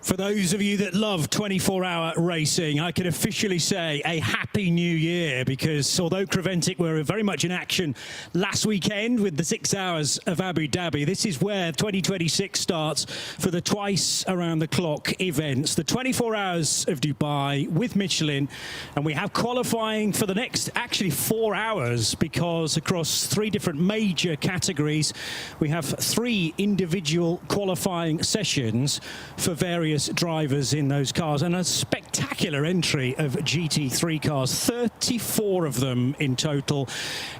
For those of you that love 24-hour racing, I can officially say a happy new year, because although Creventic were very much in action last weekend with the 6 hours of Abu Dhabi, this is where 2026 starts for the twice around the clock events, the 24 hours of Dubai with Michelin, and we have qualifying for the next actually 4 hours, because across 3 different major categories we have 3 individual qualifying sessions for various drivers in those cars, and a spectacular entry of GT3 cars, 34 of them in total.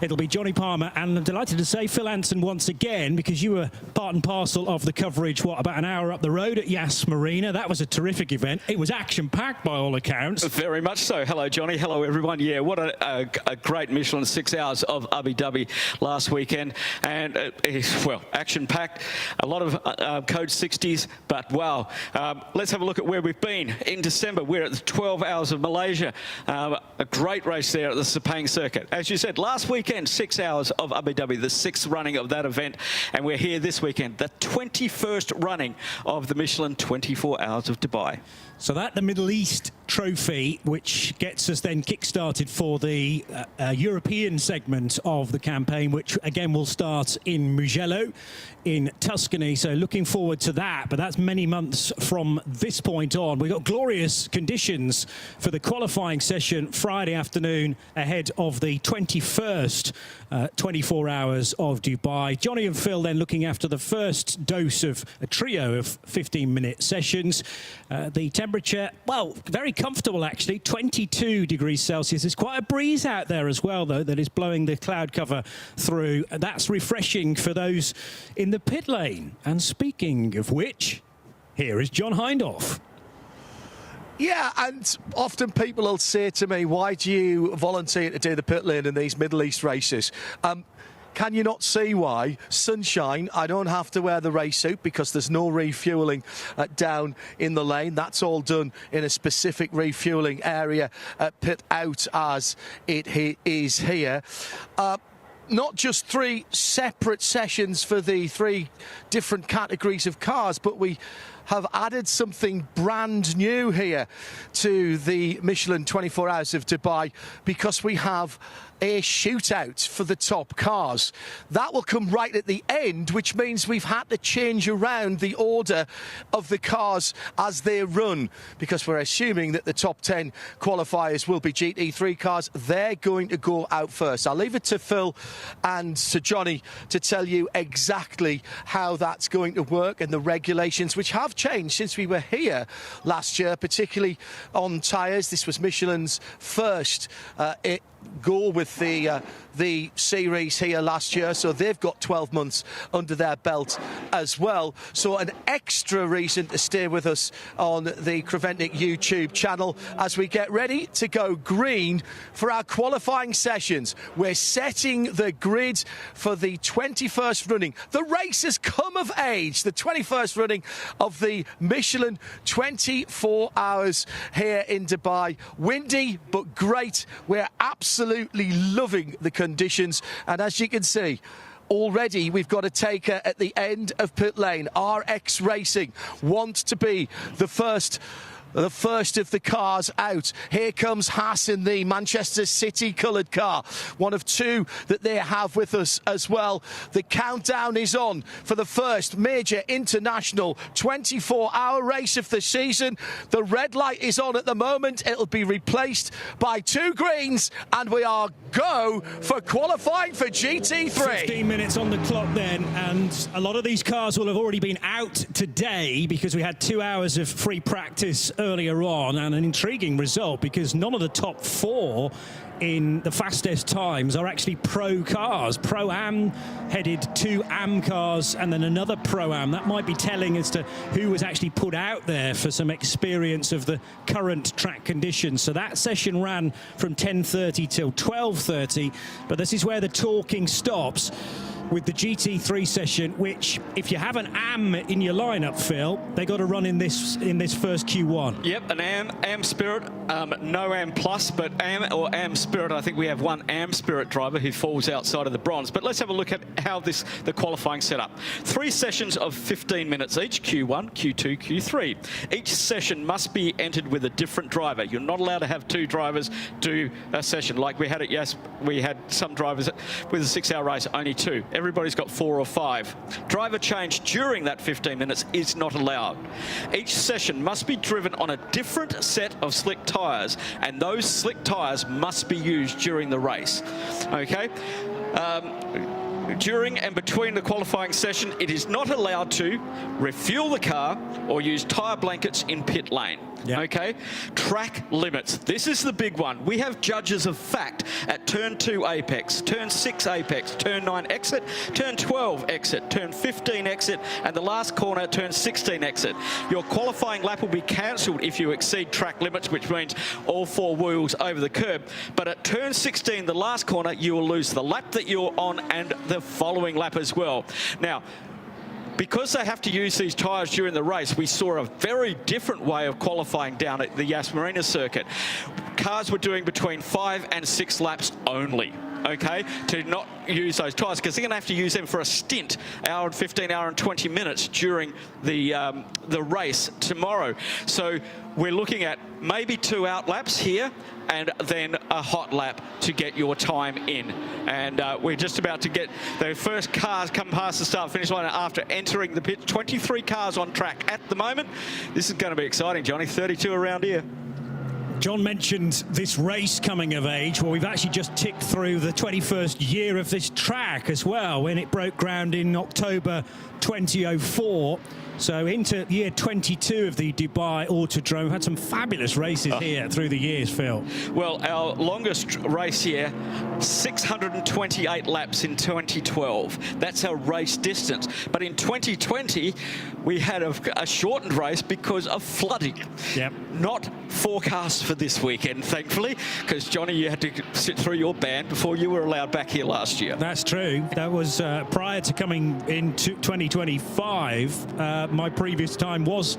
It'll be Johnny Palmer, and I'm delighted to say Phil Anson once again, because you were part and parcel of the coverage, about an hour up the road at Yas Marina. That was a terrific event. It was action-packed by all accounts. Very much so. Hello, Johnny. Hello, everyone. Yeah, what a great Michelin 6 hours of Abu Dhabi last weekend. And, well, action-packed, a lot of code 60s, but wow. Let's have a look at where we've been. In December, we're at the 12 hours of Malaysia. A great race there at the Sepang circuit. As you said, last weekend, 6 hours of Abu Dhabi, the 6th running of that event. And we're here this weekend, the 21st running of the Michelin 24 hours of Dubai. So that the Middle East trophy, which gets us then kick-started for the European segment of the campaign, which again will start in Mugello in Tuscany. So looking forward to that, but that's many months from this point on. We've got glorious conditions for the qualifying session Friday afternoon ahead of the 21st 24 hours of Dubai. Johnny and Phil then looking after the first dose of a trio of 15-minute sessions. The temperature, well, very comfortable actually, 22 degrees Celsius. There's quite a breeze out there as well, though, that is blowing the cloud cover through. That's refreshing for those in the pit lane. And speaking of which, here is John Hindhaugh. Yeah, and often people will say to me, why do you volunteer to do the pit lane in these Middle East races? Can you not see why? Sunshine, I don't have to wear the race suit because there's no refuelling down in the lane. That's all done in a specific refuelling area pit out as it is here. Not just 3 separate sessions for the 3 different categories of cars, but we have added something brand new here to the Michelin 24 Hours of Dubai, because we have a shootout for the top cars. That will come right at the end, which means we've had to change around the order of the cars as they run, because we're assuming that the top 10 qualifiers will be GT3 cars. They're going to go out first. I'll leave it to Phil and to Johnny to tell you exactly how that's going to work and the regulations, which have changed since we were here last year, particularly on tyres. This was Michelin's first go with the series here last year, so they've got 12 months under their belt as well. So an extra reason to stay with us on the Creventic YouTube channel as we get ready to go green for our qualifying sessions. We're setting the grid for the 21st running. The race has come of age, the 21st running of the Michelin 24 hours here in Dubai. Windy, but great. We're absolutely loving the conditions, and as you can see, already we've got a taker at the end of pit lane. RX Racing want to be the first of the cars out. Here comes Haas in the Manchester City coloured car, one of 2 that they have with us as well. The countdown is on for the first major international 24-hour race of the season. The red light is on at the moment. It'll be replaced by 2 greens, and we are go for qualifying for GT3. 15 minutes on the clock then, and a lot of these cars will have already been out today, because we had 2 hours of free practice earlier on, and an intriguing result, because none of the top 4 in the fastest times are actually pro cars. Pro-Am headed 2 Am cars and then another Pro-Am. That might be telling as to who was actually put out there for some experience of the current track conditions. So that session ran from 10:30 till 12:30, but this is where the talking stops. with the GT3 session, which, if you have an AM in your lineup, Phil, they got to run in this first Q1. Yep, an AM Spirit, no AM Plus, but AM or AM Spirit. I think we have one AM Spirit driver who falls outside of the bronze. But let's have a look at how the qualifying set up. 3 sessions of 15 minutes each, Q1, Q2, Q3. Each session must be entered with a different driver. You're not allowed to have 2 drivers do a session like we had at Yes. We had some drivers with a 6-hour race, only 2. Everybody's got 4 or 5. Driver change during that 15 minutes is not allowed. Each session must be driven on a different set of slick tyres, and those slick tyres must be used during the race. Okay? During and between the qualifying session, it is not allowed to refuel the car or use tyre blankets in pit lane. Yep. Okay? Track limits. This is the big one. We have judges of fact at turn 2 apex, turn 6 apex, turn 9 exit, turn 12 exit, turn 15 exit, and the last corner, turn 16 exit. Your qualifying lap will be cancelled if you exceed track limits, which means all 4 wheels over the curb. But at turn 16, the last corner, you will lose the lap that you're on and the following lap as well. Now, because they have to use these tyres during the race, we saw a very different way of qualifying down at the Yas Marina circuit. Cars were doing between 5 and 6 laps only. Okay, to not use those tyres, because they're going to have to use them for a stint, hour and 15, hour and 20 minutes during the race tomorrow. So we're looking at maybe 2 out laps here and then a hot lap to get your time in. And we're just about to get the first cars come past the start-finish line after entering the pit. 23 cars on track at the moment. This is going to be exciting, Johnny. 32 around here. John mentioned this race coming of age. Well, we've actually just ticked through the 21st year of this track as well, when it broke ground in October 2004. So into year 22 of the Dubai Autodrome. We've had some fabulous races here through the years, Phil. Well, our longest race here, 628 laps in 2012. That's our race distance. But in 2020, we had a shortened race because of flooding. Yep. Not forecast for this weekend, thankfully, because, Johnny, you had to sit through your ban before you were allowed back here last year. That's true. That was prior to coming into 2025. My previous time was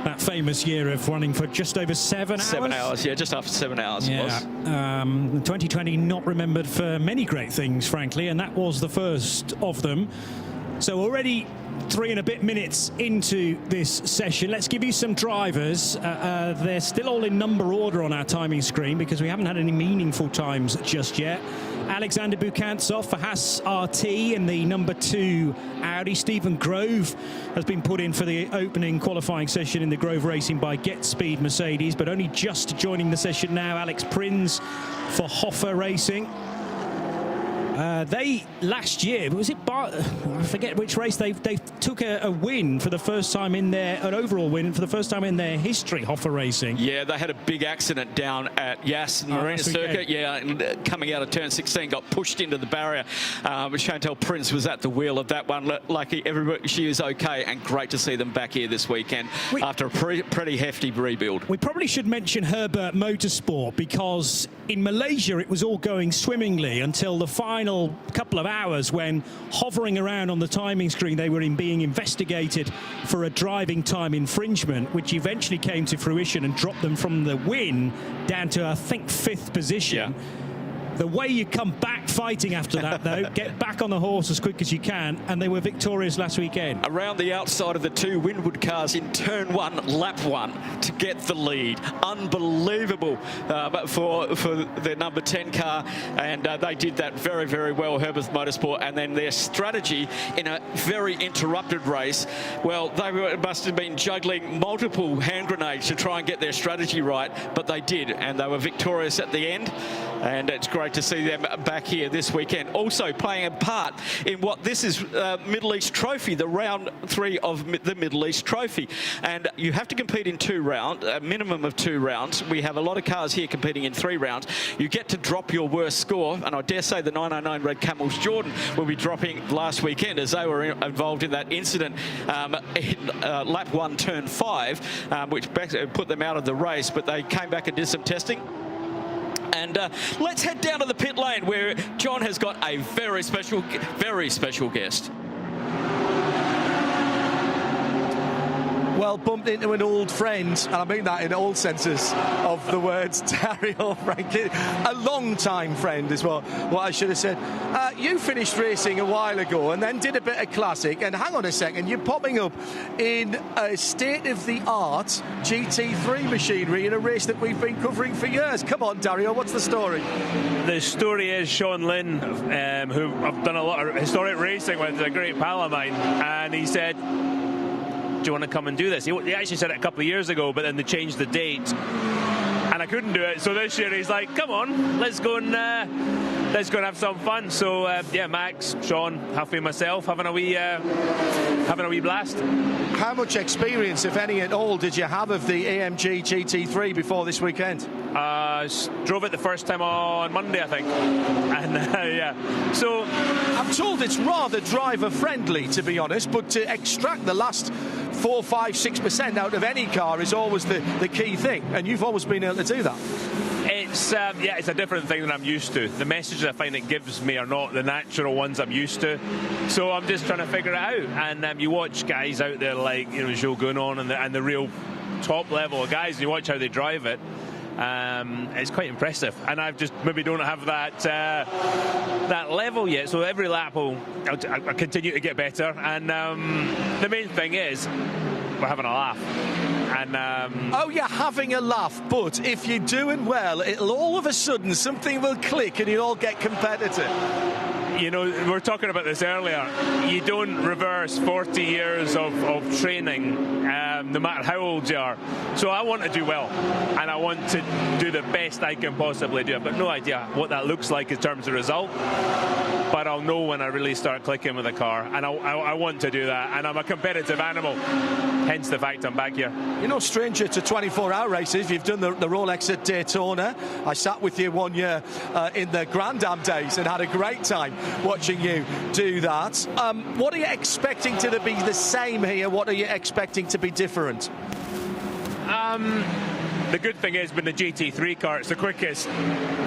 that famous year of running for just over 7 hours. 7 hours, yeah, just after 7 hours it was. 2020 not remembered for many great things, frankly, and that was the first of them. So already 3 and a bit minutes into this session. Let's give you some drivers. They're still all in number order on our timing screen because we haven't had any meaningful times just yet. Alexander Bukantsov for Haas RT in the number 2 Audi. Stephen Grove has been put in for the opening qualifying session in the Grove Racing by Get Speed Mercedes, but only just joining the session now, Alex Prins for Hoffa Racing. They last year, was it I forget which race, they took a win for the first time in an overall win for the first time in their history, Hoffa Racing. Yeah, they had a big accident down at Yas Marina circuit. Yeah, and coming out of turn 16, got pushed into the barrier. Chantal Prince was at the wheel of that one. Lucky everybody, she is okay, and great to see them back here this weekend after a pretty hefty rebuild. We probably should mention Herbert Motorsport, because in Malaysia it was all going swimmingly until the final couple of hours, when hovering around on the timing screen they were being investigated for a driving time infringement, which eventually came to fruition and dropped them from the win down to, I think, 5th position. Yeah. The way you come back fighting after that, though, get back on the horse as quick as you can, and they were victorious last weekend. Around the outside of the 2 Windward cars in turn 1, lap 1, to get the lead. Unbelievable for their number 10 car, and they did that very, very well, Herbert Motorsport. And then their strategy in a very interrupted race, well, they must have been juggling multiple hand grenades to try and get their strategy right, but they did, and they were victorious at the end. And it's great to see them back here this weekend. Also playing a part in what this is Middle East Trophy, the round 3 of the Middle East Trophy. And you have to compete in 2 rounds, a minimum of 2 rounds. We have a lot of cars here competing in 3 rounds. You get to drop your worst score, and I dare say the 909 Red Camels Jordan will be dropping last weekend, as they were involved in that incident in lap 1, turn 5, which put them out of the race, but they came back and did some testing. And And let's head down to the pit lane where John has got a very special guest. Well, bumped into an old friend, and I mean that in all senses of the words, Dario Franchitti. A long-time friend is what I should have said. You finished racing a while ago and then did a bit of classic, and hang on a second, you're popping up in a state-of-the-art GT3 machinery in a race that we've been covering for years. Come on, Dario, what's the story? The story is Sean Lynn, who I've done a lot of historic racing with, a great pal of mine, and he said, do you want to come and do this? He actually said it a couple of years ago, but then they changed the date and I couldn't do it. So this year he's like, come on, let's go and have some fun. So yeah, Max, Sean, Huffy, myself having a wee blast. How much experience, if any at all, did you have of the AMG GT3 before this weekend? Drove it the first time on Monday, I think, and yeah. So I'm told it's rather driver friendly, to be honest, but to extract the last 4, 5, 6% out of any car is always the key thing, and you've always been able to do that. It's it's a different thing than I'm used to. The messages I find it gives me are not the natural ones I'm used to, so I'm just trying to figure it out. And you watch guys out there like Joe Gunon and the real top level of guys, and you watch how they drive it. It's quite impressive, and I just maybe don't have that level yet. So every lap I'll continue to get better, and the main thing is we're having a laugh. And oh, you're having a laugh, but if you're doing well, it'll all of a sudden something will click and you'll all get competitive. We were talking about this earlier. You don't reverse 40 years of training, no matter how old you are. So I want to do well, and I want to do the best I can possibly do. I've got no idea what that looks like in terms of result, but I'll know when I really start clicking with the car, and I want to do that. And I'm a competitive animal, hence the fact I'm back here. You're no stranger to 24-hour races. You've done the Rolex at Daytona. I sat with you one year in the Grand Am days and had a great time watching you do that. What are you expecting to be the same here? What are you expecting to be different? The good thing is, with the GT3 car, it's the quickest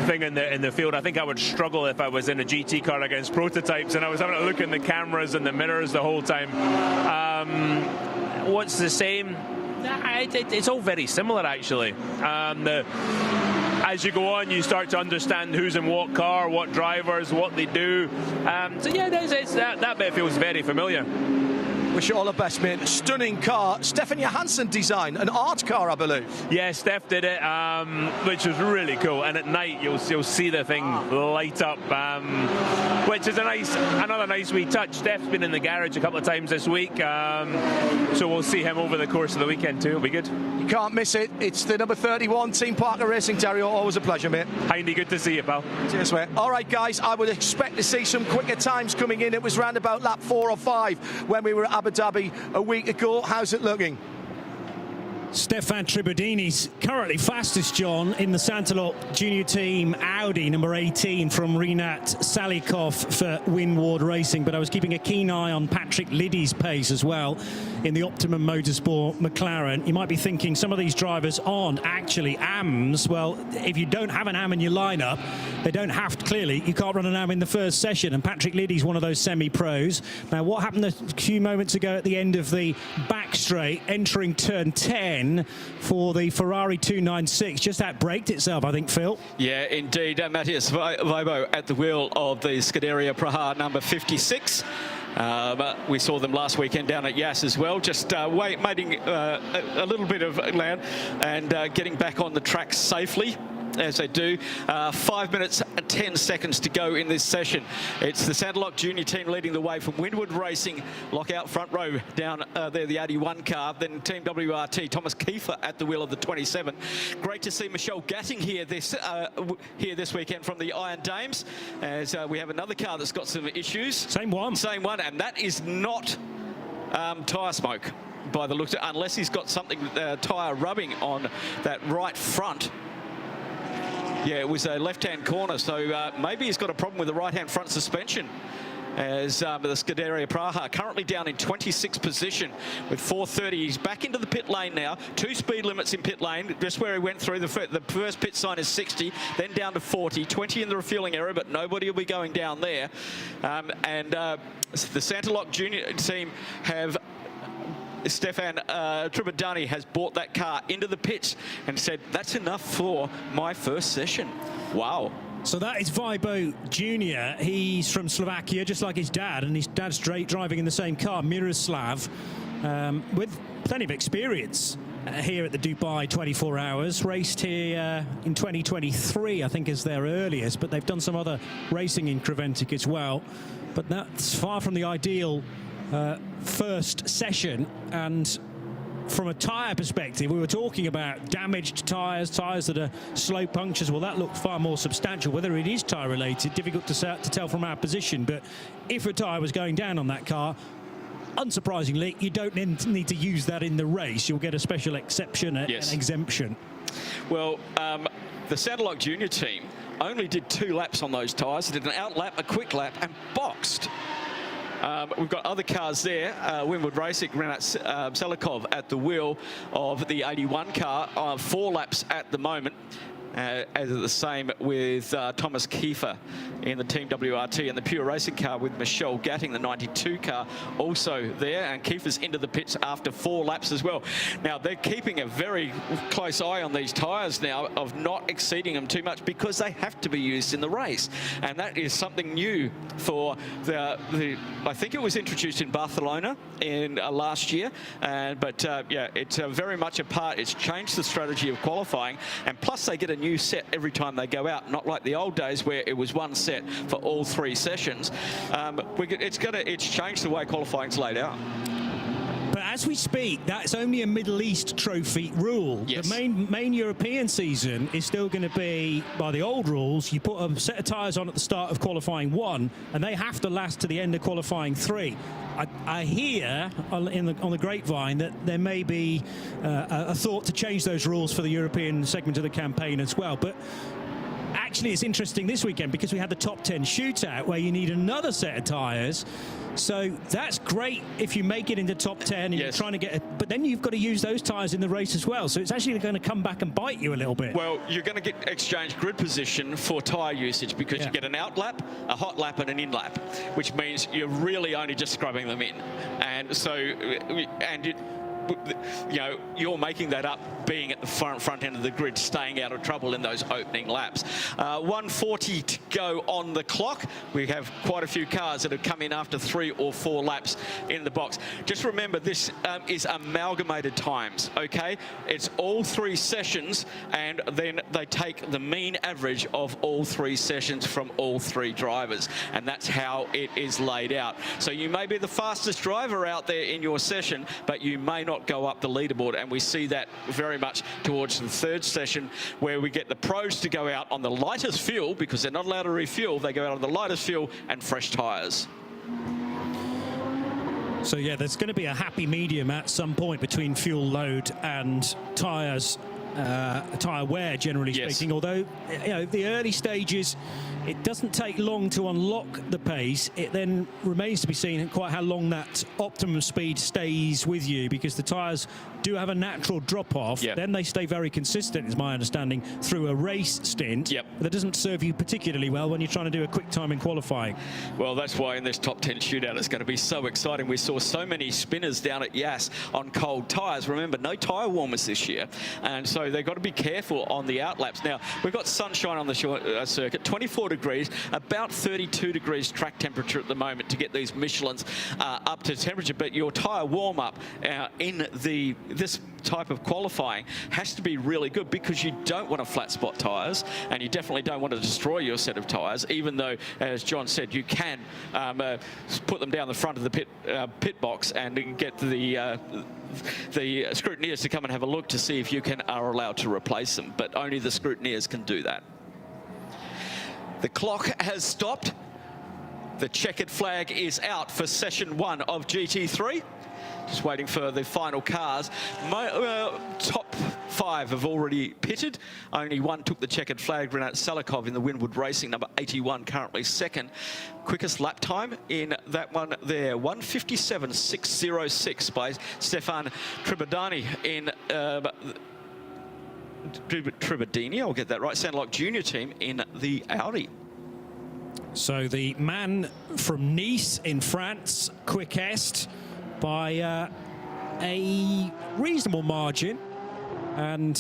thing in the field. I think I would struggle if I was in a GT car against prototypes, and I was having to look in the cameras and the mirrors the whole time. What's the same? It's all very similar, actually. As you go on, you start to understand who's in what car, what drivers, what they do. So yeah, that bit feels very familiar. Wish you all the best, mate. Stunning car. Stefan Johansson design, an art car, I believe. Yeah, Steph did it, which was really cool. And at night, you'll see the thing light up, which is another nice wee touch. Steph's been in the garage a couple of times this week, so we'll see him over the course of the weekend too. It'll be good. You can't miss it. It's the number 31 Team Parker Racing. Dario, always a pleasure, mate. Hindy, good to see you, pal. Cheers, mate. All right, guys, I would expect to see some quicker times coming in. It was round about lap 4 or 5 when we were at Abu Dhabi a week ago. How's it looking? Stefan Tribadini's currently fastest, John, in the Santalot Junior Team Audi, number 18 from Rinat Salikov for Winward Racing. But I was keeping a keen eye on Patrick Liddy's pace as well in the Optimum Motorsport McLaren. You might be thinking some of these drivers aren't actually AMs. Well, if you don't have an AM in your lineup, they don't have to, clearly, you can't run an AM in the first session. And Patrick Liddy's one of those semi-pros. Now, what happened a few moments ago at the end of the back straight, entering turn 10, for the Ferrari 296, just outbraked itself, I think, Phil. Yeah, indeed. Matthias Weibo at the wheel of the Scuderia Praha number 56. We saw them last weekend down at Yas as well, just making a little bit of land and getting back on the track safely, as they do. 5 minutes and 10 seconds to go in this session. It's the Santalot Junior Team leading the way from Winward Racing. Lockout front row down there, the Audi 1 car. Then Team WRT, Thomas Kiefer at the wheel of the 27. Great to see Michelle Gatting here this weekend from the Iron Dames, as we have another car that's got some issues. Same one, and that is not tyre smoke by the looks of it, unless he's got something tyre rubbing on that right front. Yeah, it was a left-hand corner, so maybe he's got a problem with the right-hand front suspension. as the Scuderia Praha currently down in 26th position with 4:30. He's back into the pit lane now. 2 speed limits in pit lane, just where he went through. The first pit sign is 60, then down to 40, 20 in the refueling area, but nobody will be going down there. The Santaloc Junior team have Stefan Tribadani has brought that car into the pits and said, that's enough for my first session. Wow. So that is Vibo Jr. He's from Slovakia, just like his dad, and his dad's driving in the same car, Miroslav, with plenty of experience here at the Dubai 24 Hours. Raced here in 2023, I think, is their earliest, but they've done some other racing in Creventic as well. But that's far from the ideal first session. And from a tyre perspective, we were talking about damaged tyres that are slow punctures. Well, that looked far more substantial. Whether it is tyre related, difficult to tell from our position. But if a tyre was going down on that car, unsurprisingly, you don't need to use that in the race. You'll get a special exception, an exemption. Well, the Santaloc Junior team only did 2 laps on those tyres. They did an out lap, a quick lap, and boxed. We've got other cars there. Winwood Racing, Renat Selikov at the wheel of the 81 car, 4 laps at the moment. As the same with Thomas Kiefer in the Team WRT, and the Pure Racing car with Michelle Gatting, the 92 car, also there. And Kiefer's into the pits after 4 laps as well. Now, they're keeping a very close eye on these tyres now of not exceeding them too much, because they have to be used in the race. And that is something new for the I think it was introduced in Barcelona in last year. But yeah, it's very much a part. It's changed the strategy of qualifying. And plus, they get a new set every time they go out, not like the old days where it was 1 set for all 3 sessions. It's changed the way qualifying's laid out. But as we speak, that's only a Middle East trophy rule. Yes. The main European season is still going to be, by the old rules, you put a set of tyres on at the start of qualifying 1, and they have to last to the end of qualifying 3. I hear on the grapevine that there may be a thought to change those rules for the European segment of the campaign as well. But actually, it's interesting this weekend because we had the top 10 shootout where you need another set of tyres. So that's great if you make it into top 10 and you're trying to get it, but then you've got to use those tyres in the race as well. So it's actually going to come back and bite you a little bit. Well, you're going to get exchange grid position for tyre usage, because you get an out lap, a hot lap, and an in lap, which means you're really only just scrubbing them in. And so, you know, you're making that up being at the front end of the grid, staying out of trouble in those opening laps. 1:40 to go on the clock. We have quite a few cars that have come in after 3 or 4 laps in the box. Just remember, this is amalgamated times, okay? It's all 3 sessions, and then they take the mean average of all 3 sessions from all 3 drivers, and that's how it is laid out. So you may be the fastest driver out there in your session, but you may not go up the leaderboard, and we see that very much towards the 3rd session, where we get the pros to go out on the lightest fuel, because they're not allowed to refuel. They go out on the lightest fuel and fresh tyres. So yeah, there's going to be a happy medium at some point between fuel load and tyres, tyre wear, generally speaking. Although, you know, the early stages, it doesn't take long to unlock the pace. It then remains to be seen quite how long that optimum speed stays with you, because the tyres do have a natural drop-off. Then they stay very consistent, is my understanding, through a race stint. But that doesn't serve you particularly well when you're trying to do a quick time in qualifying. Well, that's why in this top 10 shootout it's going to be so exciting. We saw so many spinners down at Yas on cold tyres. Remember, no tyre warmers this year, and so they've got to be careful on the outlaps. Now, we've got sunshine on the circuit, 24 degrees, about 32 degrees track temperature at the moment to get these Michelins up to temperature. But your tyre warm-up in this type of qualifying has to be really good, because you don't want to flat spot tyres, and you definitely don't want to destroy your set of tyres, even though, as John said, you can put them down the front of the pit box and get the scrutineers to come and have a look to see if you are allowed to replace them, but only the scrutineers can do that. The clock has stopped. The checkered flag is out for session 1 of GT3. Just waiting for the final cars. Top 5 have already pitted. Only one took the checkered flag. Renat Salikov in the Winwood Racing, number 81, currently second. Quickest lap time in that one there, 1:57.606 by Stefan Tribadani in Tribadini, I'll get that right, Sandlock Junior team in the Audi. So the man from Nice in France, quickest by a reasonable margin. And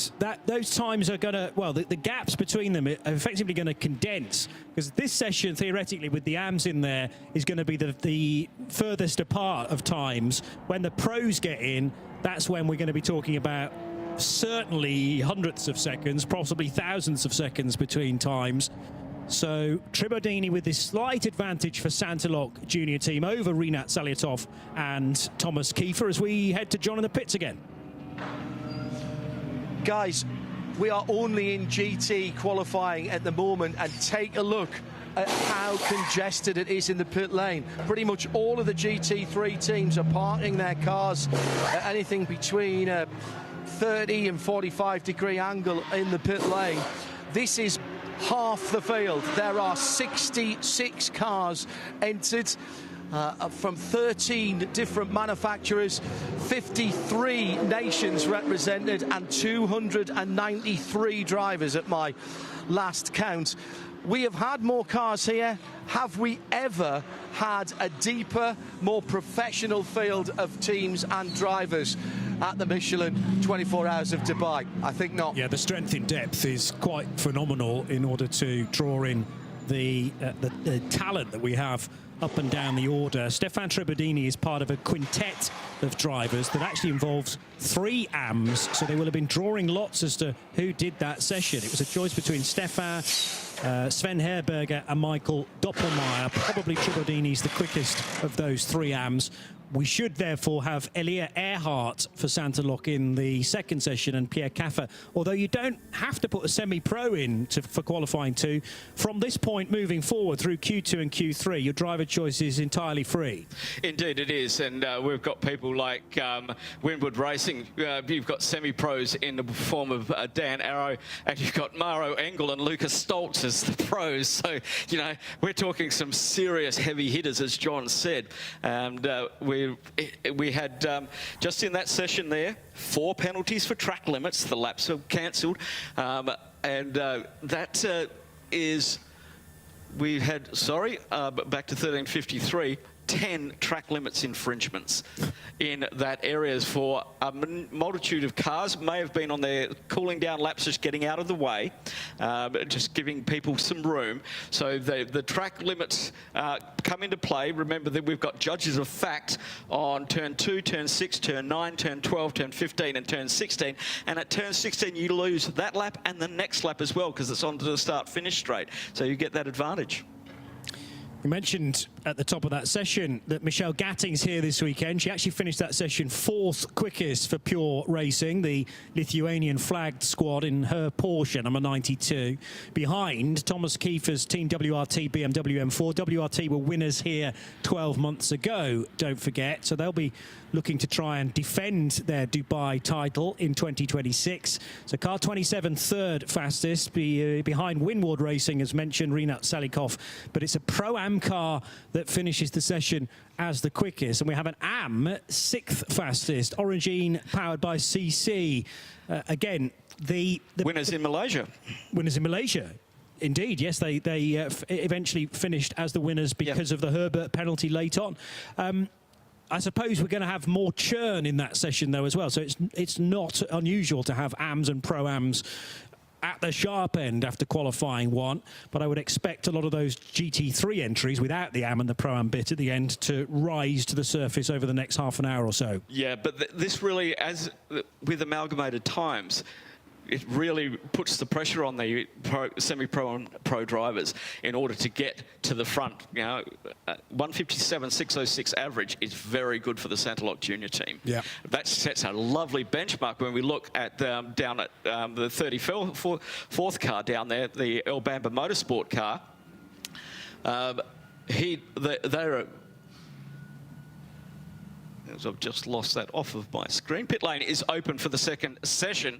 those times are going to, well, the gaps between them are effectively going to condense, because this session, theoretically, with the AMs in there, is going to be the furthest apart of times. When the pros get in, that's when we're going to be talking about certainly hundreds of seconds, possibly thousands of seconds between times. So Tribadini with this slight advantage for Santalok Junior team over Renat Salyatov and Thomas Kiefer as we head to John in the pits again. Guys, we are only in GT qualifying at the moment, and take a look at how congested it is in the pit lane. Pretty much all of the GT3 teams are parking their cars at anything between a 30 and 45 degree angle in the pit lane. This is half the field. There are 66 cars entered from 13 different manufacturers, 53 nations represented, and 293 drivers at my last count. We have had more cars here. Have we ever had a deeper, more professional field of teams and drivers at the Michelin 24 Hours of Dubai? I think not. Yeah, the strength in depth is quite phenomenal in order to draw in the talent that we have up and down the order. Stefan Tribadini is part of a quintet of drivers that actually involves 3 AMs, so they will have been drawing lots as to who did that session. It was a choice between Stefan, Sven Herberger and Michael Doppelmayr. Probably Tribadini's the quickest of those 3 AMs. We should therefore have Elia Earhart for Santalok in the second session and Pierre Caffer, although you don't have to put a semi-pro in for qualifying 2. From this point moving forward through Q2 and Q3, your driver choice is entirely free. Indeed it is, and we've got people like Winwood Racing. You've got semi-pros in the form of Dan Arrow, and you've got Maro Engel and Lucas Stoltz as the pros. So, you know, we're talking some serious heavy hitters, as John said. And we had, just in that session there, 4 penalties for track limits. The laps are cancelled. We had, back to 13:53, 10 track limits infringements in that areas for a multitude of cars. May have been on their cooling down laps, just getting out of the way, just giving people some room. So the track limits come into play. Remember that we've got judges of fact on turn 2, turn 6, turn 9, turn 12, turn 15 and turn 16. And at turn 16 you lose that lap and the next lap as well, because it's on to the start-finish straight. So you get that advantage. You mentioned at the top of that session that Michelle Gatting's here this weekend. She actually finished that session 4th quickest for Pure Racing, the Lithuanian flagged squad in her Porsche, number 92. Behind Thomas Kiefer's Team WRT BMW M4. WRT were winners here 12 months ago, don't forget. So they'll be looking to try and defend their Dubai title in 2026. So car 27 third fastest, behind Winwood Racing, as mentioned, Renat Salikov. But it's a Pro-Am car that finishes the session as the quickest. And we have an AM 6th fastest, Orangine powered by CC. Again, the winners in Malaysia. Winners in Malaysia. Indeed, yes, they eventually finished as the winners because of the Herbert penalty late on. I suppose we're going to have more churn in that session, though, as well. So it's not unusual to have AMs and Pro-Ams at the sharp end after qualifying 1. But I would expect a lot of those GT3 entries without the AM and the Pro-Am bit at the end to rise to the surface over the next half an hour or so. Yeah, but this really, as with amalgamated times, it really puts the pressure on the semi-pro and pro drivers in order to get to the front. You know, 1:57.606 average is very good for the Santalok Junior team. Yeah, that sets a lovely benchmark when we look at down at the 34th car down there, the El Bamba Motorsport car. They're I've just lost that off of my screen. Pit lane is open for the second session.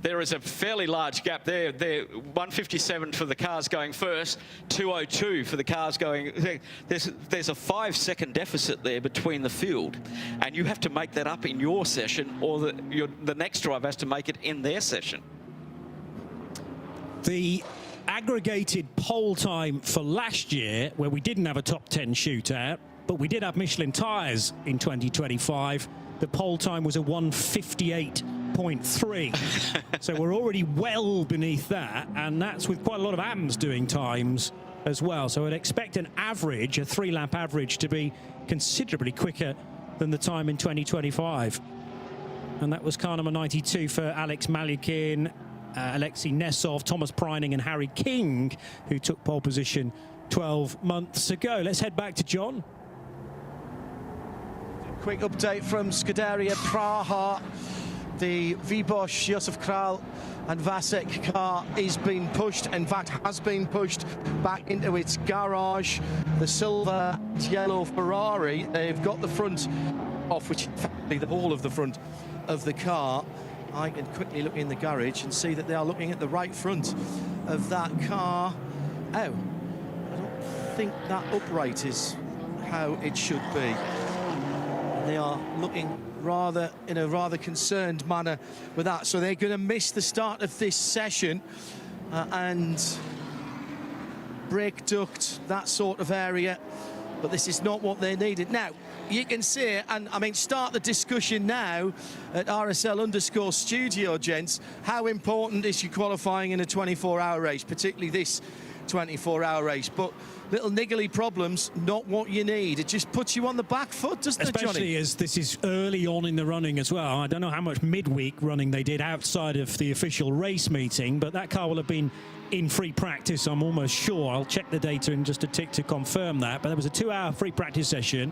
There is a fairly large gap there. 157 for the cars going first, 202 for the cars going. There's a 5-second deficit there between the field, and you have to make that up in your session, or the next driver has to make it in their session. The aggregated pole time for last year, where we didn't have a top 10 shootout, but we did have Michelin tyres in 2025, the pole time was a 1:58.3. So we're already well beneath that, and that's with quite a lot of AMs doing times as well. So I'd expect an average, a 3-lap average, to be considerably quicker than the time in 2025. And that was car number 92 for Alex Malyukin, Alexei Nesov, Thomas Preining and Harry King, who took pole position 12 months ago. Let's head back to John. Quick update from Scuderia Praha. The Vibosch, Josef Kral and Vasek car is being pushed, in fact has been pushed back into its garage. The silver yellow Ferrari, they've got the front off, which is effectively the whole of the front of the car. I can quickly look in the garage and see that they are looking at the right front of that car. Oh, I don't think that upright is how it should be. They are looking in a rather concerned manner with that. So they're going to miss the start of this session and brake duct, that sort of area. But this is not what they needed. Now, you can see, and I mean, start the discussion now at RSL_studio, gents. How important is your qualifying in a 24-hour race, particularly this 24-hour race? But little niggly problems, not what you need. It just puts you on the back foot, doesn't it, Johnny? Especially as this is early on in the running as well. I don't know how much midweek running they did outside of the official race meeting, but that car will have been in free practice, I'm almost sure. I'll check the data in just a tick to confirm that. But there was a 2-hour free practice session.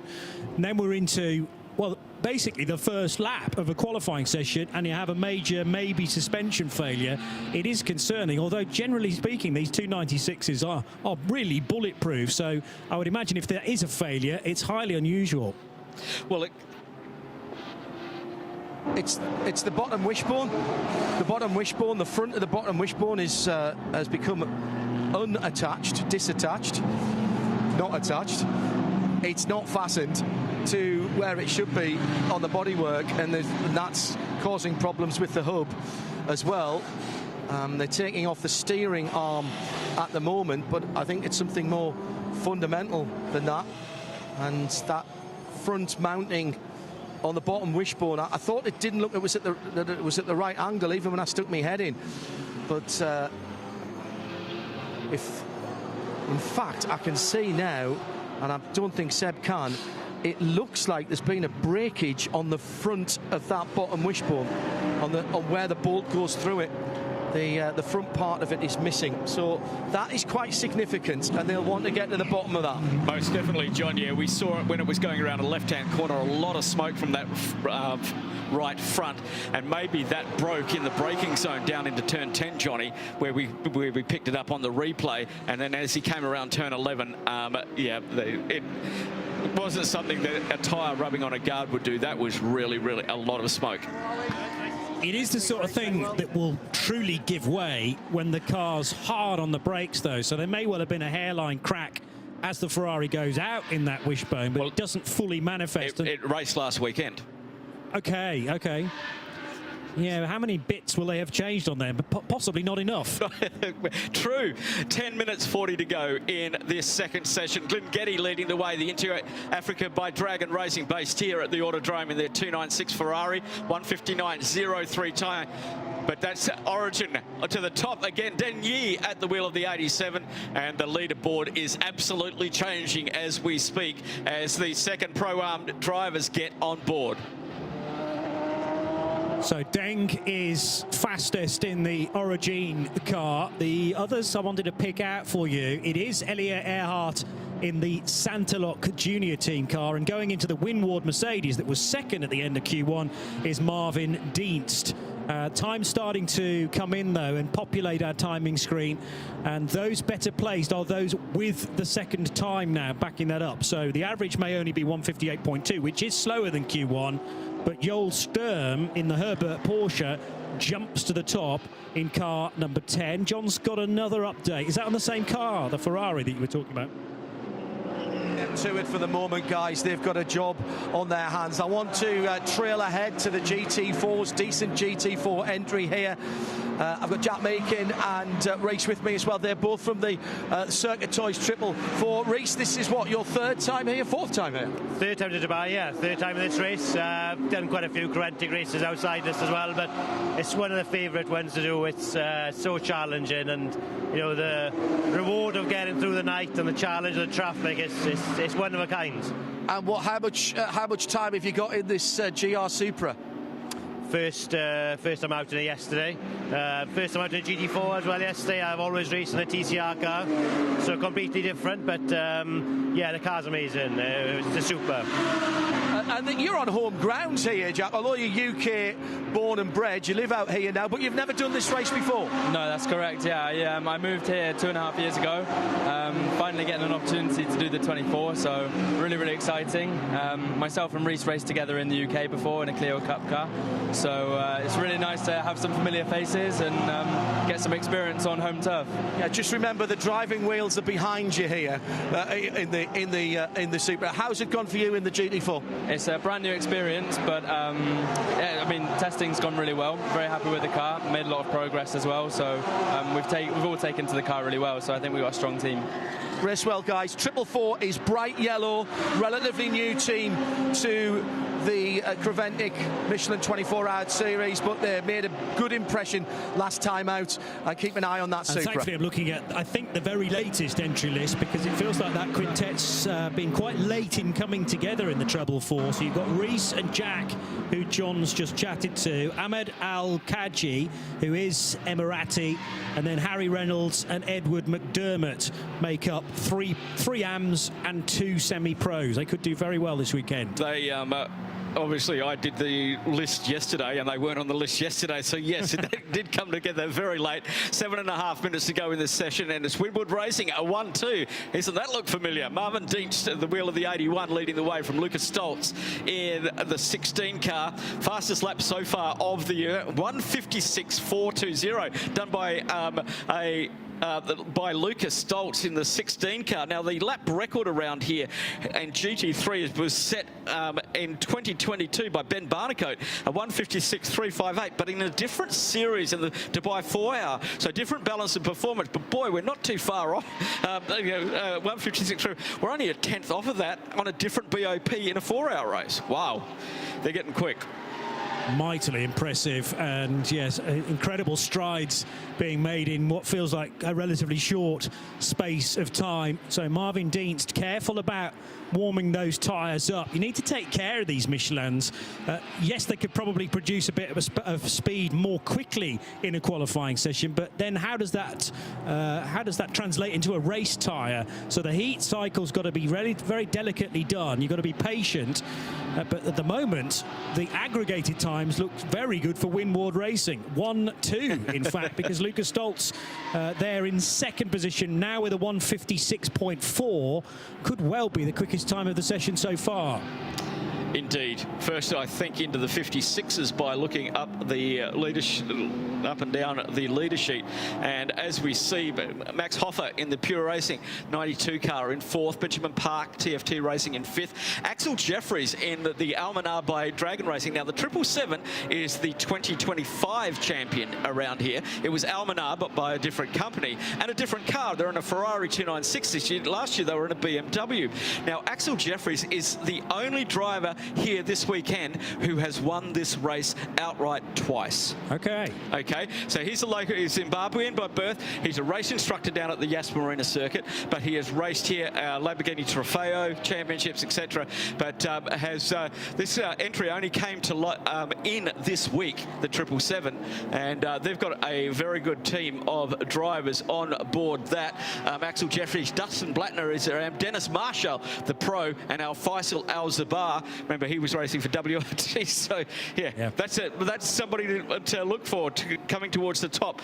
And then we're into, well, basically the first lap of a qualifying session, and you have a major, maybe suspension failure. It is concerning, although generally speaking, these 296s are really bulletproof. So I would imagine if there is a failure, it's highly unusual. Well, it's the bottom wishbone. The bottom wishbone, the front of the bottom wishbone is has become unattached, disattached, not attached. It's not fastened to where it should be on the bodywork, and that's causing problems with the hub as well. They're taking off the steering arm at the moment, but I think it's something more fundamental than that. And that front mounting on the bottom wishbone, I thought it didn't look that it was at the right angle, even when I stuck my head in. But if, in fact, I can see now, and I don't think Seb can, it looks like there's been a breakage on the front of that bottom wishbone, on where the bolt goes through it. The front part of it is missing, so that is quite significant, and they'll want to get to the bottom of that. Most definitely, John. Yeah, we saw it when it was going around a left-hand corner, a lot of smoke from that right front, and maybe that broke in the braking zone down into turn 10, Johnny, where we picked it up on the replay, and then as he came around turn 11, it wasn't something that a tyre rubbing on a guard would do. That was really, really a lot of smoke. It is the sort of thing that will truly give way when the car's hard on the brakes, though. So there may well have been a hairline crack as the Ferrari goes out in that wishbone, but it doesn't fully manifest. It raced last weekend. Okay. Yeah, how many bits will they have changed on there? But possibly not enough. True. 10 minutes 40 to go in this second session. Glengetty leading the way. The Interior Africa by Dragon Racing, based here at the Autodrome in their 296 Ferrari. 1:59.03 time. But that's Origin to the top again. Denyi at the wheel of the 87, and the leaderboard is absolutely changing as we speak, as the second Pro-Am drivers get on board. So Deng is fastest in the Origin car. The others I wanted to pick out for you, it is Elia Earhart in the Santalok Junior team car. And going into the Winward Mercedes that was second at the end of Q1 is Marvin Dienst. Time starting to come in though and populate our timing screen, and those better placed are those with the second time now backing that up. So the average may only be 158.2, which is slower than Q1, but Joel Sturm in the Herbert Porsche jumps to the top in car number 10. John's got another update. Is that on the same car, the Ferrari that you were talking about? To it for the moment, guys. They've got a job on their hands. I want to trail ahead to the GT4s. Decent GT4 entry here. I've got Jack Meakin and Reese with me as well. They're both from the Circuit Toys Triple 4. Reese, this is what, your third time here? Fourth time here? Third time to Dubai, yeah. Third time in this race. Done quite a few Creventic races outside this as well, but it's one of the favourite ones to do. It's so challenging, and you know, the reward of getting through the night and the challenge of the traffic, it's one of a kind. And how much time have you got in this GR Supra? First time out in it yesterday. First time out in a GT4 as well yesterday. I've always raced in a TCR car, so completely different. But yeah, the car's amazing. It's a super. And you're on home ground here, Jack. Although you're UK born and bred, you live out here now, but you've never done this race before. No, that's correct. Yeah, I moved here 2.5 years ago. Finally getting an opportunity to do the 24, so really exciting. Myself and Reese raced together in the UK before in a Clio Cup car, so it's really nice to have some familiar faces and get some experience on home turf. Yeah, just remember the driving wheels are behind you here in the Supra. How's it gone for you in the GT4? It's a brand new experience, but yeah, I mean, testing's gone really well. Very happy with the car. Made a lot of progress as well. So we've all taken to the car really well. So I think we've got a strong team. Race well, guys. Triple 4 is bright yellow, relatively new team to the Creventic Michelin 24-hour series, but they made a good impression last time out. Keep an eye on that Supra. Thankfully, I'm looking at, I think, the very latest entry list, because it feels like that quintet's been quite late in coming together in the Treble 4. So you've got Reese and Jack, who John's just chatted to, Ahmed Al-Kaji, who is Emirati, and then Harry Reynolds and Edward McDermott make up three AMs and 2 semi-pros. They could do very well this weekend. They obviously, I did the list yesterday, and they weren't on the list yesterday. So yes, it did come together very late. 7.5 minutes to go in this session, and it's Winward Racing, a 1-2. Isn't that look familiar? Marvin Dienst at the wheel of the 81, leading the way from Lucas Stoltz in the 16 car. Fastest lap so far of the year, 1:56.420, done by by Lucas Stoltz in the 16 car. Now, the lap record around here in GT3 was set in 2022 by Ben Barnacote, a 1:56.358, but in a different series in the Dubai 4-hour. So different balance of performance. But boy, we're not too far off. 1:56.3. We're only a tenth off of that on a different BOP in a 4-hour race. Wow, they're getting quick. Mightily impressive, and yes, incredible strides being made in what feels like a relatively short space of time. So Marvin Dienst, careful about warming those tyres up. You need to take care of these Michelins. Yes, they could probably produce a bit of speed more quickly in a qualifying session, but then how does that translate into a race tyre? So the heat cycle's got to be very delicately done. You've got to be patient, but at the moment, the aggregated times look very good for Winward Racing. 1-2, in fact, because Lucas Stoltz there in second position now with a 1:56.4 could well be the quickest time of the session so far. Indeed. First, I think, into the 56s by looking up the up and down the leader sheet. And as we see, Max Hoffer in the Pure Racing 92 car in 4th, Benjamin Park TFT Racing in 5th, Axel Jeffries in the Almanar by Dragon Racing. Now, the 777 is the 2025 champion around here. It was Almanar, but by a different company and a different car. They're in a Ferrari 296 this year. Last year, they were in a BMW. Now, Axel Jeffries is the only driver here this weekend who has won this race outright twice. Okay. Okay, so he's a local, he's Zimbabwean by birth. He's a race instructor down at the Yas Marina circuit, but he has raced here Lamborghini Trofeo championships, etc. But has this entry only came to in this week, the 777, and they've got a very good team of drivers on board that. Axel Jeffries, Dustin Blattner is around, Dennis Marshall, the pro, and our Faisal Al-Zabar. Remember, he was racing for WRT, so yeah. That's it. That's somebody to look for coming towards the top,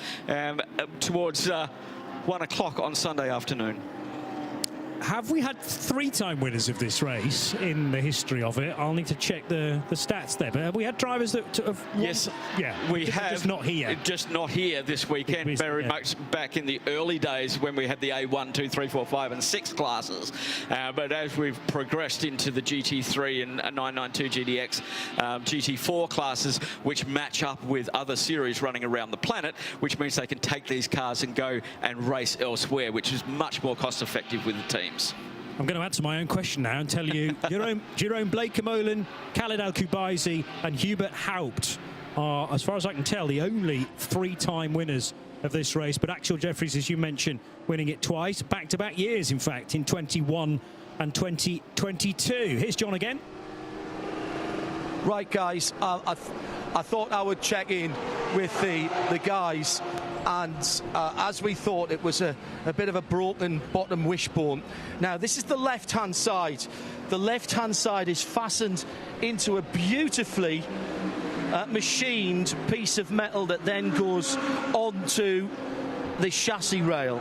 towards 1 o'clock on Sunday afternoon. Have we had 3-time winners of this race in the history of it? I'll need to check the stats there. But have we had drivers that have won? Yes, yeah, we have. Just not here. Just not here this weekend. Very much back in the early days when we had the A1, 2, 3, 4, 5, and 6 classes. But as we've progressed into the GT3 and 992 GDX, GT4 classes, which match up with other series running around the planet, which means they can take these cars and go and race elsewhere, which is much more cost-effective with the teams. I'm going to answer my own question now and tell you Jerome Blake-Kamolan, Khaled Al-Kubaisi and Hubert Haupt are, as far as I can tell, the only 3-time winners of this race. But Axel Jeffries, as you mentioned, winning it twice, back-to-back years, in fact, in 21 and 2022. Here's John again. Right, guys, I thought I would check in with the guys, and as we thought, it was a bit of a broken bottom wishbone. Now, this is the left-hand side. The left-hand side is fastened into a beautifully machined piece of metal that then goes onto the chassis rail.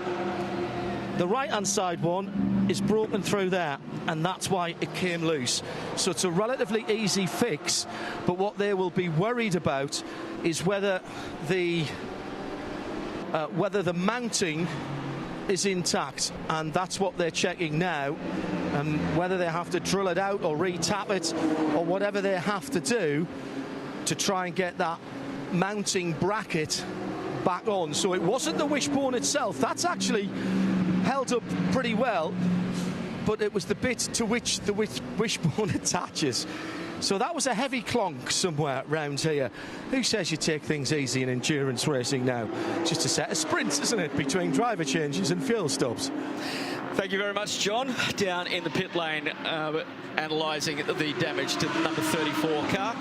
The right-hand side one is broken through there, and that's why it came loose. So it's a relatively easy fix, but what they will be worried about is whether the mounting is intact, and that's what they're checking now, and whether they have to drill it out or re-tap it or whatever they have to do to try and get that mounting bracket back on. So it wasn't the wishbone itself, that's actually held up pretty well, but it was the bit to which the wishbone attaches. So that was a heavy clonk somewhere round here. Who says you take things easy in endurance racing now? It's just a set of sprints, isn't it, between driver changes and fuel stops. Thank you very much, John. Down in the pit lane, analysing the damage to the number 34 car,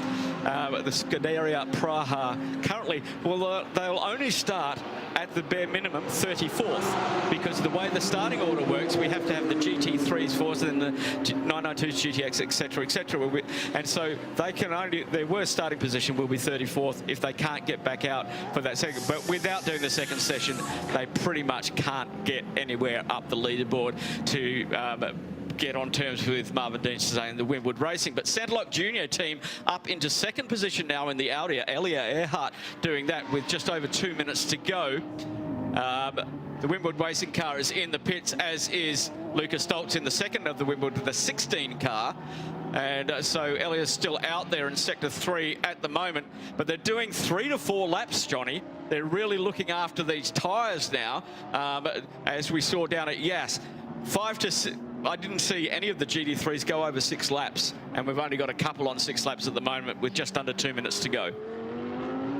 the Scuderia Praha. Currently, well, they'll only start at the bare minimum 34th, because the way the starting order works, we have to have the GT3s first, then the 992 GTX, etc., etc. And so they can only, their worst starting position will be 34th if they can't get back out for that second. But without doing the second session, they pretty much can't get anywhere up the leaderboard to get on terms with Marvin Dean and the Winwood Racing. But Sanderlock Junior team up into second position now in the Audi. Elia Earhart doing that with just over 2 minutes to go. The Winwood Racing car is in the pits, as is Lucas Stoltz in the second of the Winwood with the 16 car. And so Elia's still out there in Sector 3 at the moment. But they're doing 3 to 4 laps, Johnny. They're really looking after these tyres now, as we saw down at Yas. 5 to 6. I didn't see any of the GT3s go over 6 laps, and we've only got a couple on 6 laps at the moment with just under 2 minutes to go.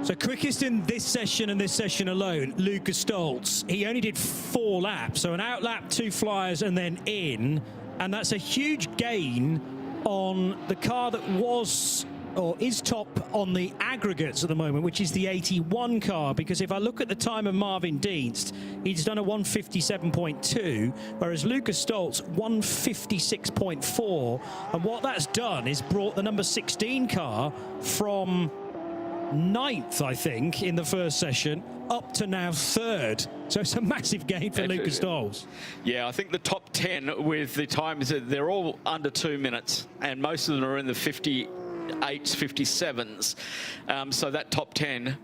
So quickest in this session and this session alone, Lucas Stoltz. He only did 4 laps, so an out lap, 2 flyers, and then in. And that's a huge gain on the car that was or is top on the aggregates at the moment, which is the 81 car, because if I look at the time of Marvin Dienst, he's done a 157.2, whereas Lucas Stoltz 156.4, and what that's done is brought the number 16 car from 9th, I think, in the first session, up to now 3rd. So it's a massive gain for Lucas Stoltz. Yeah, I think the top 10 with the times, they're all under 2 minutes, and most of them are in the 58s, 57s. So that top 10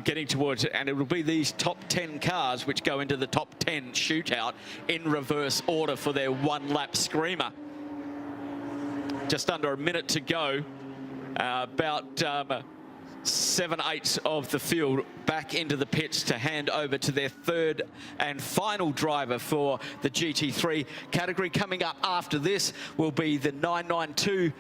getting towards it, and it will be these top 10 cars which go into the top 10 shootout in reverse order for their 1-lap screamer. Just under a minute to go. About 7/8 of the field back into the pits to hand over to their third and final driver for the GT3 category. Coming up after this will be the 992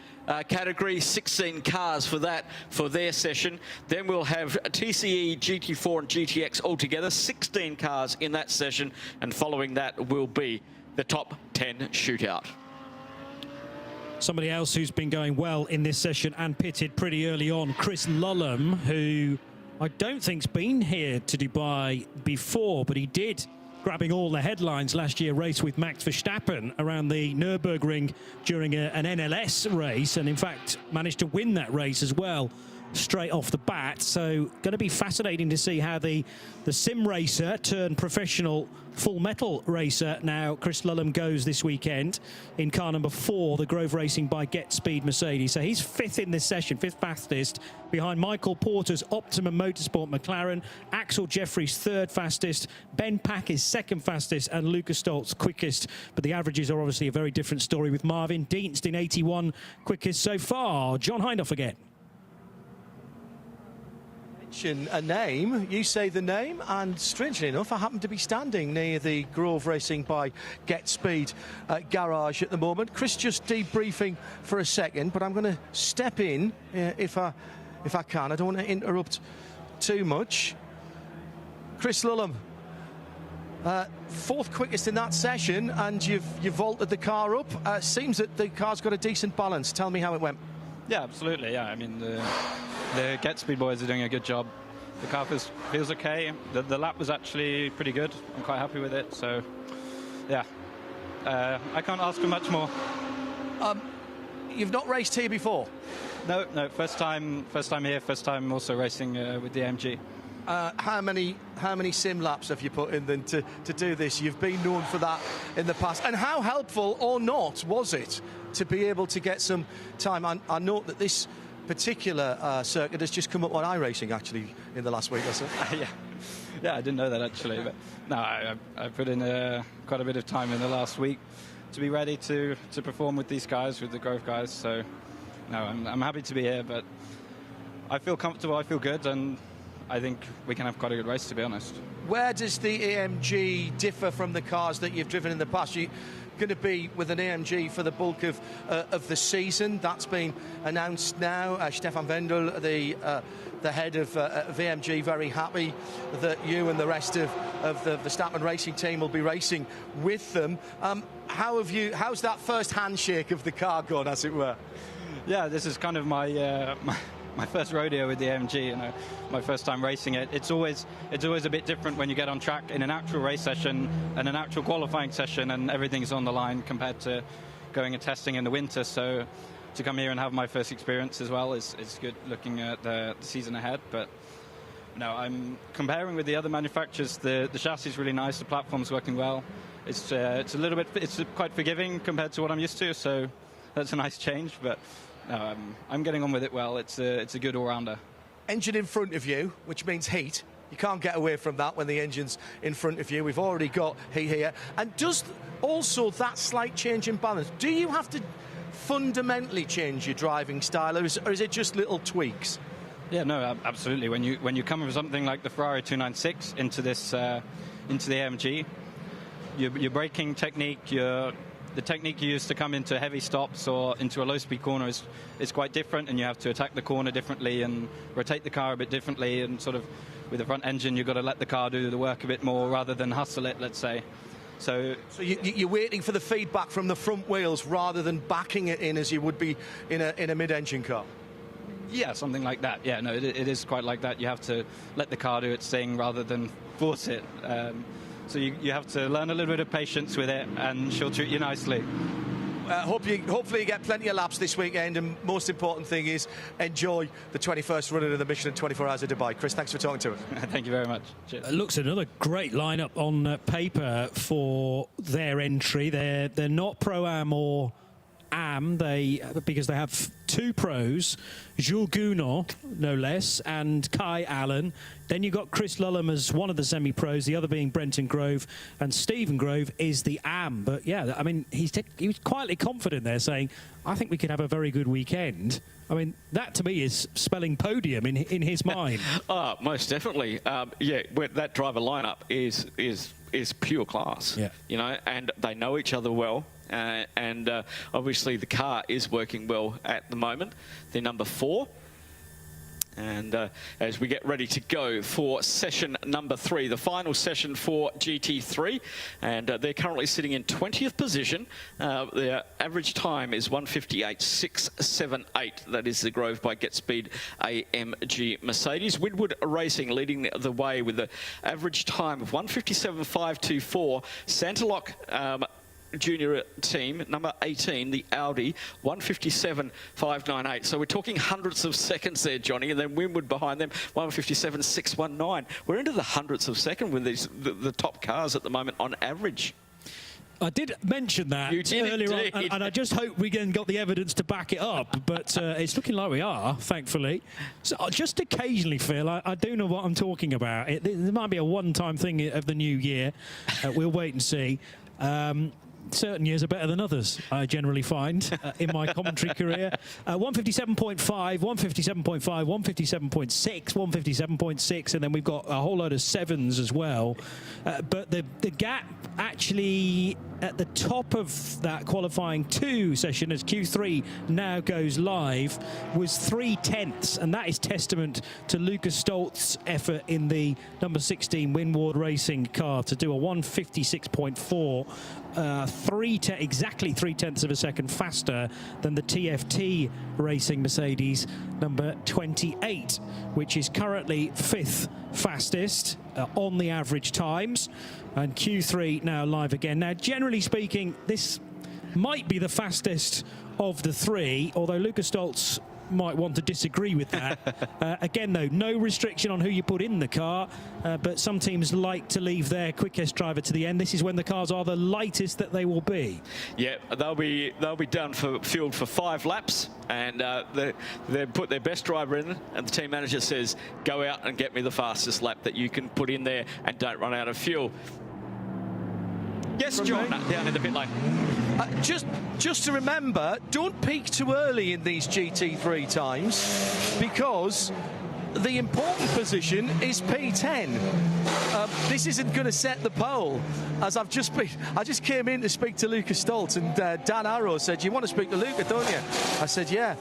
category, 16 cars for that for their session. Then we'll have TCE, GT4 and GTX altogether, 16 cars in that session, and following that will be the top 10 shootout. Somebody else who's been going well in this session and pitted pretty early on, Chris Lullum, who I don't think's been here to Dubai before, but he did, grabbing all the headlines last year, race with Max Verstappen around the Nürburgring during an NLS race, and in fact managed to win that race as well straight off the bat. So going to be fascinating to see how the sim racer turned professional full metal racer now Chris Lullum goes this weekend in car number 4, the Grove Racing by Get Speed Mercedes. So he's 5th in this session, 5th fastest, behind Michael Porter's Optimum Motorsport McLaren, Axel Jeffries 3rd fastest, Ben Pack is 2nd fastest, and Lucas Stoltz quickest. But the averages are obviously a very different story with Marvin Dienst in 81 quickest so far. John Hindhaugh again. A name, you say the name, and strangely enough I happen to be standing near the Grove Racing by Get Speed garage at the moment. Chris just debriefing for a second, but I'm going to step in if I can. I don't want to interrupt too much. Chris Lullum, 4th quickest in that session, and you've vaulted the car up. Seems that the car's got a decent balance. Tell me how it went. Yeah, absolutely. Yeah, I mean the Get Speed boys are doing a good job. The car feels okay. The lap was actually pretty good. I'm quite happy with it. So, yeah, I can't ask for much more. You've not raced here before? No, first time here. First time also racing with the AMG. How many sim laps have you put in then to do this? You've been known for that in the past. And how helpful or not was it to be able to get some time? I note that this particular circuit has just come up on iRacing actually in the last week or so. Yeah, I didn't know that actually, but no, I put in quite a bit of time in the last week to be ready to perform with these guys, with the Grove guys. So no, I'm happy to be here, but I feel comfortable, I feel good, and I think we can have quite a good race, to be honest. Where does the AMG differ from the cars that you've driven in the past? You're going to be with an AMG for the bulk of the season. That's been announced now. Stefan Wendel, the head of AMG, very happy that you and the rest of the Verstappen racing team will be racing with them. How's that first handshake of the car gone, as it were? Yeah, this is kind of my first rodeo with the AMG, you know, my first time racing it. It's always a bit different when you get on track in an actual race session and an actual qualifying session, and everything's on the line compared to going and testing in the winter. So to come here and have my first experience as well is good, looking at the season ahead. But no, I'm comparing with the other manufacturers. The chassis is really nice, the platform's working well. It's quite forgiving compared to what I'm used to, so that's a nice change. But no, I'm getting on with it well. It's a good all-rounder. Engine in front of you, which means heat. You can't get away from that when the engine's in front of you. We've already got heat here. And does also that slight change in balance, do you have to fundamentally change your driving style, or is it just little tweaks? Yeah, no, absolutely. When you come from something like the Ferrari 296 into the AMG, your braking technique, the technique you use to come into heavy stops or into a low-speed corner is quite different, and you have to attack the corner differently and rotate the car a bit differently, and sort of with the front engine you've got to let the car do the work a bit more rather than hustle it, let's say. So you're waiting for the feedback from the front wheels rather than backing it in as you would be in a mid-engine car? Yeah, something like that. Yeah, no, it is quite like that. You have to let the car do its thing rather than force it. So you have to learn a little bit of patience with it, and she'll treat you nicely. Hopefully you get plenty of laps this weekend, and most important thing is enjoy the 21st running of the Michelin 24 Hours of Dubai. Chris, thanks for talking to us. Thank you very much. Cheers. It looks another great lineup on paper for their entry. They're not Pro-Am or AM, because they have two pros, Jules Gounod, no less, and Kai Allen. Then you've got Chris Lullum as one of the semi-pros, the other being Brenton Grove, and Stephen Grove is the AM. But yeah, I mean, he was quietly confident there, saying, I think we could have a very good weekend. I mean, that to me is spelling podium in his mind. Oh, most definitely. That driver lineup is pure class. Yeah. You know, and they know each other well. And obviously the car is working well at the moment. They're number 4. And as we get ready to go for session number 3, the final session for GT3, and they're currently sitting in 20th position. Their average time is 1:58.678. That is the Grove by GetSpeed AMG Mercedes. Winwood Racing leading the way with the average time of 1:57.524. Santalock Junior team, number 18, the Audi, 1:57.598. So we're talking hundredths of seconds there, Johnny, and then Winwood behind them, 1:57.619. We're into the hundredths of second with the top cars at the moment on average. I did mention that earlier on, and I just hope we again got the evidence to back it up, but it's looking like we are, thankfully. So just occasionally, Phil, I do know what I'm talking about. There might be a one-time thing of the new year. We'll wait and see. Certain years are better than others, I generally find, in my commentary career. 1:57.5, 1:57.5, 1:57.6, 1:57.6, and then we've got a whole load of 7s as well. But the gap actually at the top of that qualifying 2 session, as Q3 now goes live, was 3/10, and that is testament to Lucas Stoltz's effort in the number 16 Winward Racing car to do a 1:56.4. Exactly 3/10 of a second faster than the TFT Racing Mercedes number 28, which is currently 5th fastest on the average times. And Q3 now live again. Now, generally speaking, this might be the fastest of the 3, although Lucas Stoltz might want to disagree with that. Again, though, no restriction on who you put in the car, but some teams like to leave their quickest driver to the end. This is when the cars are the lightest that they will be. Yeah, they'll be done for fueled for 5 laps, and they put their best driver in, and the team manager says, go out and get me the fastest lap that you can put in there and don't run out of fuel. Yes, John, down in the pit lane. Just to remember, don't peak too early in these GT3 times, because the important position is P10. This isn't going to set the pole. As I just came in to speak to Lucas Stoltz, and Dan Arrow said, "You want to speak to Luca, don't you?" I said, "Yeah."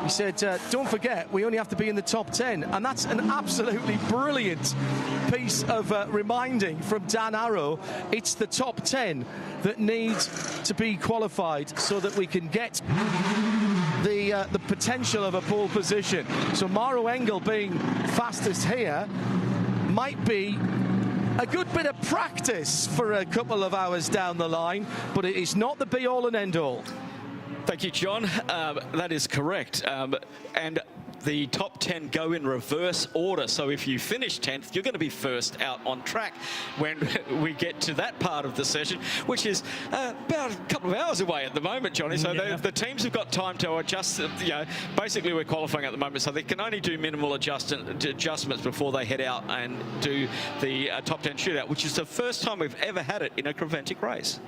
He said, don't forget, we only have to be in the top 10. And that's an absolutely brilliant piece of reminding from Dan Arrow. It's the top 10 that needs to be qualified so that we can get the potential of a pole position. So Maro Engel being fastest here might be a good bit of practice for a couple of hours down the line, but it is not the be-all and end-all. Thank you, John. That is correct. And the top 10 go in reverse order. So if you finish 10th, you're going to be first out on track when we get to that part of the session, which is about a couple of hours away at the moment, Johnny. So the teams have got time to adjust. Basically we're qualifying at the moment, so they can only do minimal adjustments before they head out and do the top 10 shootout, which is the first time we've ever had it in a Creventic race.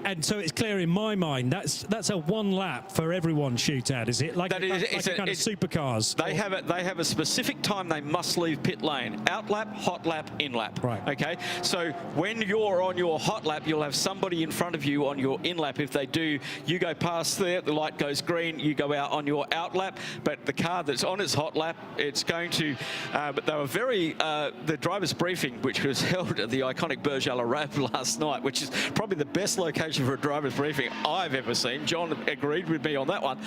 And so it's clear in my mind that's a 1 lap for everyone shootout, is it? Like, kind of supercars. They have a specific time they must leave pit lane. Out lap, hot lap, in lap. Right. Okay. So when you're on your hot lap, you'll have somebody in front of you on your in lap. If they do, you go past there, the light goes green, you go out on your out lap. But the car that's on its hot lap, it's going to. But they were the driver's briefing, which was held at the iconic Burj Al Arab last night, which is probably the best location for a driver's briefing I've ever seen. John agreed with me on that one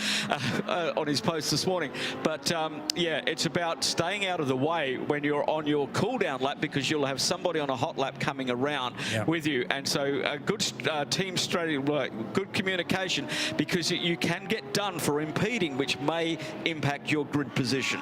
on his post this morning. But yeah, it's about staying out of the way when you're on your cool down lap, because you'll have somebody on a hot lap coming around with you. And so a good team strategy work, good communication, because you can get done for impeding, which may impact your grid position.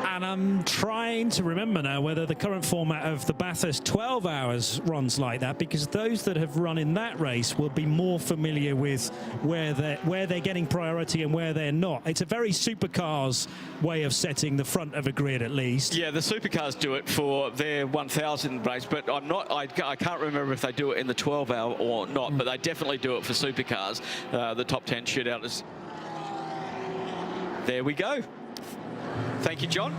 And And I'm trying to remember now whether the current format of the Bathurst 12 hours runs like that, because those that have run in that race will be more familiar with where they're getting priority and where they're not. It's a very supercars way of setting the front of a grid, at least. Yeah, the supercars do it for their 1,000 race, but I can't remember if they do it in the 12-hour or not, but they definitely do it for supercars, the top 10 shootout. There we go. Thank you, John.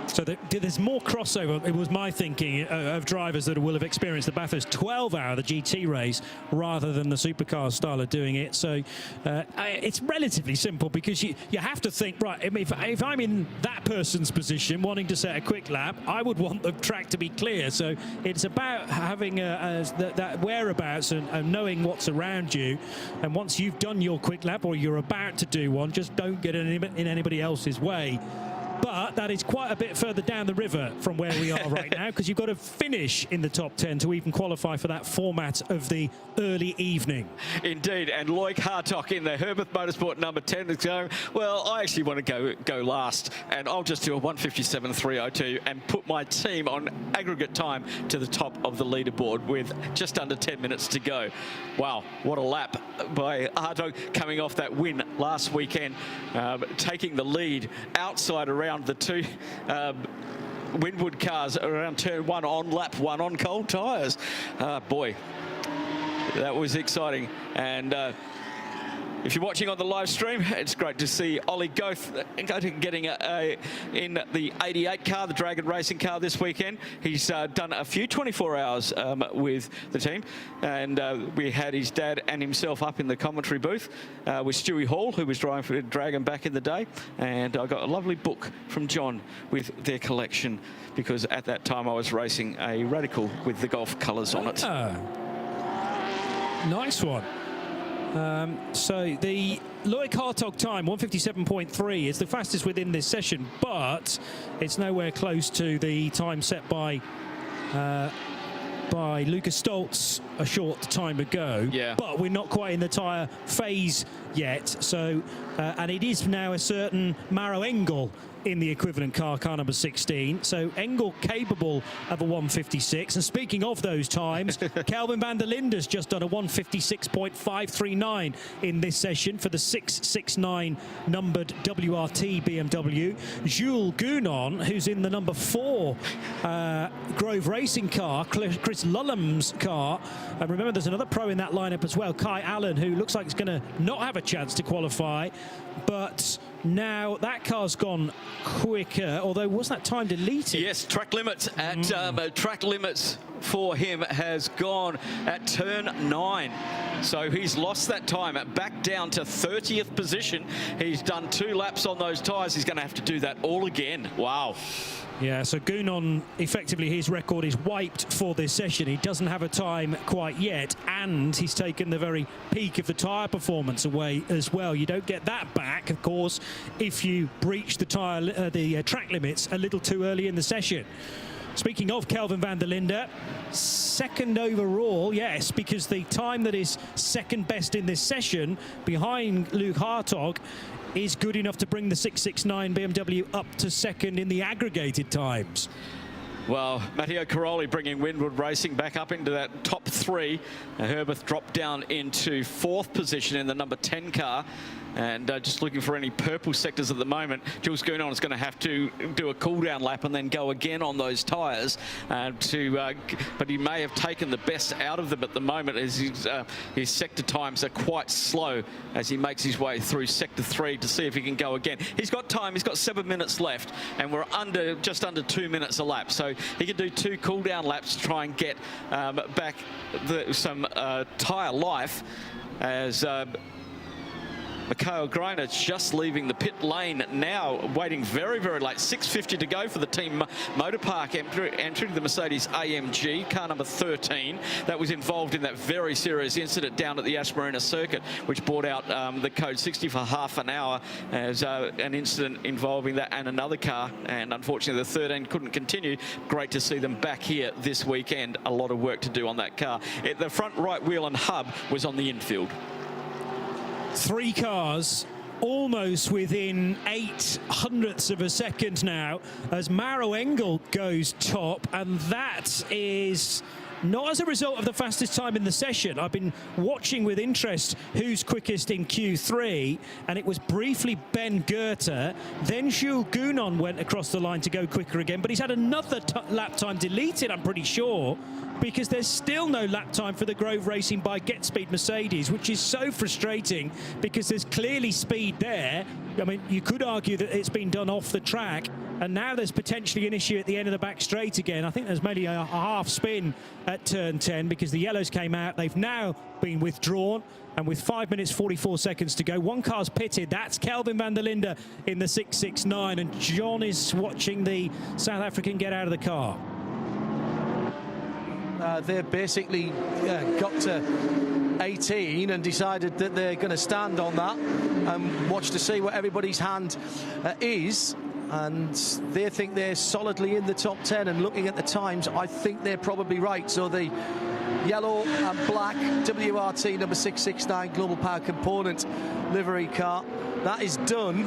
So there's more crossover, it was my thinking, of drivers that will have experienced the Bathurst 12-hour, the GT race, rather than the supercar style of doing it. So it's relatively simple, because you have to think, right, I mean, if I'm in that person's position wanting to set a quick lap, I would want the track to be clear. So it's about having that whereabouts and knowing what's around you. And once you've done your quick lap, or you're about to do one, just don't get in anybody else's way. But that is quite a bit further down the river from where we are right now, because you've got to finish in the top 10 to even qualify for that format of the early evening. Indeed, and Loic Hartog in the Herbert Motorsport number 10 is going, well, I actually want to go last, and I'll just do a 1:57.302 and put my team on aggregate time to the top of the leaderboard with just under 10 minutes to go. Wow, what a lap by Hartog, coming off that win last weekend, taking the lead outside around the two Windward cars around turn 1 on lap 1 on cold tyres. Boy, that was exciting. And if you're watching on the live stream, it's great to see Ollie Goth getting in the 88 car, the Dragon Racing car this weekend. He's done a few 24 hours with the team, and we had his dad and himself up in the commentary booth with Stewie Hall, who was driving for Dragon back in the day, and I got a lovely book from John with their collection, because at that time I was racing a Radical with the Golf colours on it. Nice one. So the Loic Hartog time, 1:57.3, is the fastest within this session, but it's nowhere close to the time set by Lucas Stoltz a short time ago. Yeah. But we're not quite in the tyre phase yet. So, and it is now a certain Maro Engel in the equivalent car number 16. So Engel capable of a 1:56. And speaking of those times, Kelvin van der Linde's just done a 1:56.539 in this session for the 669 numbered WRT BMW. Jules Gounon, who's in the number 4 Grove Racing car, Chris Lulham's car. And remember, there's another pro in that lineup as well, Kai Allen, who looks like he's going to not have a chance to qualify. But now that car's gone quicker, although was that time deleted? Yes, track limits track limits for him has gone at turn 9. So he's lost that time, back down to 30th position. He's done 2 laps on those tyres. He's going to have to do that all again. Wow. Yeah, so Gounon, effectively his record is wiped for this session. He doesn't have a time quite yet, and he's taken the very peak of the tyre performance away as well. You don't get that back, of course, if you breach the track limits a little too early in the session. Speaking of Kelvin van der Linde, second overall, yes, because the time that is second best in this session behind Loic Hartog is good enough to bring the 669 BMW up to second in the aggregated times. Well, Matteo Caroli bringing Windward Racing back up into that top 3. Herbert dropped down into 4th position in the number 10 car. And just looking for any purple sectors at the moment. Jules Gounon is going to have to do a cool-down lap and then go again on those tyres. But he may have taken the best out of them at the moment, as his sector times are quite slow as he makes his way through sector 3 to see if he can go again. He's got time. He's got 7 minutes left, and we're just under 2 minutes a lap. So he can do 2 cool-down laps to try and get back some tyre life as Mikhail Greiner just leaving the pit lane now, waiting very, very late. 6:50 to go for the team Motor Park, entering the Mercedes AMG, car number 13. That was involved in that very serious incident down at the Ash Marina circuit, which brought out the code 60 for half an hour as an incident involving that and another car. And unfortunately, the 13 couldn't continue. Great to see them back here this weekend. A lot of work to do on that car. The front right wheel and hub was on the infield. 3 cars almost within 0.08 of a second now as Maro Engel goes top, and that is not as a result of the fastest time in the session. I've been watching with interest who's quickest in Q3, and it was briefly Ben Goethe. Then Jules Gounon went across the line to go quicker again, but he's had another lap time deleted, I'm pretty sure, because there's still no lap time for the Grove Racing by Get Speed Mercedes, which is so frustrating because there's clearly speed there. I mean, you could argue that it's been done off the track, and now there's potentially an issue at the end of the back straight again. I think there's maybe a half spin at turn 10 because the yellows came out. They've now been withdrawn, and with 5 minutes 44 seconds to go, one car's pitted. That's Kelvin van der Linde in the 669, and John is watching the South African get out of the car. They're basically got to 18 and decided that they're going to stand on that and watch to see what everybody's hand is. And they think they're solidly in the top 10, and looking at the times, I think they're probably right. So the yellow and black WRT number 669 Global Power Component livery car, that is done.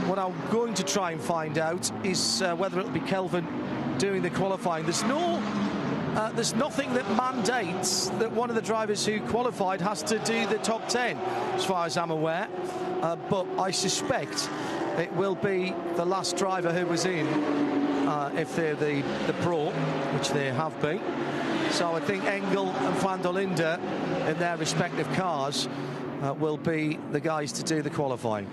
What I'm going to try and find out is whether it'll be Kelvin doing the qualifying. There's nothing that mandates that one of the drivers who qualified has to do the top 10, as far as I'm aware. But I suspect it will be the last driver who was in, if they're the pro, which they have been. So I think Engel and van der Linde in their respective cars will be the guys to do the qualifying.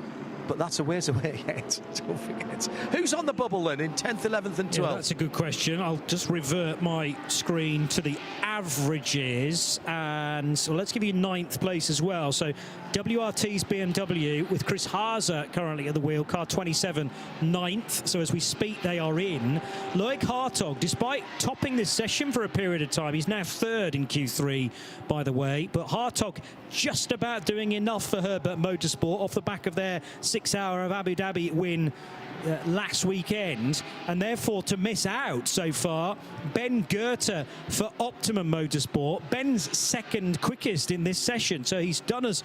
But that's a ways away yet, don't forget. Who's on the bubble then in 10th, 11th and 12th? Yeah, that's a good question. I'll just revert my screen to the averages, and so let's give you 9th place as well. So WRT's BMW with Chris Haase currently at the wheel, car 27, 9th. So as we speak, they are in. Loic Hartog, despite topping this session for a period of time, he's now 3rd in Q3, by the way. But Hartog just about doing enough for Herbert Motorsport off the back of their 6 hour of Abu Dhabi win last weekend, and therefore to miss out so far. Ben Goethe for Optimum Motorsport. Ben's 2nd quickest in this session, so he's done as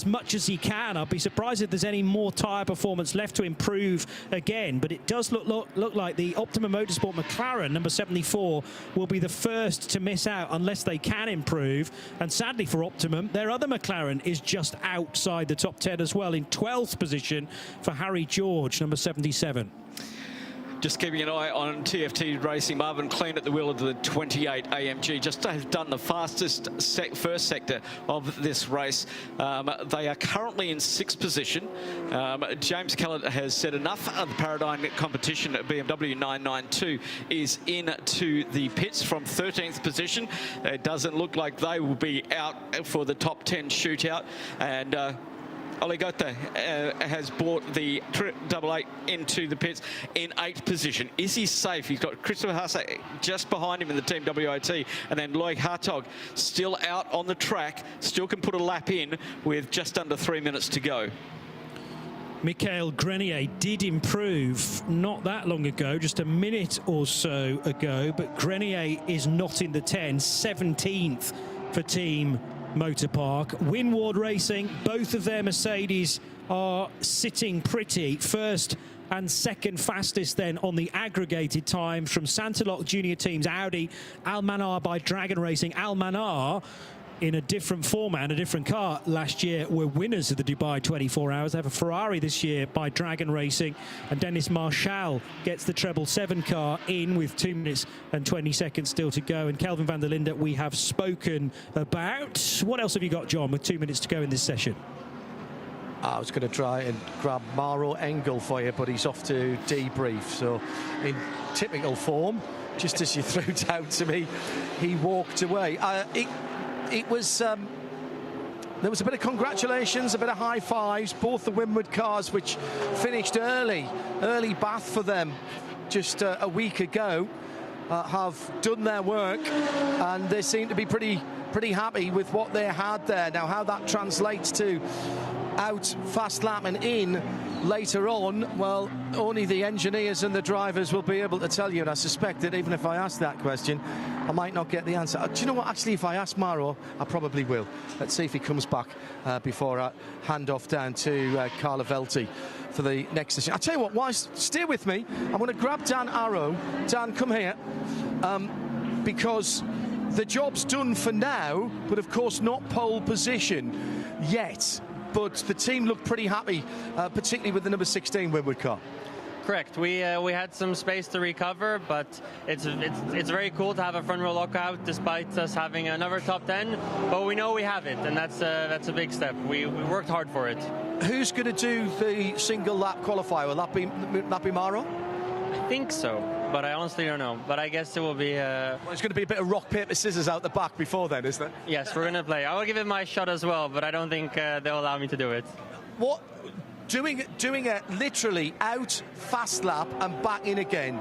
much as he can. I'll be surprised if there's any more tyre performance left to improve again, but it does look like the Optimum Motorsport McLaren number 74 will be the first to miss out unless they can improve. And sadly for Optimum, their other McLaren is just outside the top 10 as well, in 12th position for Harry George, number 77. Just keeping an eye on TFT Racing. Marvin Clean at the wheel of the 28 AMG. Just have done the fastest first sector of this race. They are currently in 6th position. James Kellett has said enough. The Paradigm competition at BMW 992 is into the pits from 13th position. It doesn't look like they will be out for the top 10 shootout. And Oli Goethe has brought the 888 into the pits in 8th position. Is he safe? He's got Christopher Haase just behind him in the Team WOT, and then Loic Hartog still out on the track, still can put a lap in with just under 3 minutes to go. Michael Grenier did improve not that long ago, just a minute or so ago, but Grenier is not in the 10, 17th for Team Motorpark. Winward Racing, both of their Mercedes are sitting pretty. 1st and 2nd fastest then on the aggregated times from Santalok Junior Teams, Audi, Al-Manar by Dragon Racing. Al-Manar, in a different format, a different car last year, were winners of the Dubai 24 Hours. They have a Ferrari this year by Dragon Racing, and Dennis Marshall gets the treble 7 car in with 2 minutes and 20 seconds still to go. And Kelvin van der Linde we have spoken about. What else have you got, John, with 2 minutes to go in this session? I was going to try and grab Maro Engel for you, but he's off to debrief. So in typical form, just as you threw it out to me, he walked away. It was there was a bit of congratulations, a bit of high fives. Both the Winward cars, which finished early bath for them just a week ago, have done their work, and they seem to be pretty happy with what they had there. Now, how that translates to out fast lapping in later on, well, only the engineers and the drivers will be able to tell you, and I suspect that even if I ask that question, I might not get the answer. Do you know what, actually, if I ask Maro, I probably will. Let's see if he comes back before I hand off down to Carla Velti for the next session. I'll tell you what, stay with me. I'm going to grab Dan Arrow. Dan, come here. Because the job's done for now, but of course not pole position yet. But the team looked pretty happy, particularly with the number 16 Winwood car. Correct. We had some space to recover, but it's very cool to have a front row lockout despite us having another top 10. But we know we have it, and that's a big step. We worked hard for it. Who's going to do the single lap qualifier? Will that be Maro? I think so, but I honestly don't know. But I guess it will be. Well, it's going to be a bit of rock paper scissors out the back before then, isn't it? Yes, we're going to play. I will give it my shot as well, but I don't think they'll allow me to do it. What? Doing it literally out fast lap and back in again,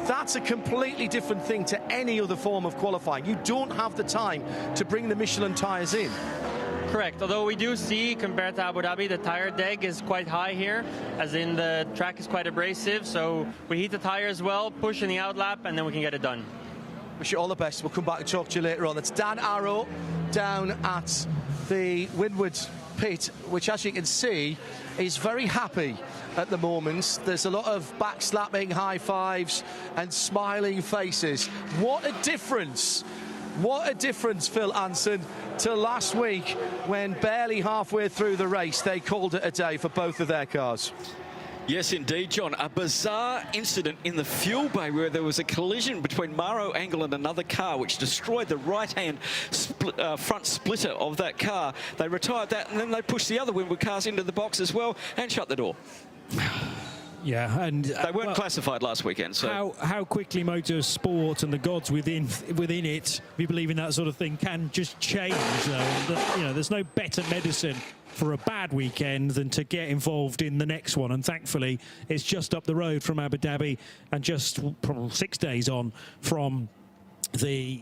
that's a completely different thing to any other form of qualifying. You don't have the time to bring the Michelin tyres in. Correct, although we do see, compared to Abu Dhabi, the tyre deg is quite high here, as in the track is quite abrasive, so we heat the tyres well, push in the out lap, and then we can get it done. Wish you all the best. We'll come back and talk to you later on. That's Dan Arrow down at the Winwood pit, which, as you can see, is very happy at the moment. There's a lot of backslapping, high fives and smiling faces. What a difference! What a difference, Phil Anson, to last week when barely halfway through the race they called it a day for both of their cars. Yes, indeed, John. A bizarre incident in the fuel bay where there was a collision between Maro Engel and another car, which destroyed the right-hand front splitter of that car. They retired that, and then they pushed the other Winwood cars into the box as well and shut the door. Yeah, and they weren't classified last weekend. So how quickly motorsport and the gods within it, if you believe in that sort of thing, can just change. Though, there's no better medicine for a bad weekend than to get involved in the next one, and thankfully it's just up the road from Abu Dhabi and just probably 6 days on from the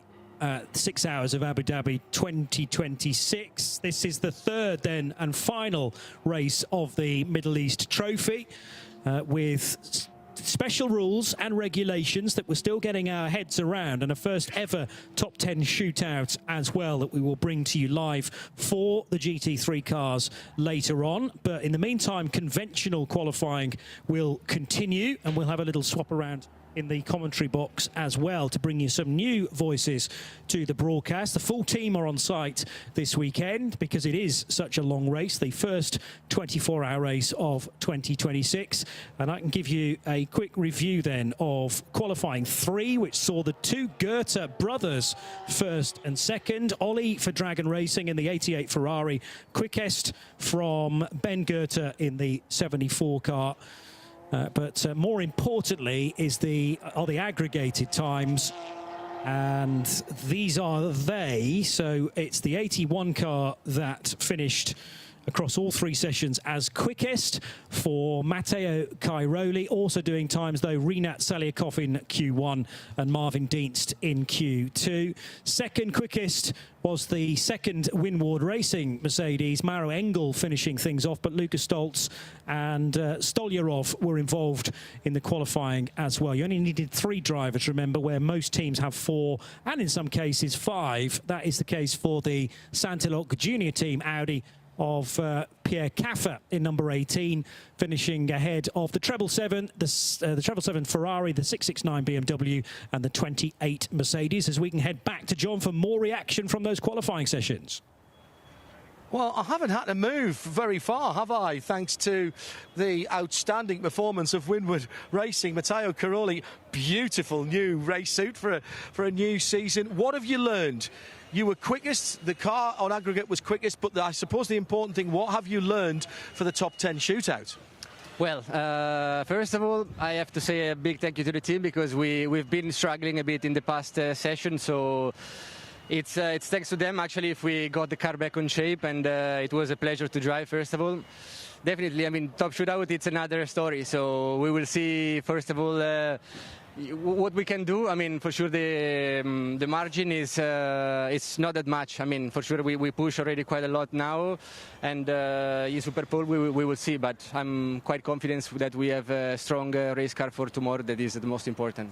6 hours of Abu Dhabi 2026. This is the third then and final race of the Middle East Trophy, with special rules and regulations that we're still getting our heads around, and a first ever top 10 shootout as well that we will bring to you live for the GT3 cars later on. But in the meantime, conventional qualifying will continue, and we'll have a little swap around in the commentary box as well to bring you some new voices to the broadcast. The full team are on site this weekend because it is such a long race, the first 24-hour race of 2026. And I can give you a quick review then of qualifying 3, which saw the two Goethe brothers first and second. Ollie for Dragon Racing in the 88 Ferrari, quickest from Ben Goethe in the 74 car. But more importantly are the aggregated times, and these are they. So it's the 81 car that finished across all 3 sessions as quickest for Matteo Cairoli. Also doing times, though, Renat Saliakov in Q1 and Marvin Dienst in Q2. Second quickest was the second Winward Racing Mercedes, Maro Engel finishing things off, but Lucas Stoltz and Stolyarov were involved in the qualifying as well. You only needed 3 drivers, remember, where most teams have 4 and in some cases 5. That is the case for the Santilok Junior team, Audi, of Pierre Caffer in number 18, finishing ahead of the treble 7, the treble 7 Ferrari, the 669 BMW, and the 28 Mercedes. As we can head back to John for more reaction from those qualifying sessions. Well, I haven't had to move very far, have I? Thanks to the outstanding performance of Winward Racing. Matteo Cairoli, beautiful new race suit for a new season. What have you learned? You were quickest, the car on aggregate was quickest, but I suppose the important thing, what have you learned for the top 10 shootout? Well, first of all, I have to say a big thank you to the team, because we've been struggling a bit in the past session, so it's thanks to them actually if we got the car back on shape, and it was a pleasure to drive, first of all. Definitely, I mean, top shootout, it's another story, so we will see, first of all, what we can do, I mean, for sure the margin is it's not that much. I mean, for sure we push already quite a lot now, and in Super Pole we will see. But I'm quite confident that we have a strong race car for tomorrow. That is the most important.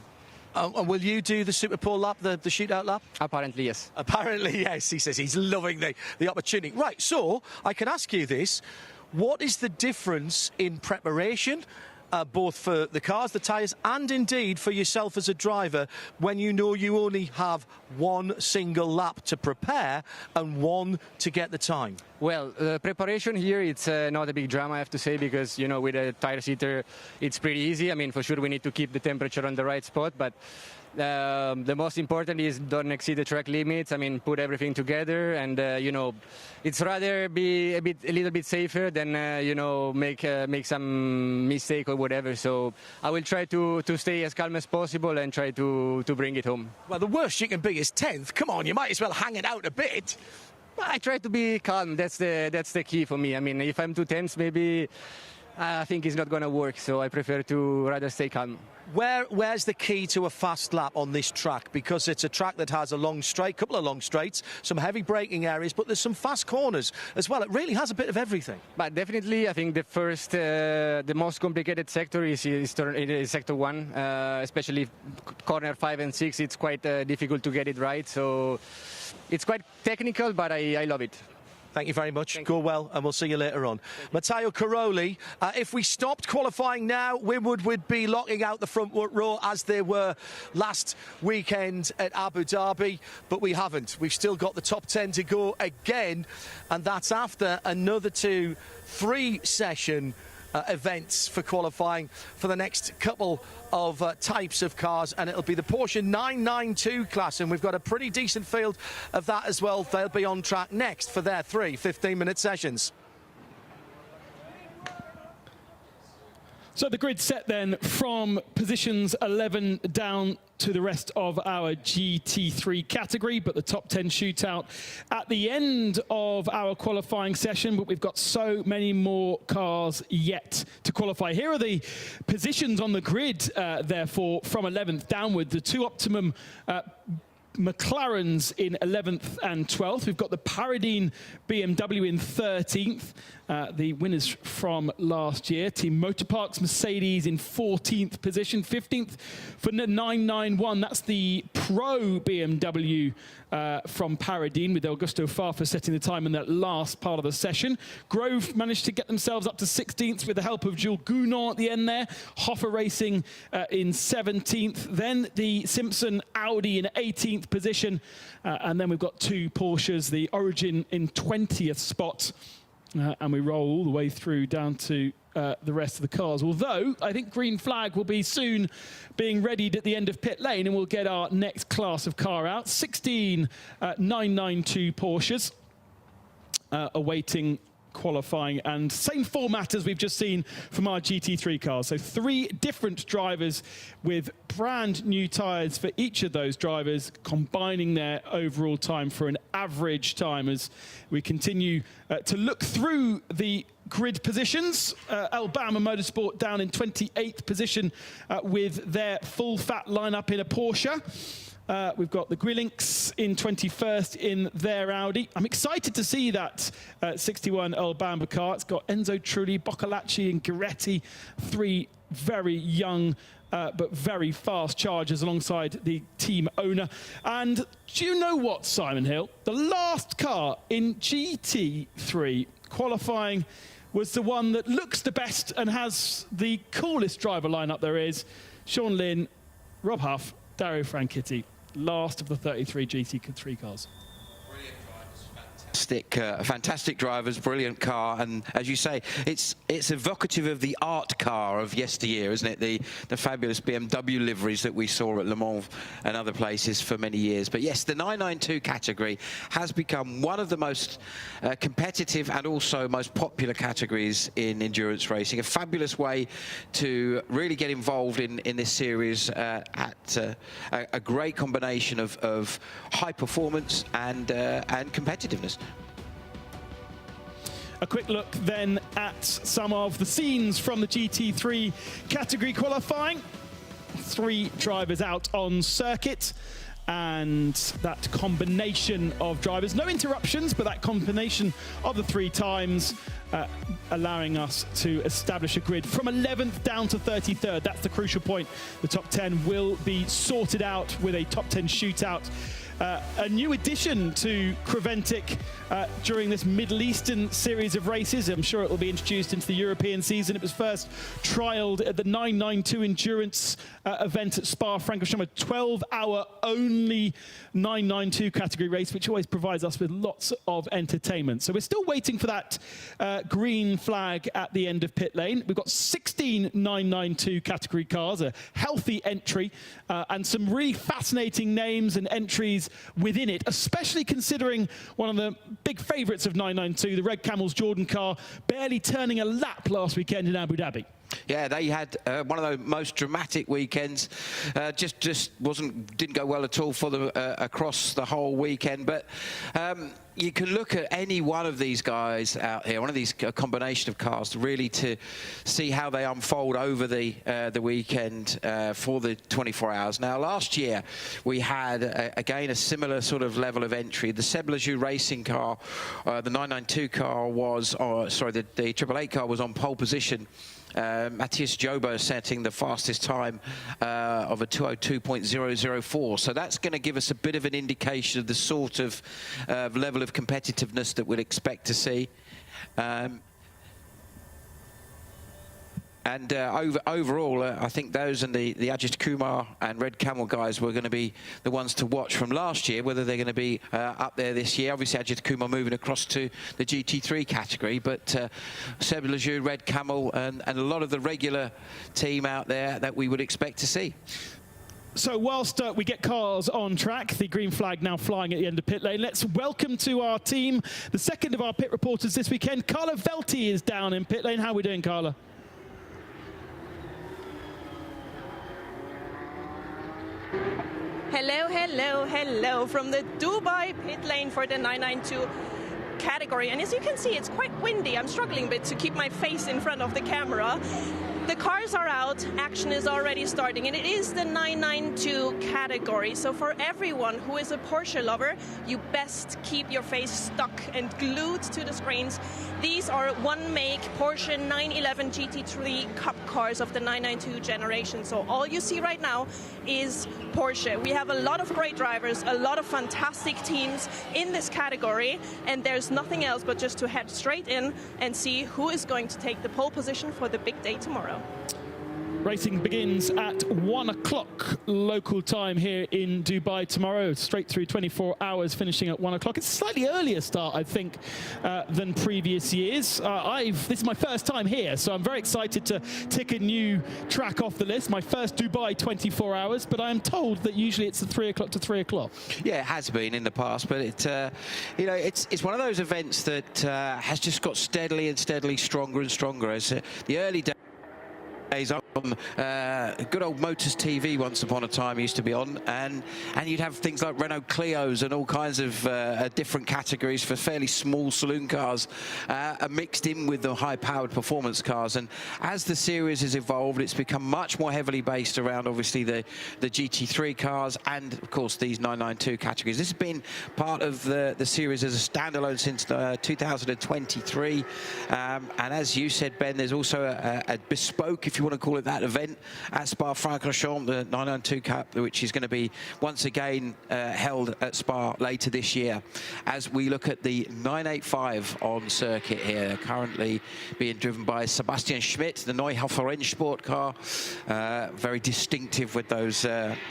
And will you do the Super Pole lap, the shootout lap? Apparently, yes. Apparently, yes. He says he's loving the opportunity. Right, so I can ask you this. What is the difference in preparation, both for the cars, the tyres, and indeed for yourself as a driver, when you know you only have one single lap to prepare and one to get the time? Well, preparation here, it's not a big drama, I have to say, because, you know, with a tire seater, it's pretty easy. I mean, for sure, we need to keep the temperature on the right spot, but the most important is don't exceed the track limits. I mean, put everything together, and you know, it's rather be a little bit safer than you know, make some mistake or whatever. So I will try to stay as calm as possible and try to bring it home. Well, the worst you can be is 10th. Come on, you might as well hang it out a bit. I try to be calm. That's the key for me. I mean, if I'm too tense, maybe I think it's not going to work. So I prefer to rather stay calm. Where's the key to a fast lap on this track? Because it's a track that has a long straight, couple of long straights, some heavy braking areas, but there's some fast corners as well. It really has a bit of everything. But definitely, I think the most complicated sector is sector 1, especially corner 5 and 6. It's quite difficult to get it right. So it's quite technical, but I love it. Thank you very much. Go well, and we'll see you later on. Matteo Caroli, if we stopped qualifying now, Winwood would be locking out the front row as they were last weekend at Abu Dhabi, but we haven't. We've still got the top 10 to go again, and that's after another 2-3 session events for qualifying for the next couple of types of cars, and it'll be the Porsche 992 class, and we've got a pretty decent field of that as well. They'll be on track next for their 3 15-minute sessions. So the grid set then from positions 11 down to the rest of our GT3 category, but the top 10 shootout at the end of our qualifying session, but we've got so many more cars yet to qualify. Here are the positions on the grid, therefore, from 11th downward. The two Optimum McLarens in 11th and 12th. We've got the Paradine BMW in 13th, the winners from last year. Team Motorparks Mercedes in 14th position. 15th for the 991. That's the Pro BMW from Paradine, with Augusto Farfus setting the time in that last part of the session. Grove managed to get themselves up to 16th with the help of Jules Gounon at the end there. Hoffer Racing in 17th. Then the Simpson Audi in 18th position. And then we've got two Porsches, the Origin in 20th spot. And we roll all the way through down to the rest of the cars. Although, I think green flag will be soon being readied at the end of pit lane, and we'll get our next class of car out. 16 992 Porsches awaiting qualifying, and same format as we've just seen from our GT3 cars. So 3 different drivers with brand new tyres for each of those drivers, combining their overall time for an average time as we continue to look through the grid positions. Alabama Motorsport down in 28th position with their full fat lineup in a Porsche. We've got the Grillinks in 21st in their Audi. I'm excited to see that 61 Alabama car. It's got Enzo Trulli, Boccalacci and Guiretti, 3 very young but very fast chargers alongside the team owner. And do you know what, Simon Hill? The last car in GT3 qualifying was the one that looks the best and has the coolest driver lineup there is. Sean Lynn, Rob Huff, Dario Franchitti. Last of the 33 GT3 cars. Fantastic drivers, brilliant car, and as you say, it's evocative of the art car of yesteryear, isn't it? The fabulous BMW liveries that we saw at Le Mans and other places for many years. But yes, the 992 category has become one of the most competitive and also most popular categories in endurance racing. A fabulous way to really get involved in this series at a great combination of high performance and competitiveness. A quick look then at some of the scenes from the GT3 category qualifying. 3 drivers out on circuit. And that combination of drivers, no interruptions, but that combination of the 3 times allowing us to establish a grid from 11th down to 33rd. That's the crucial point. The top 10 will be sorted out with a top 10 shootout. A new addition to Creventic during this Middle Eastern series of races. I'm sure it will be introduced into the European season. It was first trialled at the 992 endurance event at Spa-Francorchamps, a 12-hour only 992 category race, which always provides us with lots of entertainment. So we're still waiting for that green flag at the end of pit lane. We've got 16 992 category cars, a healthy entry, and some really fascinating names and entries within it, especially considering one of the big favourites of 992, the Red Camel's Jordan car, barely turning a lap last weekend in Abu Dhabi. Yeah, they had one of the most dramatic weekends. Just didn't go well at all for them across the whole weekend. But you can look at any one of these guys out here, one of these combination of cars, really to see how they unfold over the weekend for the 24 hours. Now, last year we had again a similar sort of level of entry. The Seb Lejeune racing car, the 992 car was, the 888 car was on pole position. Matthias Jobo setting the fastest time of a 2:02.004. So that's going to give us a bit of an indication of the sort of level of competitiveness that we'd expect to see. And overall, I think those and the Ajit Kumar and Red Camel guys were going to be the ones to watch from last year, whether they're going to be up there this year. Obviously, Ajit Kumar moving across to the GT3 category, but Seb Lejeune, Red Camel, and a lot of the regular team out there that we would expect to see. So whilst we get cars on track, the green flag now flying at the end of pit lane, let's welcome to our team the second of our pit reporters this weekend. Carla Velti is down in pit lane. How are we doing, Carla? Hello, hello, hello from the Dubai pit lane for the 992 category. And as you can see, it's quite windy. I'm struggling a bit to keep my face in front of the camera. The cars are out, action is already starting, and it is the 992 category. So for everyone who is a Porsche lover, you best keep your face stuck and glued to the screens. These are one-make Porsche 911 GT3 Cup cars of the 992 generation. So all you see right now is Porsche. We have a lot of great drivers, a lot of fantastic teams in this category, and there's nothing else but just to head straight in and see who is going to take the pole position for the big day tomorrow. Racing begins at 1 o'clock local time here in Dubai tomorrow, straight through 24 hours, finishing at 1 o'clock. It's a slightly earlier start, I think, than previous years. This is my first time here, so I'm very excited to tick a new track off the list. My first Dubai 24 hours, but I am told that usually it's 3 o'clock to 3 o'clock. Yeah, it has been in the past, but it's one of those events that has just got steadily and steadily stronger and stronger as the early days on good old Motors TV once upon a time used to be on, and you'd have things like Renault Clios and all kinds of different categories for fairly small saloon cars mixed in with the high-powered performance cars. And as the series has evolved, it's become much more heavily based around obviously the GT3 cars and of course these 992 categories. This has been part of the series as a standalone since 2023, and as you said, Ben, there's also a bespoke, if you want to call it that, event at Spa-Francorchamps, the 992 Cup, which is going to be once again held at Spa later this year. As we look at the 985 on circuit here, currently being driven by Sebastian Schmidt, the Neuhofer Rennsport car, very distinctive with those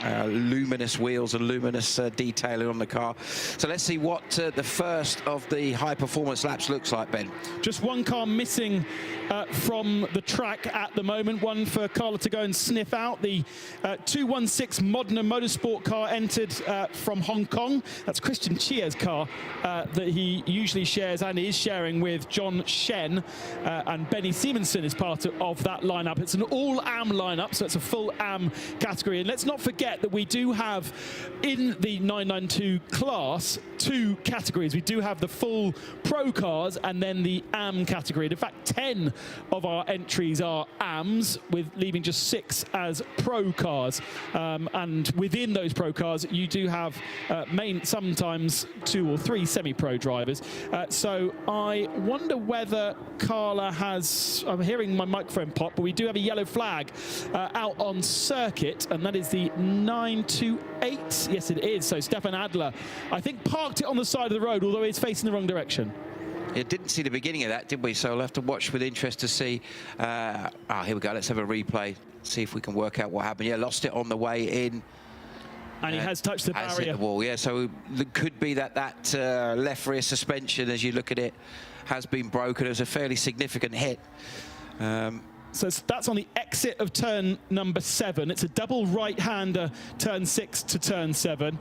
luminous wheels and luminous detailing on the car. So let's see what the first of the high performance laps looks like, Ben. Just one car missing from the track at the moment, one for Carla to go and sniff out. The 216 Modena Motorsport car entered from Hong Kong. That's Christian Chia's car that he usually shares and is sharing with John Shen, and Benny Simonson is part of that lineup. It's an all AM lineup, so it's a full AM category. And let's not forget that we do have in the 992 class 2 categories. We do have the full pro cars and then the AM category. And in fact, 10 of our entries are AMs, with leaving just 6 as pro cars. And within those pro cars, you do have sometimes 2 or 3 semi-pro drivers. So I wonder whether Carla has, I'm hearing my microphone pop, but we do have a yellow flag out on circuit, and that is the 928. Yes, it is. So Stefan Adler, I think, parked it on the side of the road, although it's facing the wrong direction. It didn't see the beginning of that, did we? So we'll have to watch with interest to see. Here we go. Let's have a replay. See if we can work out what happened. Yeah, lost it on the way in. And he has touched the barrier. Has hit the wall, yeah. So it could be that left rear suspension, as you look at it, has been broken. It was a fairly significant hit. So that's on the exit of turn number 7. It's a double right-hander, turn 6 to turn 7.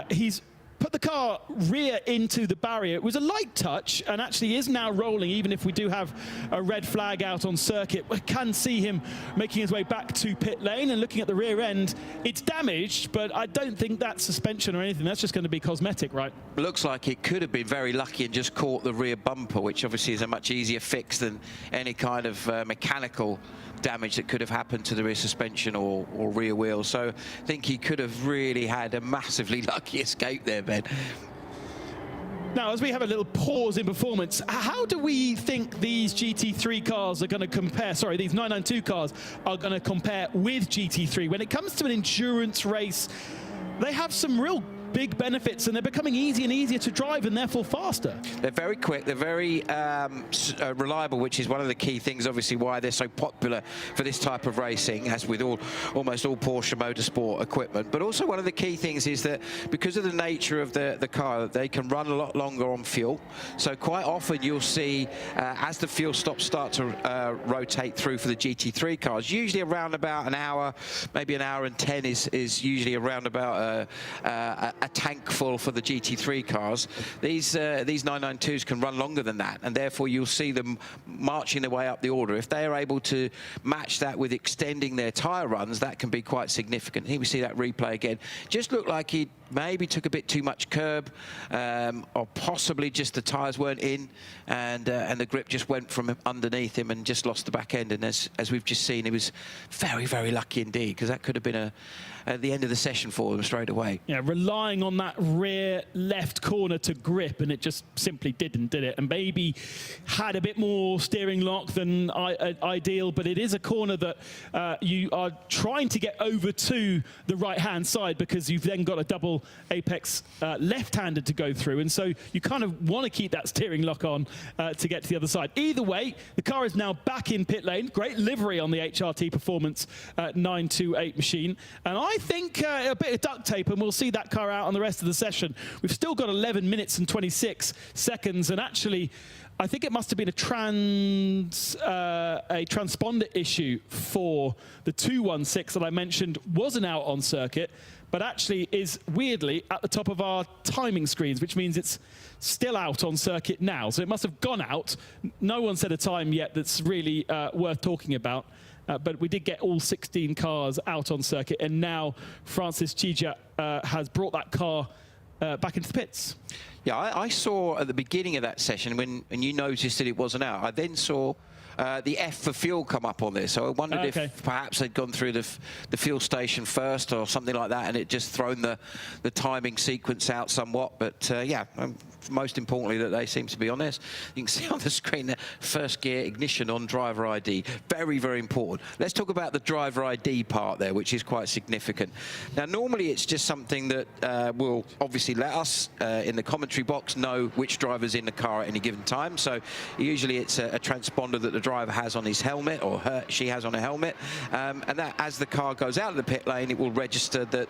He's put the car rear into the barrier. It was a light touch and actually is now rolling, even if we do have a red flag out on circuit. We can see him making his way back to pit lane, and looking at the rear end, it's damaged, but I don't think that's suspension or anything. That's just going to be cosmetic, right? Looks like it could have been very lucky and just caught the rear bumper, which obviously is a much easier fix than any kind of mechanical damage that could have happened to the rear suspension or rear wheel. So I think he could have really had a massively lucky escape there, Ben. Now, as we have a little pause in performance, how do we think these GT3 cars are going to compare, sorry, these 992 cars are going to compare with GT3? When it comes to an endurance race, they have some real big benefits, and they're becoming easier and easier to drive and therefore faster. They're very quick, they're very reliable, which is one of the key things, obviously, why they're so popular for this type of racing, as with almost all Porsche Motorsport equipment. But also one of the key things is that because of the nature of the car, they can run a lot longer on fuel. So quite often you'll see, as the fuel stops start to rotate through for the GT3 cars, usually around about an hour, maybe an hour and 10 is usually around about a tank full for the GT3 cars. These 992s can run longer than that, and therefore you'll see them marching their way up the order. If they are able to match that with extending their tyre runs, that can be quite significant. Here we see that replay again. Just looked like he maybe took a bit too much curb, or possibly just the tyres weren't in, and the grip just went from underneath him and just lost the back end. And as we've just seen, he was very, very lucky indeed, because that could have been at the end of the session for them straight away. Yeah, relying on that rear left corner to grip, and it just simply didn't, did it? And maybe had a bit more steering lock than ideal, but it is a corner that you are trying to get over to the right-hand side, because you've then got a double apex left-handed to go through, and so you kind of want to keep that steering lock on to get to the other side. Either way, the car is now back in pit lane. Great livery on the HRT Performance 928 machine, and I think a bit of duct tape and we'll see that car out on the rest of the session. We've still got 11 minutes and 26 seconds, and actually I think it must have been a transponder issue for the 216 that I mentioned wasn't out on circuit, but actually is weirdly at the top of our timing screens, which means it's still out on circuit now. So it must have gone out. No one said a time yet that's really worth talking about. But we did get all 16 cars out on circuit, and now Francis Chija has brought that car back into the pits. Yeah, I saw at the beginning of that session, when you noticed that it wasn't out, I then saw the F for fuel come up on this. So I wondered if perhaps they'd gone through the fuel station first or something like that, and it just thrown the timing sequence out somewhat. But yeah, most importantly, that they seem to be on this. You can see on the screen there, first gear ignition on driver ID. Very, very important. Let's talk about the driver ID part there, which is quite significant. Now, normally it's just something that will obviously let us in the commentary box know which driver's in the car at any given time. So usually it's a transponder that the driver has on his helmet, or she has on a helmet, and that as the car goes out of the pit lane, it will register that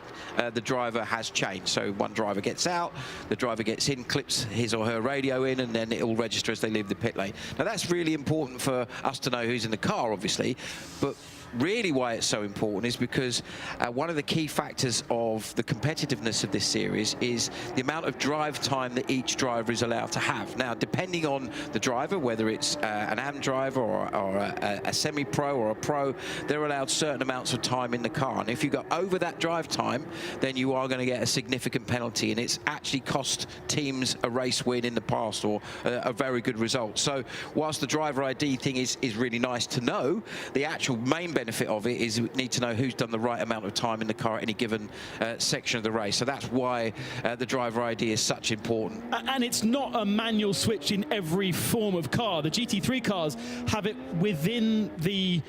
the driver has changed. So one driver gets out, the driver gets in, clips his or her radio in, and then it will register as they leave the pit lane. Now that's really important for us to know who's in the car, obviously, but really why it's so important is because one of the key factors of the competitiveness of this series is the amount of drive time that each driver is allowed to have. Now, depending on the driver, whether it's an AM driver or a semi-pro or a pro, they're allowed certain amounts of time in the car. And if you go over that drive time, then you are going to get a significant penalty, and it's actually cost teams a race win in the past, or a very good result. So whilst the driver ID thing is really nice to know, the actual main benefit benefit of it is we need to know who's done the right amount of time in the car at any given section of the race. So that's why the driver ID is such important. And it's not a manual switch in every form of car. The GT3 cars have it within the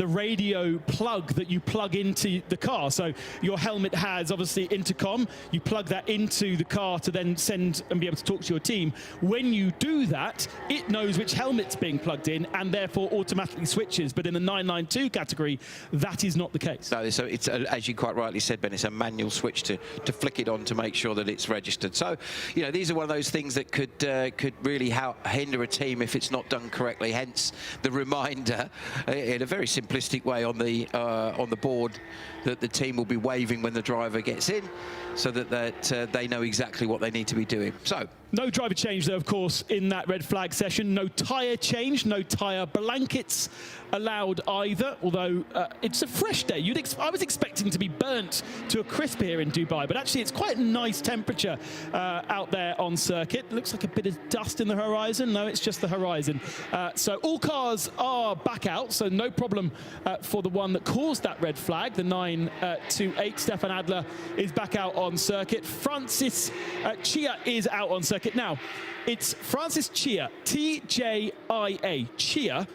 radio plug that you plug into the car. So your helmet has obviously intercom. You plug that into the car to then send and be able to talk to your team. When you do that, it knows which helmet's being plugged in and therefore automatically switches. But in the 992 category, that is not the case. No, so it's as you quite rightly said, Ben, it's a manual switch to flick it on to make sure that it's registered. So, you know, these are one of those things that could really hinder a team if it's not done correctly. Hence the reminder in a very simplistic way on the board that the team will be waving when the driver gets in, so that they know exactly what they need to be doing. So no driver change though, of course, in that red flag session. No tyre change, no tyre blankets allowed either, although it's a fresh day. I was expecting to be burnt to a crisp here in Dubai, but actually it's quite a nice temperature out there on circuit. Looks like a bit of dust in the horizon. No, it's just the horizon. So all cars are back out, so no problem for the one that caused that red flag, the 928. Stefan Adler is back out on circuit. Francis Chia is out on circuit. Now, it's Francis Chia, T-J-I-A, Chia.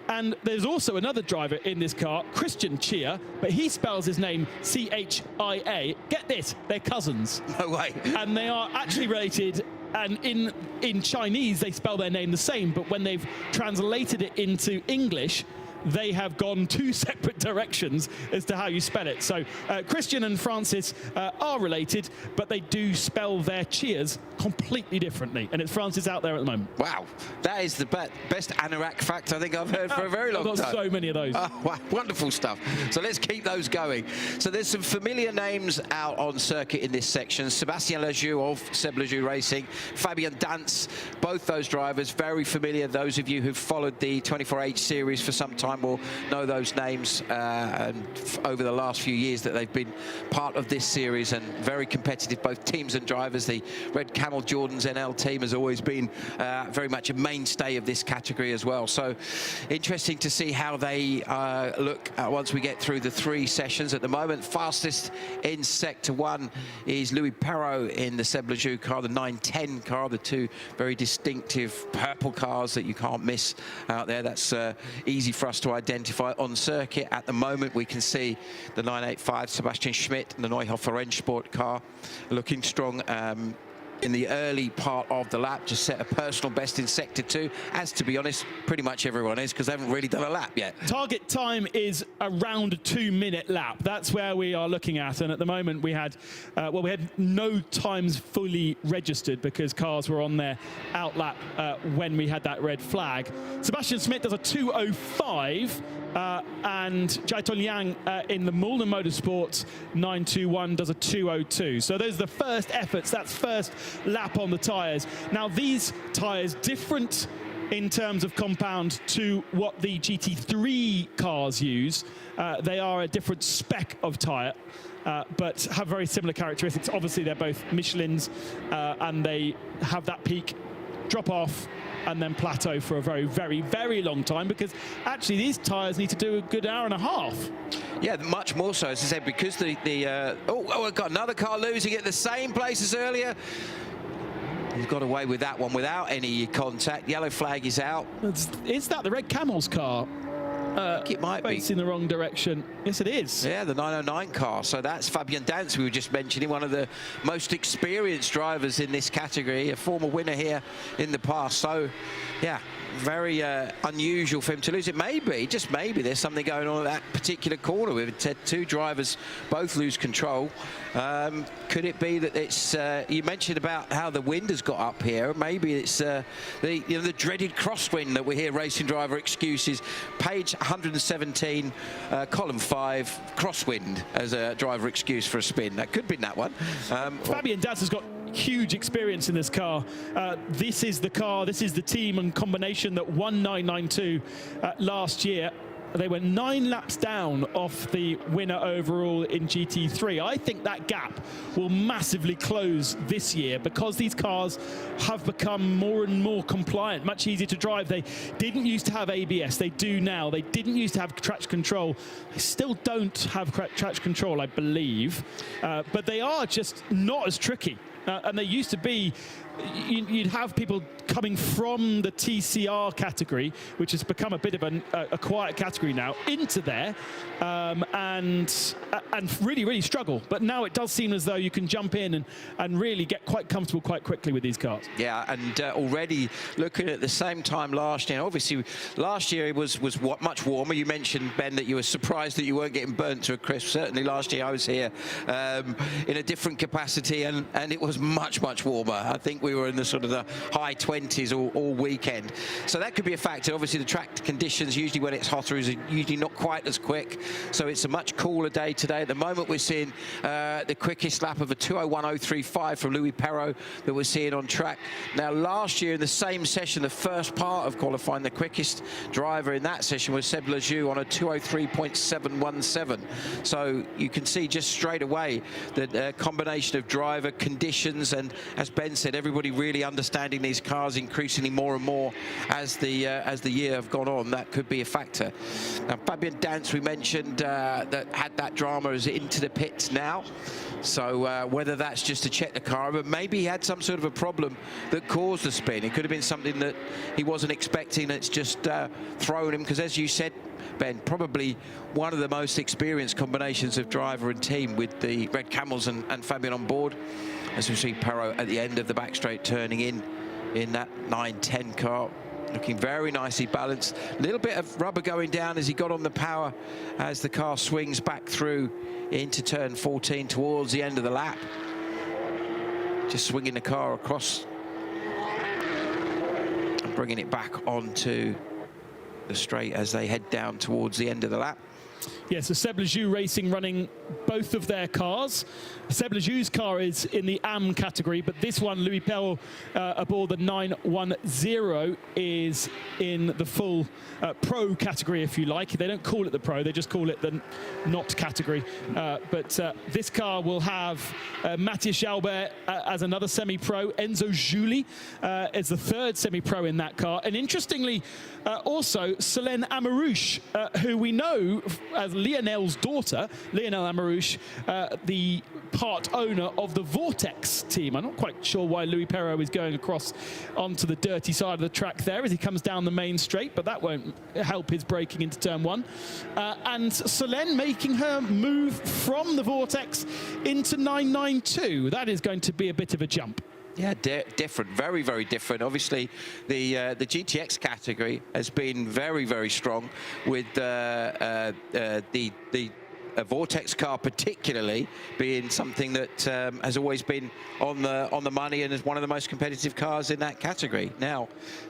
And there's also another driver in this car, Christian Chia, but he spells his name C-H-I-A. Get this, they're cousins. No way. And they are actually related, and in Chinese they spell their name the same, but when they've translated it into English, they have gone two separate directions as to how you spell it. So Christian and Francis are related, but they do spell their cheers completely differently. And it's Francis out there at the moment. Wow, that is the best anorak fact I think I've heard for a very long time. I've got so many of those. Wow, wonderful stuff. So let's keep those going. So there's some familiar names out on circuit in this section. Sébastien Lejoux of Seb Lejoux Racing, Fabien Dance, both those drivers very familiar. Those of you who've followed the 24H series for some time will know those names and over the last few years that they've been part of this series, and very competitive, both teams and drivers. The Red Camel Jordan's NL team has always been very much a mainstay of this category as well. So interesting to see how they look once we get through the three sessions. At the moment, fastest in Sector 1 is Louis Perrault in the Seb Lejoux car, the 910 car, the two very distinctive purple cars that you can't miss out there. That's easy for us to identify on circuit. At the moment, we can see the 985 Sebastian Schmidt and the Neuhofer Rennsport car looking strong. In the early part of the lap, just set a personal best in Sector 2, as to be honest, pretty much everyone is, because they haven't really done a lap yet. Target time is around a 2-minute lap. That's where we are looking at, and at the moment we had no times fully registered because cars were on their out lap when we had that red flag. Sebastian Schmidt does a 2:05. And Jaiton Liang in the Mulner Motorsports 921 does a 2:02. So those are the first efforts. That's first lap on the tyres. Now these tyres different in terms of compound to what the GT3 cars use. They are a different spec of tyre. But have very similar characteristics. Obviously, they're both Michelins, and they have that peak drop off and then plateau for a very, very, very long time, because actually these tyres need to do a good hour and a half. Yeah, much more so, as I said, because I've got another car losing at the same place as earlier. He's got away with that one without any contact. Yellow flag is out. Is that the Red Camel's car? I think it might be. Facing the wrong direction. Yes, it is. Yeah, the 909 car. So that's Fabien Dance, we were just mentioning, one of the most experienced drivers in this category, a former winner here in the past. So, yeah, very unusual for him to lose. It may be, just maybe, there's something going on at that particular corner. We've had two drivers both lose control. Could it be that it's, you mentioned about how the wind has got up here. Maybe it's the dreaded crosswind that we hear racing driver excuses. Page 117, column 5, crosswind as a driver excuse for a spin. That could be that one. Fabien Dance has got huge experience in this car. This is the car, this is the team and combination that won 992 last year. they were 9 laps down off the winner overall in GT3. I think that gap will massively close this year because these cars have become more and more compliant, much easier to drive. They didn't used to have ABS, they do now. They didn't used to have traction control. They still don't have traction control, I believe, but they are just not as tricky. And they used to be, you'd have people coming from the TCR category, which has become a bit of a quiet category now, into there, and really struggle. But now it does seem as though you can jump in and really get quite comfortable quite quickly with these cars. Yeah, and already looking at the same time last year, obviously last year it was much warmer. You mentioned, Ben, that you were surprised that you weren't getting burnt to a crisp. Certainly last year I was here in a different capacity, and it was much warmer. I think we were in the sort of the high 20s all weekend. So that could be a factor. Obviously the track conditions, usually when it's hotter, is usually not quite as quick. So it's a much cooler day today. At the moment we're seeing the quickest lap of a 2:01.035 from Louis Perrault that we're seeing on track. Now last year in the same session, the first part of qualifying, the quickest driver in that session was Seb Lejoux on a 2:03.717. So you can see just straight away that combination of driver conditions and, as Ben said, everybody really understanding these cars increasingly more and more as the year have gone on. That could be a factor. Now Fabian Dance, we mentioned, that had that drama is into the pits now. So whether that's just to check the car, but maybe he had some sort of a problem that caused the spin. It could have been something that he wasn't expecting that's just thrown him, because as you said, Ben, probably one of the most experienced combinations of driver and team with the Red Camels and Fabian on board. As we see Perrault at the end of the back straight turning in that 910 car, looking very nicely balanced. A little bit of rubber going down as he got on the power as the car swings back through into turn 14 towards the end of the lap. Just swinging the car across and bringing it back onto the straight as they head down towards the end of the lap. Yeah, so Seb Lejoux Racing running both of their cars. Seb Lejoux's car is in the AM category, but this one, Louis Perrault, aboard the 910, is in the full Pro category, if you like. They don't call it the Pro, they just call it the not category. But this car will have Matthias Jalbert as another semi-pro. Enzo Juli is the third semi-pro in that car. And interestingly, also Solène Amarouche, who we know as Lionel's daughter, Lionel Amarouche, the part owner of the Vortex team. I'm not quite sure why Louis Perrault is going across onto the dirty side of the track there as he comes down the main straight, but that won't help his braking into turn 1. And Solène making her move from the Vortex into 992. That is going to be a bit of a jump. Yeah, different, very different. Obviously, the GTX category has been very strong with the Vortex car particularly being something that has always been on the money and is one of the most competitive cars in that category. Now,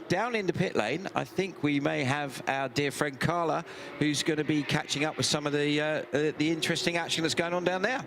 down in the pit lane, I think we may have our dear friend Carla, who's going to be catching up with some of the interesting action that's going on down there.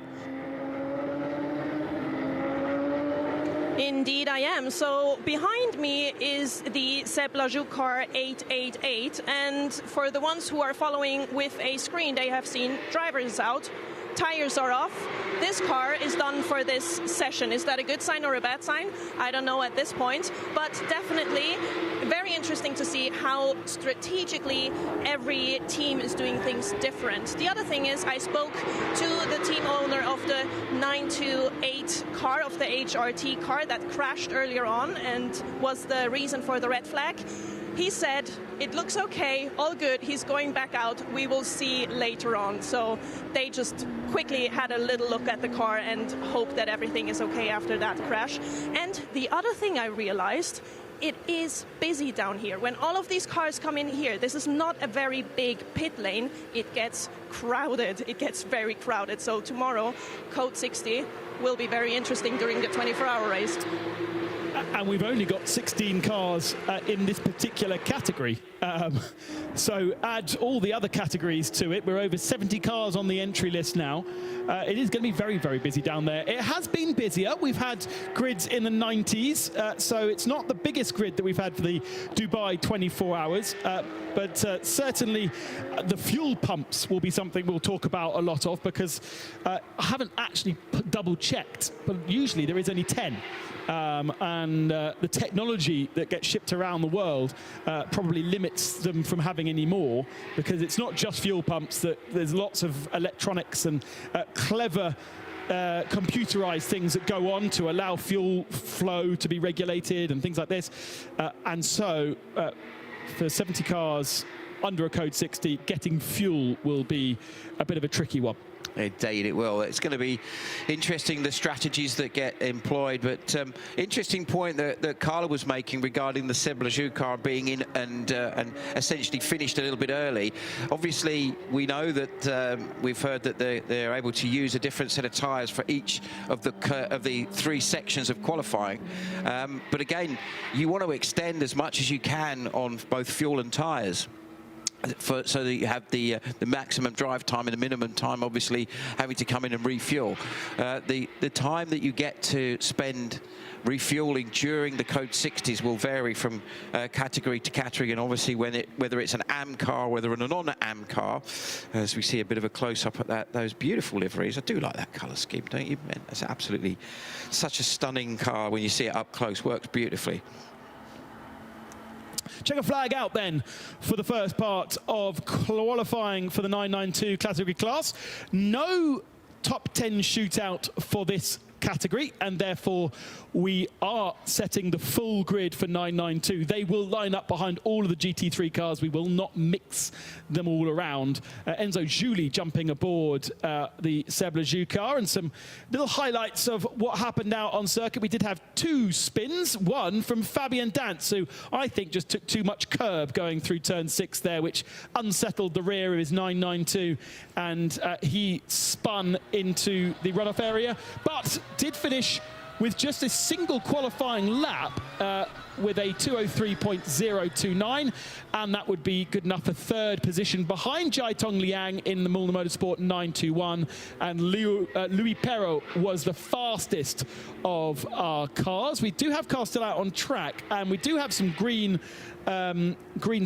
Indeed I am. So behind me is the Seb Lejoux car 888, and for the ones who are following with a screen, they have seen drivers out, tires are off. This car is done for this session. Is that a good sign or a bad sign? I don't know at this point, but definitely very interesting to see how strategically every team is doing things different. The other thing is, I spoke to the team owner of the 928 car, of the HRT car that crashed earlier on and was the reason for the red flag. He said, it looks okay, all good, he's going back out, we will see later on. So they just quickly had a little look at the car and hope that everything is okay after that crash. And the other thing I realized, it is busy down here. When all of these cars come in here, this is not a very big pit lane, it gets crowded, it gets very crowded. So tomorrow, Code 60 will be very interesting during the 24-hour race. and we've only got 16 cars in this particular category. So add all the other categories to it. We're over 70 cars on the entry list now. It is going to be very, very busy down there. It has been busier. We've had grids in the 90s, so it's not the biggest grid that we've had for the Dubai 24 hours, but certainly the fuel pumps will be something we'll talk about a lot of, because I haven't actually double checked, but usually there is only 10. And the technology that gets shipped around the world probably limits them from having any more, because it's not just fuel pumps, that there's lots of electronics and clever computerized things that go on to allow fuel flow to be regulated and things like this. And so for 70 cars under a code 60, getting fuel will be a bit of a tricky one. Indeed it will. It's going to be interesting, the strategies that get employed, but interesting point that Carla was making regarding the Seb Lejeune car being in and essentially finished a little bit early. Obviously we know that we've heard that they're able to use a different set of tyres for each of the 3 sections of qualifying, but again, you want to extend as much as you can on both fuel and tyres, so that you have the maximum drive time and the minimum time, obviously having to come in and refuel. The time that you get to spend refueling during the code 60s will vary from category to category, and obviously whether it's an AM car, whether it's a non-AM car, as we see a bit of a close-up at those beautiful liveries. I do like that colour scheme, don't you? It's absolutely such a stunning car when you see it up close. Works beautifully. Checker flag out then for the first part of qualifying for the 992 category class. No top 10 shootout for this category, and therefore we are setting the full grid for 992. They will line up behind all of the GT3 cars. We will not mix them all around. Enzo Juli jumping aboard the Seb Lejeune car, and some little highlights of what happened out on circuit. We did have 2 spins, one from Fabien Dance, who I think just took too much curb going through turn 6 there, which unsettled the rear of his 992, and he spun into the runoff area, but did finish with just a single qualifying lap with a 203.029, and that would be good enough for 3rd position behind Jiatong Liang in the Mulner Motorsport 921, and Louis Perrault was the fastest of our cars. We do have cars still out on track, and we do have some green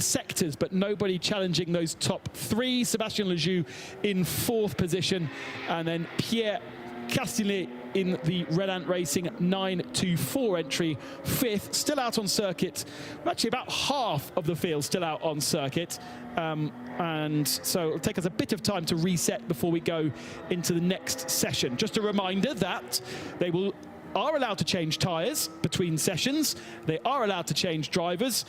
sectors, but nobody challenging those top 3. Sébastien Lejeune in 4th position, and then Pierre Castillet in the Red Ant Racing 924 entry 5th, still out on circuit. Actually about half of the field still out on circuit, and so it'll take us a bit of time to reset before we go into the next session. Just a reminder that they are allowed to change tyres between sessions. They are allowed to change drivers.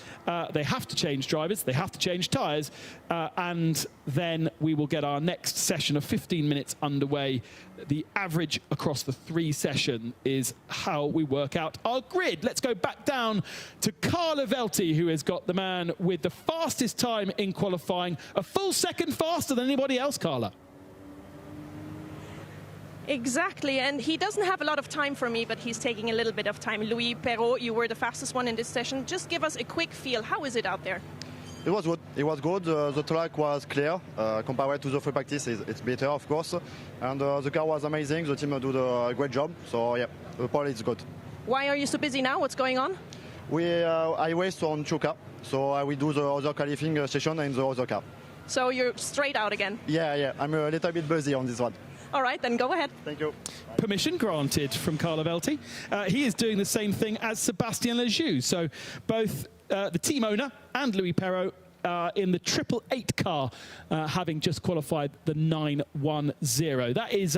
They have to change drivers. They have to change tyres. And then we will get our next session of 15 minutes underway. The average across the 3 session is how we work out our grid. Let's go back down to Carla Velti, who has got the man with the fastest time in qualifying, a full second faster than anybody else, Carla. Exactly, and he doesn't have a lot of time for me, but he's taking a little bit of time. Louis Perrault, you were the fastest one in this session. Just give us a quick feel. How is it out there? It was good. It was good. The track was clear. Compared to the free practice, it's better, of course. And the car was amazing. The team did a great job. So, yeah, the pole is good. Why are you so busy now? What's going on? I raced on 2 cars. So I will do the other qualifying session in the other car. So you're straight out again? Yeah. I'm a little bit busy on this one. All right, then go ahead. Thank you. Permission granted from Carla Velti. He is doing the same thing as Sébastien Lejeune. So both the team owner and Louis Perrault in the 888 car, having just qualified the 910. That is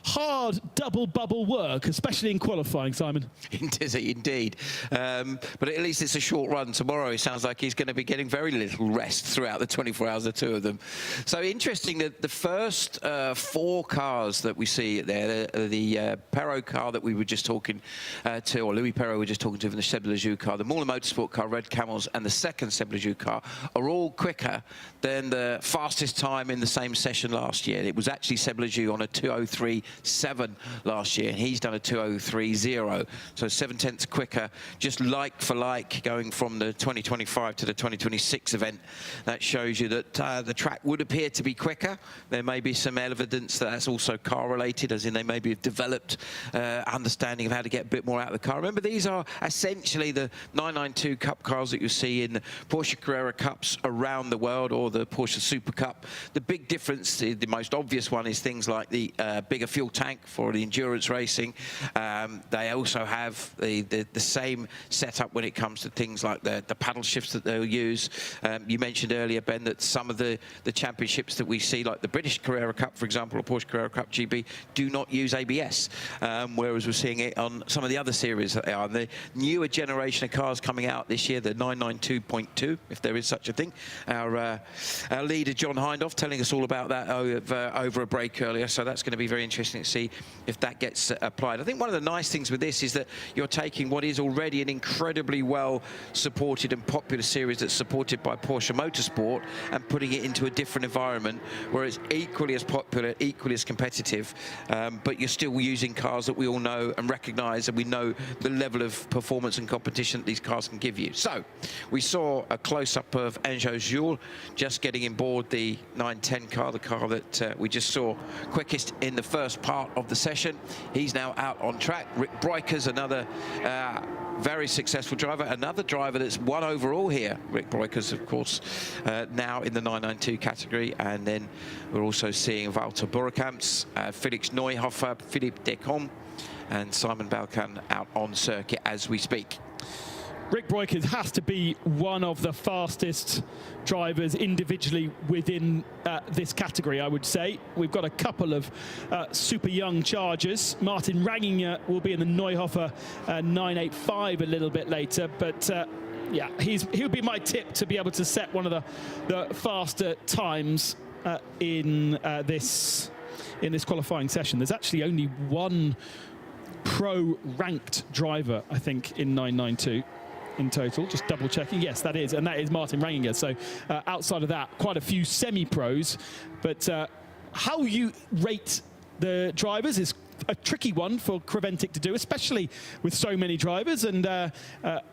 hard double bubble work, especially in qualifying, Simon. Indeed. But at least it's a short run tomorrow. It sounds like he's going to be getting very little rest throughout the 24 hours, the 2 of them. So interesting that the first 4 cars that we see there, the Perrault car that we were just talking to, or Louis Perrault we were just talking to, from the Seb Lejeune car, the Mulner Motorsport car, Red Camels, and the second Seb Lejeune car are are all quicker than the fastest time in the same session last year. It was actually Seb Lejeune on a 2:03.7 last year, and he's done a 2:03.0. So 7/10 quicker, just like for like, going from the 2025 to the 2026 event. That shows you that the track would appear to be quicker. There may be some evidence that that's also car related, as in they maybe have developed understanding of how to get a bit more out of the car. Remember, these are essentially the 992 Cup cars that you see in the Porsche Carrera Cups around the world, or the Porsche Super Cup. The big difference, the most obvious one, is things like the bigger fuel tank for the endurance racing. They also have the same setup when it comes to things like the paddle shifts that they'll use. You mentioned earlier, Ben, that some of the championships that we see, like the British Carrera Cup, for example, or Porsche Carrera Cup GB, do not use ABS, whereas we're seeing it on some of the other series that they are. And the newer generation of cars coming out this year, the 992.2, if there is such a thing. Our leader, John Hindhoff, telling us all about that over a break earlier, so that's going to be very interesting to see if that gets applied. I think one of the nice things with this is that you're taking what is already an incredibly well supported and popular series that's supported by Porsche Motorsport and putting it into a different environment where it's equally as popular, equally as competitive, but you're still using cars that we all know and recognise, and we know the level of performance and competition that these cars can give you. So we saw a close-up of Enzo Jules just getting on board the 910 car, the car that we just saw quickest in the first part of the session. He's now out on track. Rick Breukers, another very successful driver, another driver that's won overall here. Rick Breukers, of course, now in the 992 category. And then we're also seeing Walter Boerkamps, Felix Neuhofer, Philippe Decombe, and Simon Balkan out on circuit as we speak. Rick Breukers has to be one of the fastest drivers individually within this category, I would say. We've got a couple of super young chargers. Martin Ranginger will be in the Neuhofer 985 a little bit later, but yeah, he'll be my tip to be able to set one of the faster times in this qualifying session. There's actually only one pro ranked driver, I think, in 992 in total. Just double checking. Yes, that is, and that is Martin Ranginger. So outside of that, quite a few semi-pros. But how you rate the drivers is a tricky one for Creventic to do, especially with so many drivers. And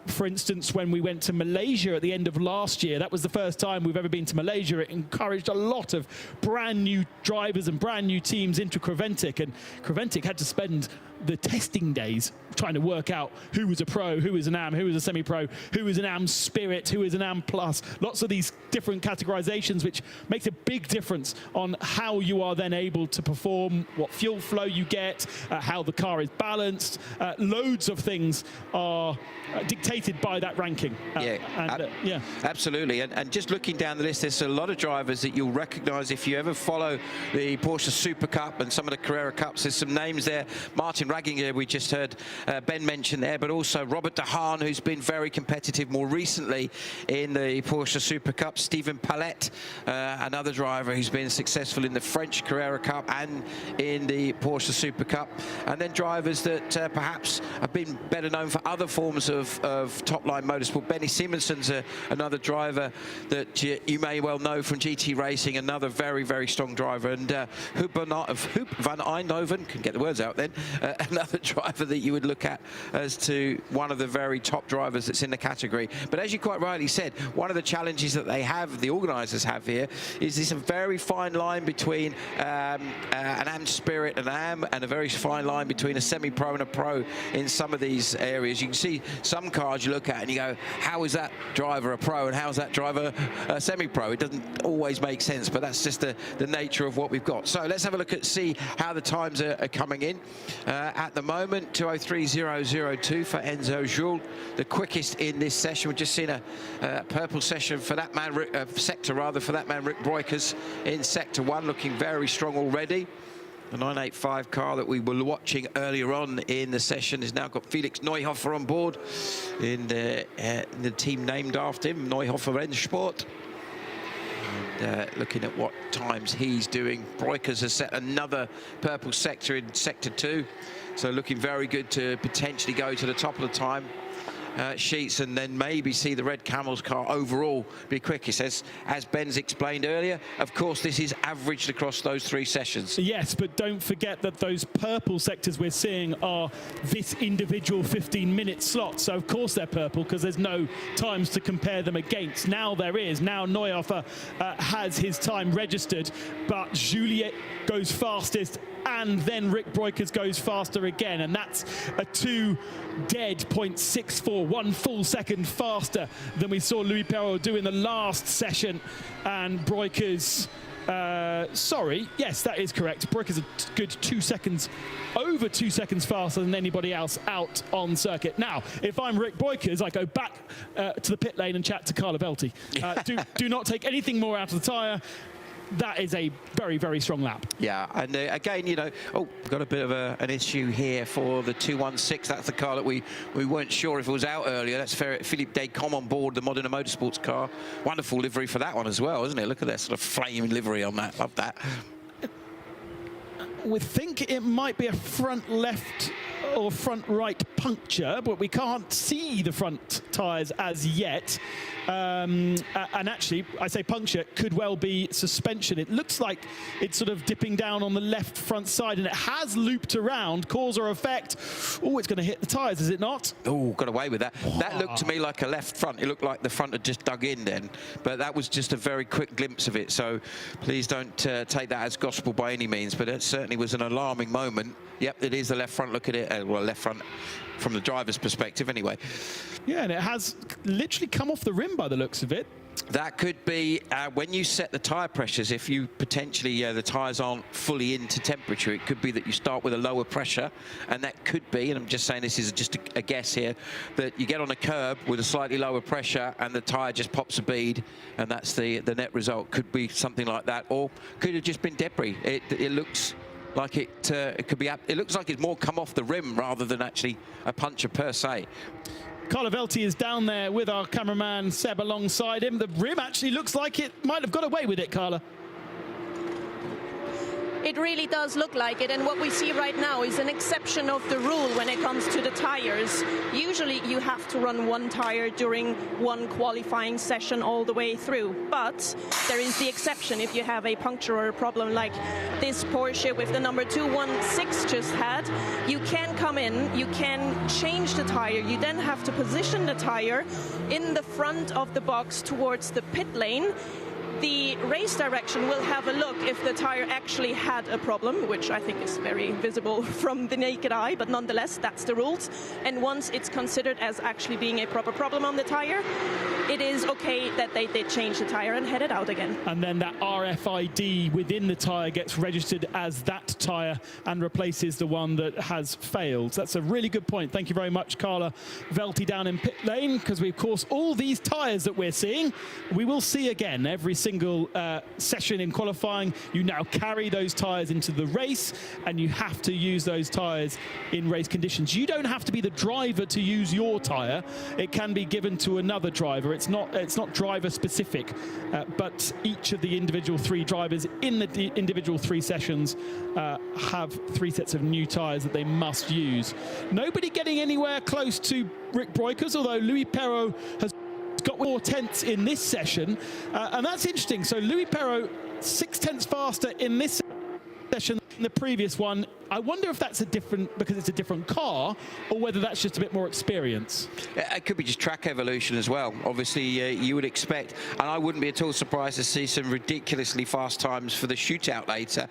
for instance, when we went to Malaysia at the end of last year, that was the first time we've ever been to Malaysia. It encouraged a lot of brand new drivers and brand new teams into Creventic, and Creventic had to spend the testing days trying to work out who was a pro, who was an AM, who was a semi-pro, who was an AM Spirit, who was an AM Plus. Lots of these different categorizations, which makes a big difference on how you are then able to perform, what fuel flow you get, how the car is balanced. Loads of things are dictated by that ranking. Yeah, absolutely. And just looking down the list, there's a lot of drivers that you'll recognise if you ever follow the Porsche Super Cup and some of the Carrera Cups. There's some names there. Martin Ranginger, we just heard Ben mention there, but also Robert De Haan, who's been very competitive more recently in the Porsche Super Cup. Stephen Palette, another driver who's been successful in the French Carrera Cup and in the Porsche Super Cup. And then drivers that perhaps have been better known for other forms of top-line motorsport. Benny Simonson's another driver that you may well know from GT Racing, another very, very strong driver. And Huub van Eindhoven, can get the words out then, another driver that you would look at as to one of the very top drivers that's in the category. But as you quite rightly said, one of the challenges that they have, the organisers have here, is this a very fine line between an AM Spirit and AM, and a very fine line between a semi-pro and a pro in some of these areas. You can see some cars you look at and you go, how is that driver a pro and how's that driver a semi-pro? It doesn't always make sense, but that's just the nature of what we've got. So let's have a look at see how the times are coming in. At the moment, 2:03.002 for Enzo Jules, the quickest in this session. We've just seen a purple session for that man, sector rather, for that man Rick Breukers in sector 1, looking very strong already. The 985 car that we were watching earlier on in the session has now got Felix Neuhofer on board in the team named after him, Neuhofer Rennsport. And looking at what times he's doing, Breukers has set another purple sector in sector 2, so looking very good to potentially go to the top of the time. sheets, and then maybe see the Red Camels car overall be quickest. As Ben's explained earlier, of course, this is averaged across those 3 sessions. Yes, but don't forget that those purple sectors we're seeing are this individual 15-minute slot. So, of course, they're purple because there's no times to compare them against. Now there is. Now Neuhofer has his time registered, but Juliet goes fastest, and then Rick Breukers goes faster again, and that's a 2 dead 0.64, 1 full second faster than we saw Louis Perrault do in the last session. And Breukers, sorry, yes, that is correct. Breukers a good 2 seconds, over 2 seconds faster than anybody else out on circuit. Now, if I'm Rick Breukers, I go back to the pit lane and chat to Carlo Velti. Do not take anything more out of the tyre. That is a very, very strong lap. Yeah, and again, you know, we've got a bit of an issue here for the 216. That's the car that we weren't sure if it was out earlier. That's Philippe Descommes on board the Modena Motorsports car. Wonderful livery for that one as well, isn't it? Look at that sort of flame livery on that. Love that. We think it might be a front left or front right puncture, but we can't see the front tyres as yet. And actually, I say puncture, could well be suspension. It looks like it's sort of dipping down on the left front side, and it has looped around, cause or effect. Oh, it's going to hit the tyres, is it not? Oh, got away with that. That looked to me like a left front. It looked like the front had just dug in then, but that was just a very quick glimpse of it. So please don't take that as gospel by any means, but it certainly was an alarming moment. Yep, it is the left front. Look at it. Well, left front from the driver's perspective anyway. Yeah, and it has literally come off the rim by the looks of it. That could be when you set the tyre pressures, if you potentially, the tyres aren't fully into temperature, it could be that you start with a lower pressure, and that could be, and I'm just saying this is just a guess here, that you get on a curb with a slightly lower pressure and the tyre just pops a bead, and that's the net result. Could be something like that, or could have just been debris. It looks like it could be. It looks like it's more come off the rim rather than actually a puncture per se. Carlo Velti is down there with our cameraman Seb alongside him. The rim actually looks like it might have got away with it, Carla. It really does look like it, and what we see right now is an exception of the rule when it comes to the tires. Usually you have to run one tire during one qualifying session all the way through, but there is the exception if you have a puncture or a problem like this Porsche with the number 216 just had. You can come in, you can change the tire, you then have to position the tire in the front of the box towards the pit lane. The race direction will have a look if the tire actually had a problem, which I think is very visible from the naked eye, but nonetheless, that's the rules. And once it's considered as actually being a proper problem on the tire, it is okay that they did change the tire and head it out again. And then that RFID within the tire gets registered as that tire and replaces the one that has failed. That's a really good point. Thank you very much, Carla Velti down in pit lane, because we, of course, all these tires that we're seeing, we will see again every single session in qualifying. You now carry those tires into the race, and you have to use those tires in race conditions. You don't have to be the driver to use your tire. It can be given to another driver. It's not driver specific, but each of the individual 3 drivers in the individual 3 sessions have 3 sets of new tires that they must use. Nobody getting anywhere close to Rick Breukers, although Louis Perrault has got 4 tenths in this session, and that's interesting. So Louis Perrault 6 tenths faster in this session than the previous one. I wonder if that's because it's a different car, or whether that's just a bit more experience. It could be just track evolution as well. Obviously, you would expect, and I wouldn't be at all surprised to see some ridiculously fast times for the shootout later.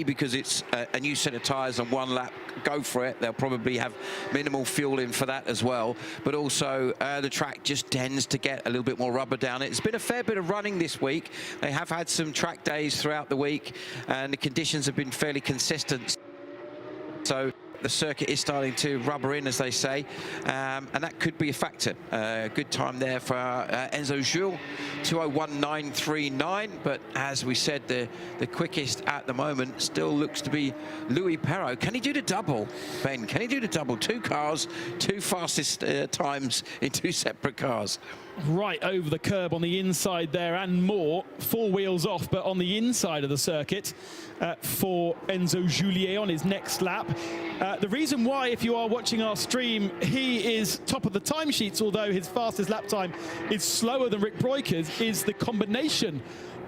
Because it's a new set of tyres on 1 lap. Go for it. They'll probably have minimal fuel in for that as well. But also, the track just tends to get a little bit more rubber down it. It's been a fair bit of running this week. They have had some track days throughout the week, and the conditions have been fairly consistent. So the circuit is starting to rubber in, as they say, and that could be a factor. Good time there for Enzo Jules, 2:01.939. But as we said, the quickest at the moment still looks to be Louis Perrault. Can he do the double, Ben? Can he do the double? 2 cars, 2 fastest times in 2 separate cars. Right over the curb on the inside there and more. 4 wheels off, but on the inside of the circuit for Enzo Juliet on his next lap. The reason why, if you are watching our stream, he is top of the timesheets, although his fastest lap time is slower than Rick Broikers, is the combination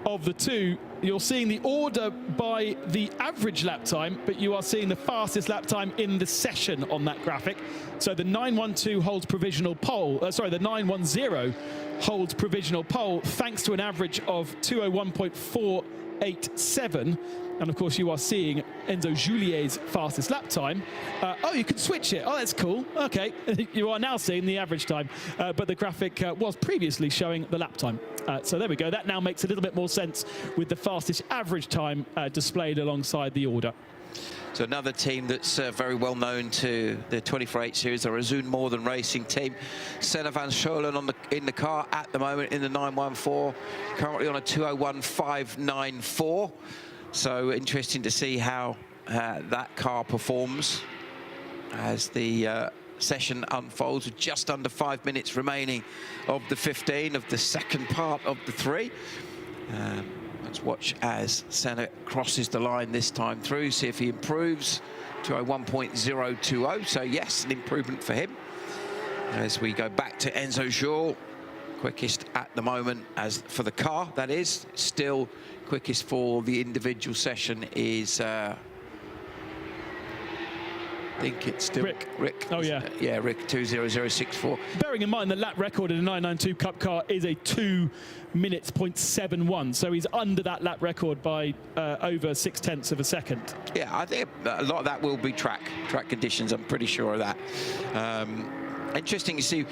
of the two. You're seeing the order by the average lap time, but you are seeing the fastest lap time in the session on that graphic. So the 912 holds provisional pole, the 910 holds provisional pole thanks to an average of 201.487. And of course, you are seeing Enzo Julier's fastest lap time. Oh, you can switch it. Oh, that's cool. Okay, you are now seeing the average time, but the graphic was previously showing the lap time. So there we go. That now makes a little bit more sense with the fastest average time displayed alongside the order. So another team that's very well known to the 24/8 series, the Razun Morden Racing team. Senna van Scholen in the car at the moment in the 914, currently on a 201.594. So interesting to see how that car performs as the session unfolds with just under 5 minutes remaining of the 15 of the second part of the 3. Let's watch as Senna crosses the line this time through, see if he improves to a 1.020. So yes, an improvement for him. As we go back to Enzo Joule, quickest at the moment, as for the car, that is. Still quickest for the individual session is, I think it's still Rick. Oh, yeah. Yeah, Rick, 2:00.64. Bearing in mind the lap record in a 992 Cup car is a 2 minutes 0.71, so he's under that lap record by over 0.6 of a second. Yeah, I think a lot of that will be track conditions. I'm pretty sure of that. Interesting, you see,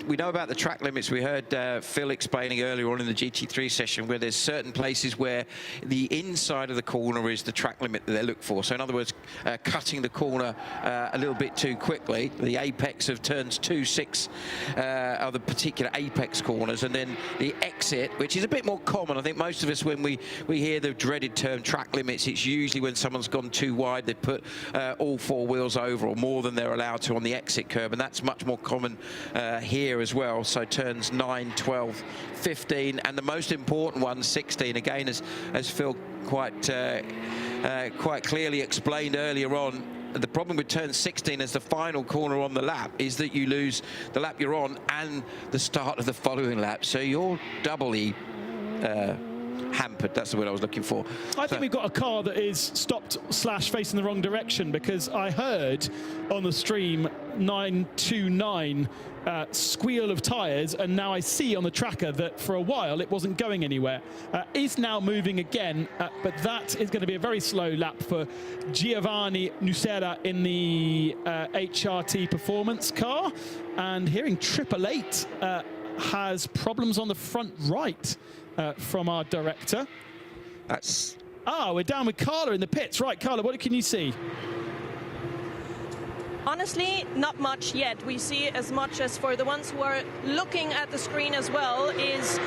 we know about the track limits. We heard Phil explaining earlier on in the GT3 session where there's certain places where the inside of the corner is the track limit that they look for. So in other words, cutting the corner a little bit too quickly, the apex of turns 2, 6 are the particular apex corners, and then the exit, which is a bit more common. I think most of us, when we hear the dreaded term track limits, it's usually when someone's gone too wide, they put all 4 wheels over or more than they're allowed to on the exit curb, and that's much more common here as well. So turns 9, 12, 15, and the most important one, 16. Again, as Phil quite clearly explained earlier on, the problem with turn 16 as the final corner on the lap is that you lose the lap you're on and the start of the following lap. So you're doubly hampered. That's the word I was looking for. I think we've got a car that is stopped / facing the wrong direction, because I heard on the stream 929 squeal of tyres, and now I see on the tracker that for a while it wasn't going anywhere. Is now moving again, but that is going to be a very slow lap for Giovanni Nucera in the HRT Performance car. And hearing 888 has problems on the front right. From our director. We're down with Carla in the pits. Right, Carla, what can you see? Honestly, not much yet. We see as much as for the ones who are looking at the screen as well is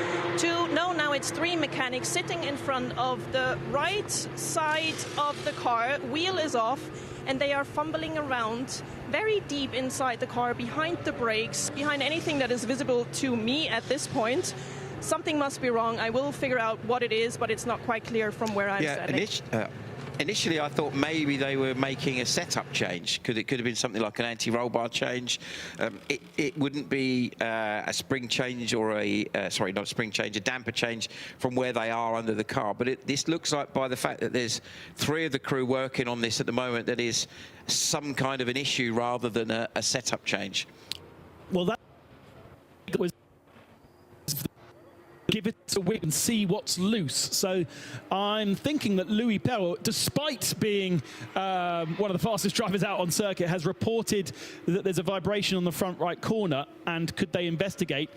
now it's 3 mechanics sitting in front of the right side of the car. Wheel is off, and they are fumbling around very deep inside the car, behind the brakes, behind anything that is visible to me at this point. Something must be wrong. I will figure out what it is, but it's not quite clear from where I'm standing. Initially, I thought maybe they were making a setup change. It could have been something like an anti-roll bar change. It wouldn't be a spring change or sorry, not a spring change, a damper change from where they are under the car. But this looks like, by the fact that there's 3 of the crew working on this at the moment, that is some kind of an issue rather than a setup change. Well, that was give it a whip and see what's loose. So I'm thinking that Louis Perrault, despite being one of the fastest drivers out on circuit, has reported that there's a vibration on the front right corner, and could they investigate?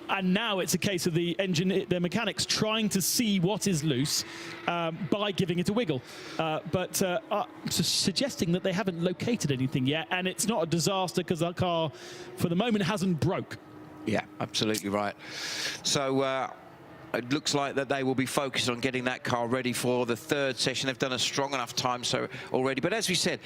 And now it's a case of the mechanics trying to see what is loose by giving it a wiggle, but suggesting that they haven't located anything yet, and it's not a disaster because that car for the moment hasn't broke. Yeah, absolutely right. So it looks like that they will be focused on getting that car ready for the 3rd session. They've done a strong enough time so already. But as we said,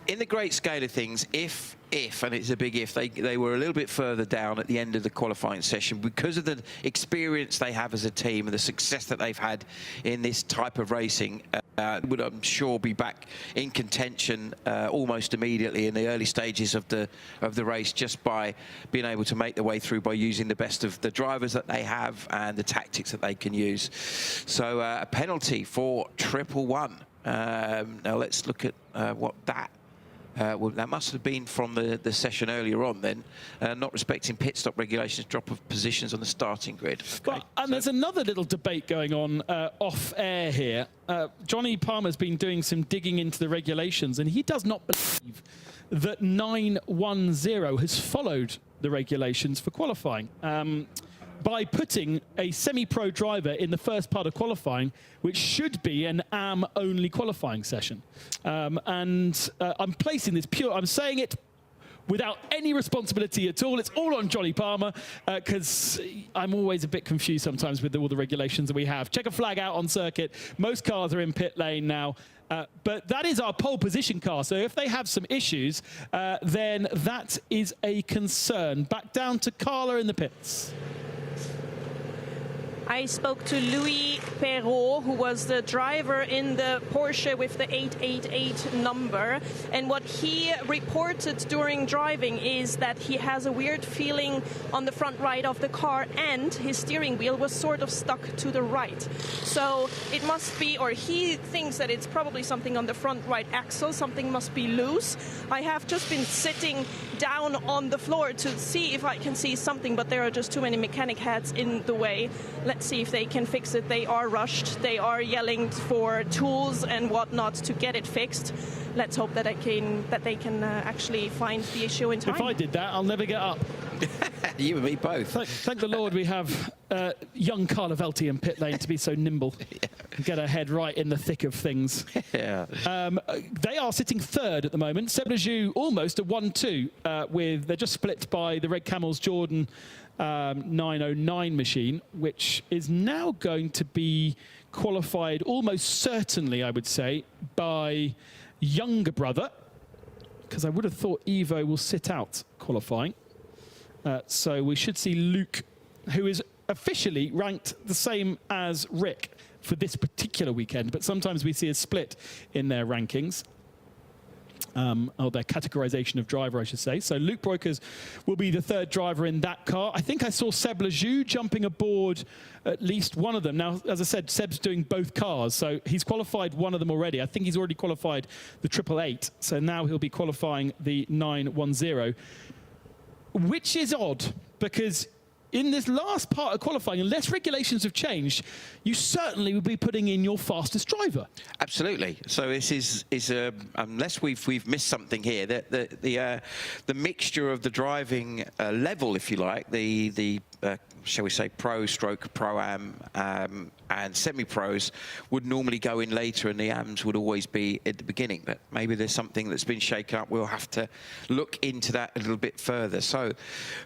in the great scale of things, if if, and it's a big if, they were a little bit further down at the end of the qualifying session because of the experience they have as a team and the success that they've had in this type of racing, would, I'm sure, be back in contention almost immediately in the early stages of the race, just by being able to make their way through by using the best of the drivers that they have and the tactics that they can use. So a penalty for 111. Now let's look at what that. Well, that must have been from the session earlier on then, not respecting pit stop regulations, drop of positions on the starting grid. Okay. And there's another little debate going on off air here. Johnny Palmer's been doing some digging into the regulations, and he does not believe that 910 has followed the regulations for qualifying. By putting a semi-pro driver in the first part of qualifying, which should be an AM-only qualifying session. I'm placing this I'm saying it without any responsibility at all. It's all on Johnny Palmer, because I'm always a bit confused sometimes with all the regulations that we have. Check a flag out on circuit. Most cars are in pit lane now. But that is our pole position car, so if they have some issues, then that is a concern. Back down to Carla in the pits. I spoke to Louis Perrault, who was the driver in the Porsche with the 888 number. And what he reported during driving is that he has a weird feeling on the front right of the car, and his steering wheel was sort of stuck to the right. So it must be, or he thinks that it's probably something on the front right axle. Something must be loose. I have just been sitting down on the floor to see if I can see something, but there are just too many mechanic heads in the way. Let's see if they can fix it. They are rushed. They are yelling for tools and whatnot to get it fixed. Let's hope that they can actually find the issue in time. If I did that, I'll never get up. You and me both. Thank the Lord we have young Carla Velti in pit lane to be so nimble and get her head right in the thick of things. Yeah. They are sitting third at the moment. Seb Lejeune almost a 1-2 they're just split by the Red Camels Jordan 909 machine, which is now going to be qualified almost certainly, I would say, by younger brother, because I would have thought Evo will sit out qualifying. So we should see Luke, who is officially ranked the same as Rick for this particular weekend, but sometimes we see a split in their rankings. Or their categorization of driver, I should say. So Luke Breukers will be the third driver in that car. I think I saw Seb Lejeune jumping aboard at least one of them. Now, as I said, Seb's doing both cars, so he's qualified one of them already. I think he's already qualified the 888, so now he'll be qualifying the 910, which is odd, because in this last part of qualifying, unless regulations have changed, you certainly would be putting in your fastest driver. Absolutely. So this is unless we've missed something here, the mixture of the driving level, if you like, the shall we say pro/pro-am and semi-pros would normally go in later, and the AMs would always be at the beginning. But maybe there's something that's been shaken up. We'll have to look into that a little bit further. So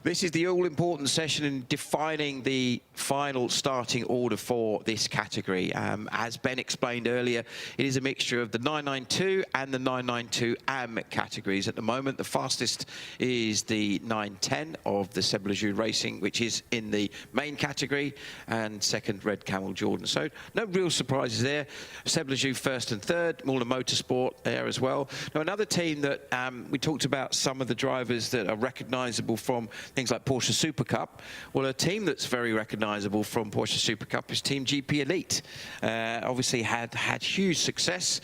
this is the all-important session in defining the final starting order for this category. As Ben explained earlier, it is a mixture of the 992 and the 992 AM categories. At the moment, the fastest is the 910 of the Seb Lejeune Racing, which is in the main category, and second Red Camel Jordan. So no real surprises there. Seb Lejeune first and third, Muller Motorsport there as well. Now another team that we talked about, some of the drivers that are recognisable from things like Porsche Super Cup. Well, a team that's very recognisable from Porsche Super Cup is Team GP Elite. Obviously had huge success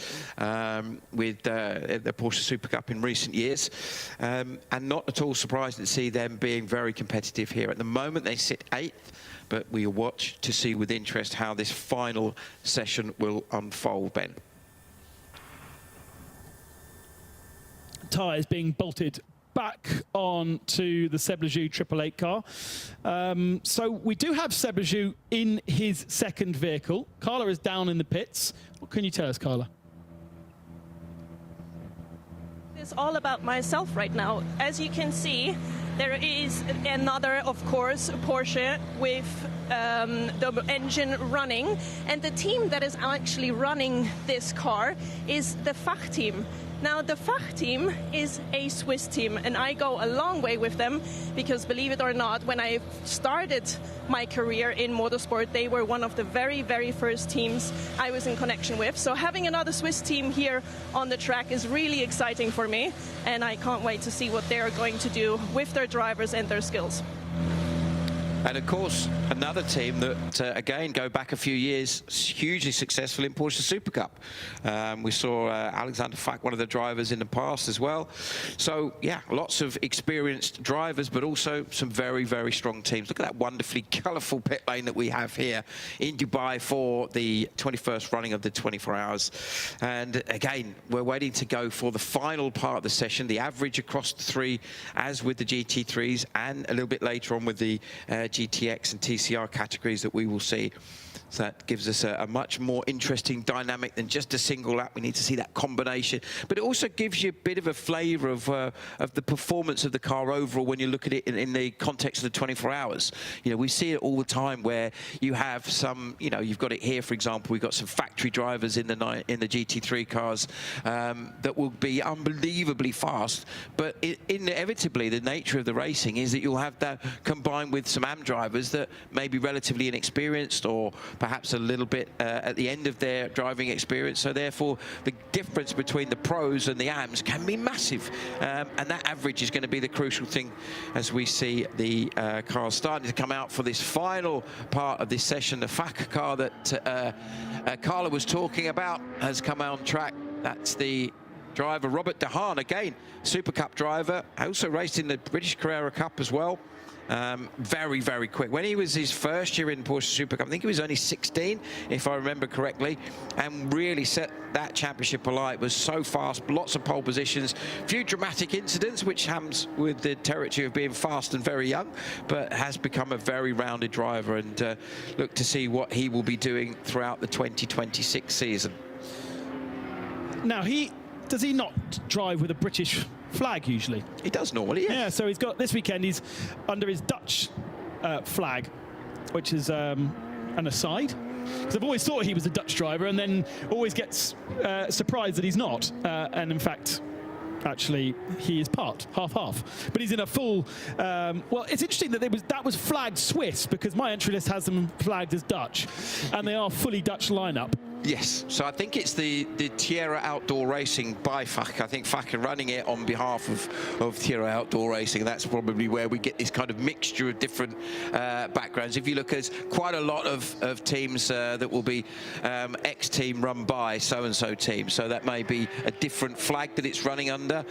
with the Porsche Super Cup in recent years, and not at all surprising to see them being very competitive here. At the moment they sit 8th, but we'll watch to see with interest how this final session will unfold, Ben. Tyres being bolted back on to the Seb Lejeune 888 car. So we do have Seb Lejeune in his second vehicle. Carla is down in the pits. What can you tell us, Carla? It's all about myself right now. As you can see, there is another, of course, Porsche with the engine running. And the team that is actually running this car is the Fach team. Now, the Fach team is a Swiss team, and I go a long way with them because, believe it or not, when I started my career in motorsport, they were one of the very, very first teams I was in connection with. So having another Swiss team here on the track is really exciting for me, and I can't wait to see what they're going to do with their drivers and their skills. And of course, another team that, again, go back a few years, hugely successful in Porsche Super Cup. We saw Alexander Fach, one of the drivers in the past as well. So, yeah, lots of experienced drivers, but also some very, very strong teams. Look at that wonderfully colourful pit lane that we have here in Dubai for the 21st running of the 24 hours. And again, we're waiting to go for the final part of the session, the average across the three, as with the GT3s, and a little bit later on with the GTX and TCR categories that we will see. So that gives us a much more interesting dynamic than just a single lap. We need to see that combination. But it also gives you a bit of a flavour of the performance of the car overall when you look at it in the context of the 24 hours. You know, we see it all the time where you have some, you know, you've got it here, for example, we've got some factory drivers in the GT3 cars that will be unbelievably fast. But inevitably, the nature of the racing is that you'll have that combined with some AM drivers that may be relatively inexperienced or perhaps a little bit at the end of their driving experience. So therefore, the difference between the pros and the AMs can be massive. And that average is going to be the crucial thing as we see the cars starting to come out for this final part of this session. The Fach car that Carla was talking about has come out on track. That's the driver, Robert De Haan, again, Super Cup driver, also raced in the British Carrera Cup as well. Very, very quick. When he was his first year in Porsche Super Cup, I think he was only 16, if I remember correctly, and really set that championship alight. Was so fast, lots of pole positions, few dramatic incidents, which comes with the territory of being fast and very young, but has become a very rounded driver, and look to see what he will be doing throughout the 2026 season. Now, does he not drive with a British flag usually? He does normally, yes. Yeah, so he's got, this weekend he's under his Dutch flag, which is an aside. Because I've always thought he was a Dutch driver and then always gets surprised that he's not. And in fact, actually, he is part, half-half. But he's in a full... well, it's interesting that that was flagged Swiss, because my entry list has them flagged as Dutch. And they are fully Dutch lineup. Yes, so I think it's the Tierra Outdoor Racing by Fach. I think Fach are running it on behalf of Tierra Outdoor Racing. That's probably where we get this kind of mixture of different backgrounds. If you look, there's quite a lot of teams that will be X-team run by so-and-so team. So that may be a different flag that it's running under.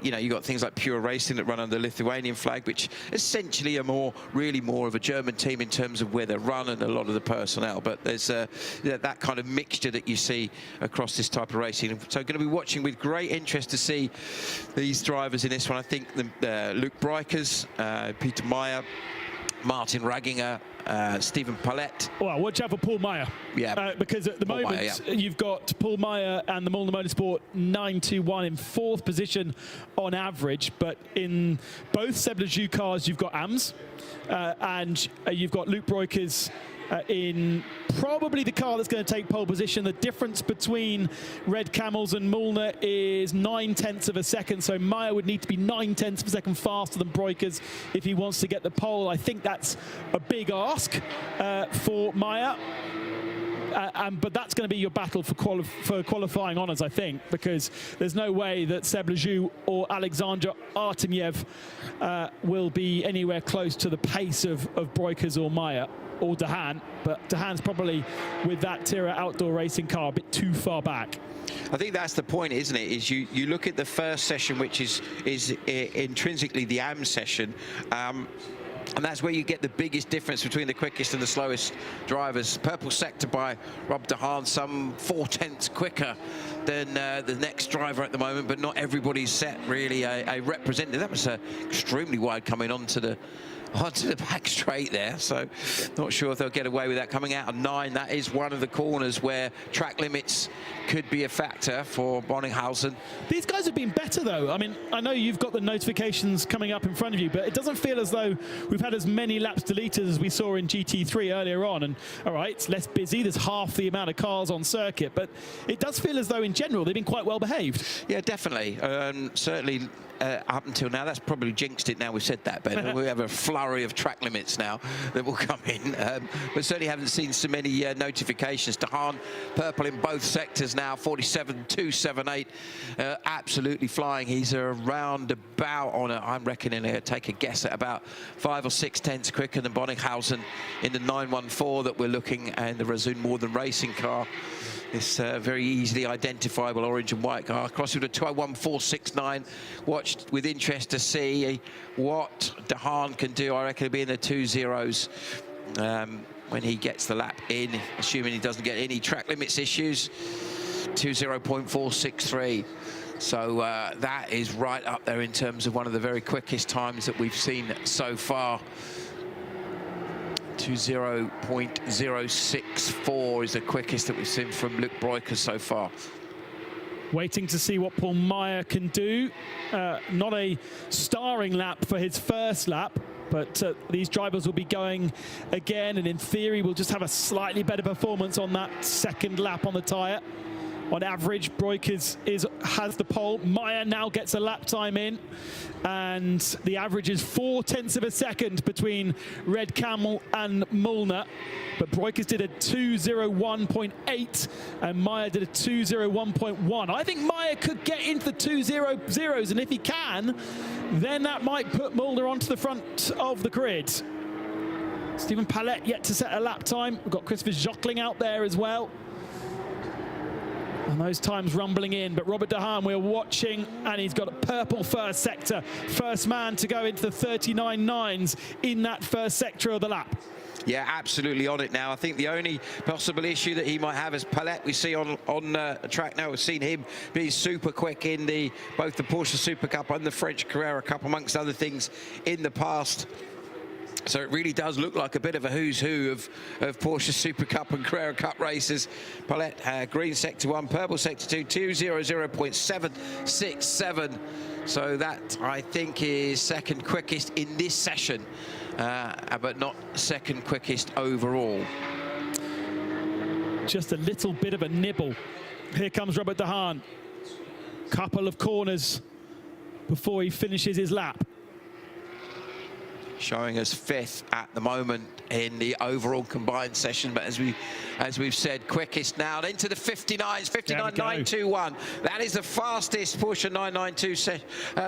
You know, you've got things like Pure Racing that run under the Lithuanian flag, which essentially are really more of a German team in terms of where they run and a lot of the personnel. But there's that kind of mixture that you see across this type of racing. So going to be watching with great interest to see these drivers in this one. I think Luke Breukers, Peter Meyer, Martin Ragginger, Stephen Palette. Well, watch out for Paul Meyer. Yeah. Because at the moment, you've got Paul Meyer and the Molnar Motorsport 921 in 4th position on average. But in both Seb Lejeune cars, you've got AMS. And you've got Luke Breukers in probably the car that's going to take pole position. The difference between Red Camels and Molnar is 9/10 of a second, so Meyer would need to be 9/10 of a second faster than Breukers if he wants to get the pole. I think that's a big ask for Meyer. But that's going to be your battle for qualifying honours, I think, because there's no way that Seb Lejeune or Alexander Artemiev will be anywhere close to the pace of Breukers or Meyer or De Haan. But De Haan's probably, with that Tierra Outdoor Racing car, a bit too far back. I think that's the point, isn't it? Is you look at the first session, which is intrinsically the AM session. And that's where you get the biggest difference between the quickest and the slowest drivers. Purple sector by Rob De Haan, some 4/10 quicker than the next driver at the moment, but not everybody's set really a representative. That was extremely wide coming onto the onto the back straight there. So not sure if they'll get away with that. Coming out of 9, that is one of the corners where track limits could be a factor for Bonninghausen. These guys have been better, though. I mean, I know you've got the notifications coming up in front of you, but it doesn't feel as though we've had as many laps deleted as we saw in GT3 earlier on. And all right, it's less busy. There's half the amount of cars on circuit, but it does feel as though in general they've been quite well behaved. Yeah, definitely. Certainly up until now, that's probably jinxed it now we've said that, Ben. We have a flurry of track limits now that will come in. But certainly haven't seen so many notifications. De Haan purple in both sectors now, 47.278. Absolutely flying. He's around about on I'm reckoning here, take a guess at about 5 or 6 tenths quicker than Bonninghausen in the 914 that we're looking, and the Razzoon More Than Racing car. This very easily identifiable orange and white car. Crossing to 12.1469. Watched with interest to see what De Haan can do. I reckon he'll be in the 2.0s when he gets the lap in, assuming he doesn't get any track limits issues. 2.0.463. So that is right up there in terms of one of the very quickest times that we've seen so far. 2.0.064 is the quickest that we've seen from Luc Breukers so far. Waiting to see what Paul Meyer can do. Not a starring lap for his first lap, but these drivers will be going again, and in theory will just have a slightly better performance on that second lap on the tyre. On average, Breukers has the pole. Meyer now gets a lap time in, and the average is 4 tenths of a second between Red Camel and Mullner. But Breukers did a 2.01.8 and Meyer did a 2.01.1. I think Meyer could get into the 2.00s, and if he can, then that might put Mullner onto the front of the grid. Stephen Palette yet to set a lap time. We've got Christopher Jockling out there as well. And those times rumbling in, but Robert De Haan we're watching, and he's got a purple first sector. First man to go into the 39.9s in that first sector of the lap. Yeah, absolutely on it now. I think the only possible issue that he might have is Palette. We see on track now, we've seen him be super quick in both the Porsche Super Cup and the French Carrera Cup, amongst other things, in the past. So it really does look like a bit of a who's who of Porsche Super Cup and Carrera Cup races. Palette, green sector 1, purple sector 2, 2.00.767. So that, I think, is second quickest in this session, but not second quickest overall. Just a little bit of a nibble. Here comes Robert De Haan. Couple of corners before he finishes his lap. Showing us 5th at the moment in the overall combined session, but as we've said, quickest now into the 59s, 59.921. That is the fastest Porsche 992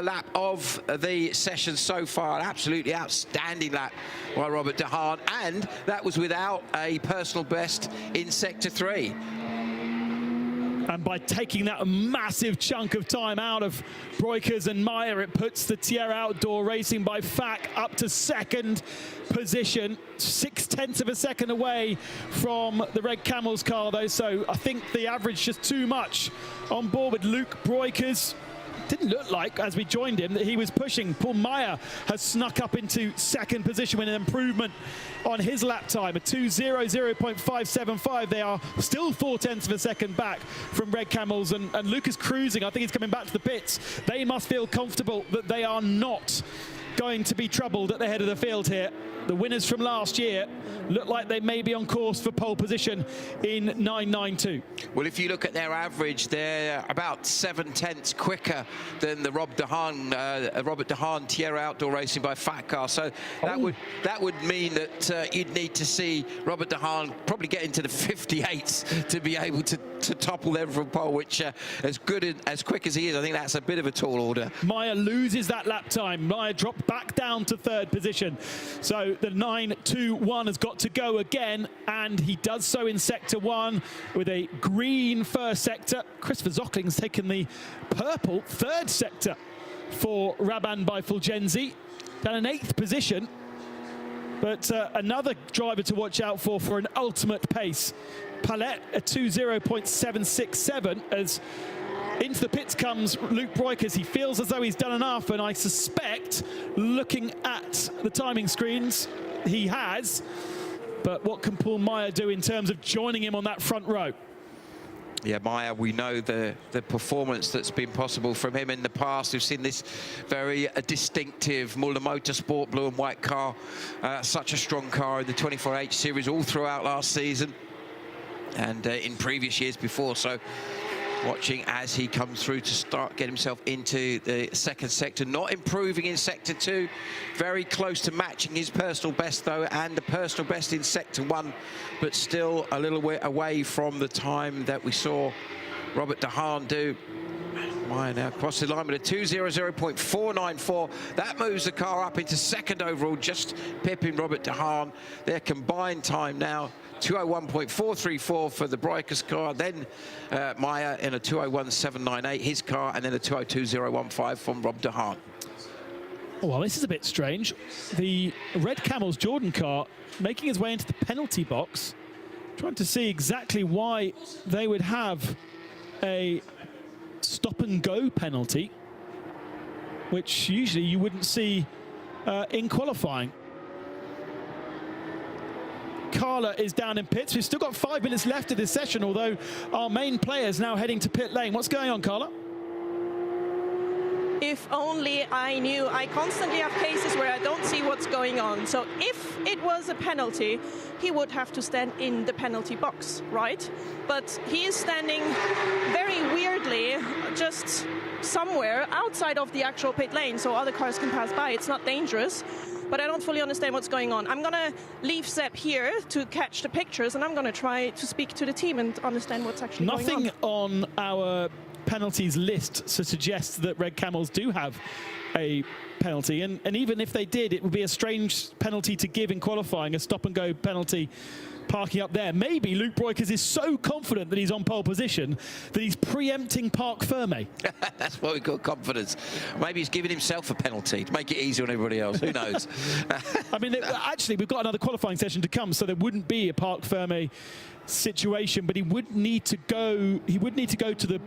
lap of the session so far. An absolutely outstanding lap by Robert De Haan, and that was without a personal best in sector 3. And by taking that massive chunk of time out of Breukers and Meyer, it puts the Tierra Outdoor Racing by FAC up to second position, 6 tenths of a second away from the Red Camels car, though. So I think the average just too much on board with Luc Breukers. Didn't look like, as we joined him, that he was pushing. Paul Meyer has snuck up into second position with an improvement on his lap time, a 2.00.575. They are still 4 tenths of a second back from Red Camels, and Luc is cruising. I think he's coming back to the pits. They must feel comfortable that they are not going to be troubled at the head of the field here. The winners from last year look like they may be on course for pole position in 992. Well, if you look at their average, they're about 7 tenths quicker than the Robert De Haan Tierra Outdoor Racing by FAC car. So that would mean that you'd need to see Robert De Haan probably get into the 58s to be able to topple them from pole, which as quick as he is, I think that's a bit of a tall order. Meyer loses that lap time. Meyer dropped back down to 3rd position. So the 9.21 has got to go again, and he does so in sector 1 with a green first sector. Christopher Zockling's taken the purple 3rd sector for Raban by Fulgenzi, down in 8th position. But another driver to watch out for an ultimate pace. Palette, a 2.0.767, as Into the pits comes Luke Breukers. He feels as though he's done enough, and I suspect, looking at the timing screens, he has. But what can Paul Meyer do in terms of joining him on that front row? Yeah, Meyer, we know the performance that's been possible from him in the past. We've seen this very distinctive Muller Motorsport blue and white car. Such a strong car in the 24H series all throughout last season and in previous years before. So watching as he comes through to get himself into the second sector, not improving in sector 2, very close to matching his personal best though, and the personal best in sector 1, but still a little bit away from the time that we saw Robert de Haan do. Meyer now across the line with a 2:00.494. That moves the car up into second overall, just pipping Robert de Haan. Their combined time now 2:01.434 for the Breukers car, then Meyer in a 2:01.798 his car, and then a 2:02.015 from Rob de Haan. Oh, well, this is a bit strange. The Red Camels Jordan car making his way into the penalty box, trying to see exactly why they would have a stop and go penalty, which usually you wouldn't see in qualifying. Carla is down in pits. We've still got 5 minutes left of this session, although our main players now heading to pit lane. What's going on, Carla? If only I knew. I constantly have cases where I don't see what's going on. So if it was a penalty, he would have to stand in the penalty box, right? But he is standing very weirdly, just somewhere outside of the actual pit lane, so other cars can pass by. It's not dangerous. But I don't fully understand what's going on. I'm going to leave Sepp here to catch the pictures, and I'm going to try to speak to the team and understand what's actually going on. Nothing on our penalties list suggests that Red Camels do have a penalty, and even if they did, it would be a strange penalty to give in qualifying, a stop-and-go penalty parking up there. Maybe Luke Breukers is so confident that he's on pole position that he's preempting Parc Fermé. That's why we've got confidence. Maybe he's giving himself a penalty to make it easier on everybody else. Who knows? I mean, actually, we've got another qualifying session to come, so there wouldn't be a Parc Fermé situation, but he would need to go. He would need to go to the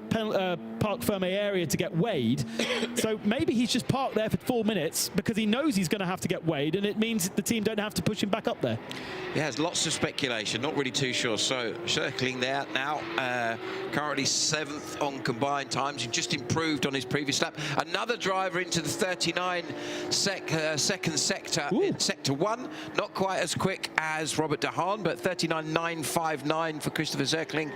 Parc Fermé area to get weighed. So maybe he's just parked there for 4 minutes because he knows he's going to have to get weighed, and it means the team don't have to push him back up there. He has lots of speculation, not really too sure. So circling there now, currently 7th on combined times. He just improved on his previous lap. Another driver into the 39 second sector in sector 1. Not quite as quick as Robert de Haan, but 39.959 for Christopher Zirkling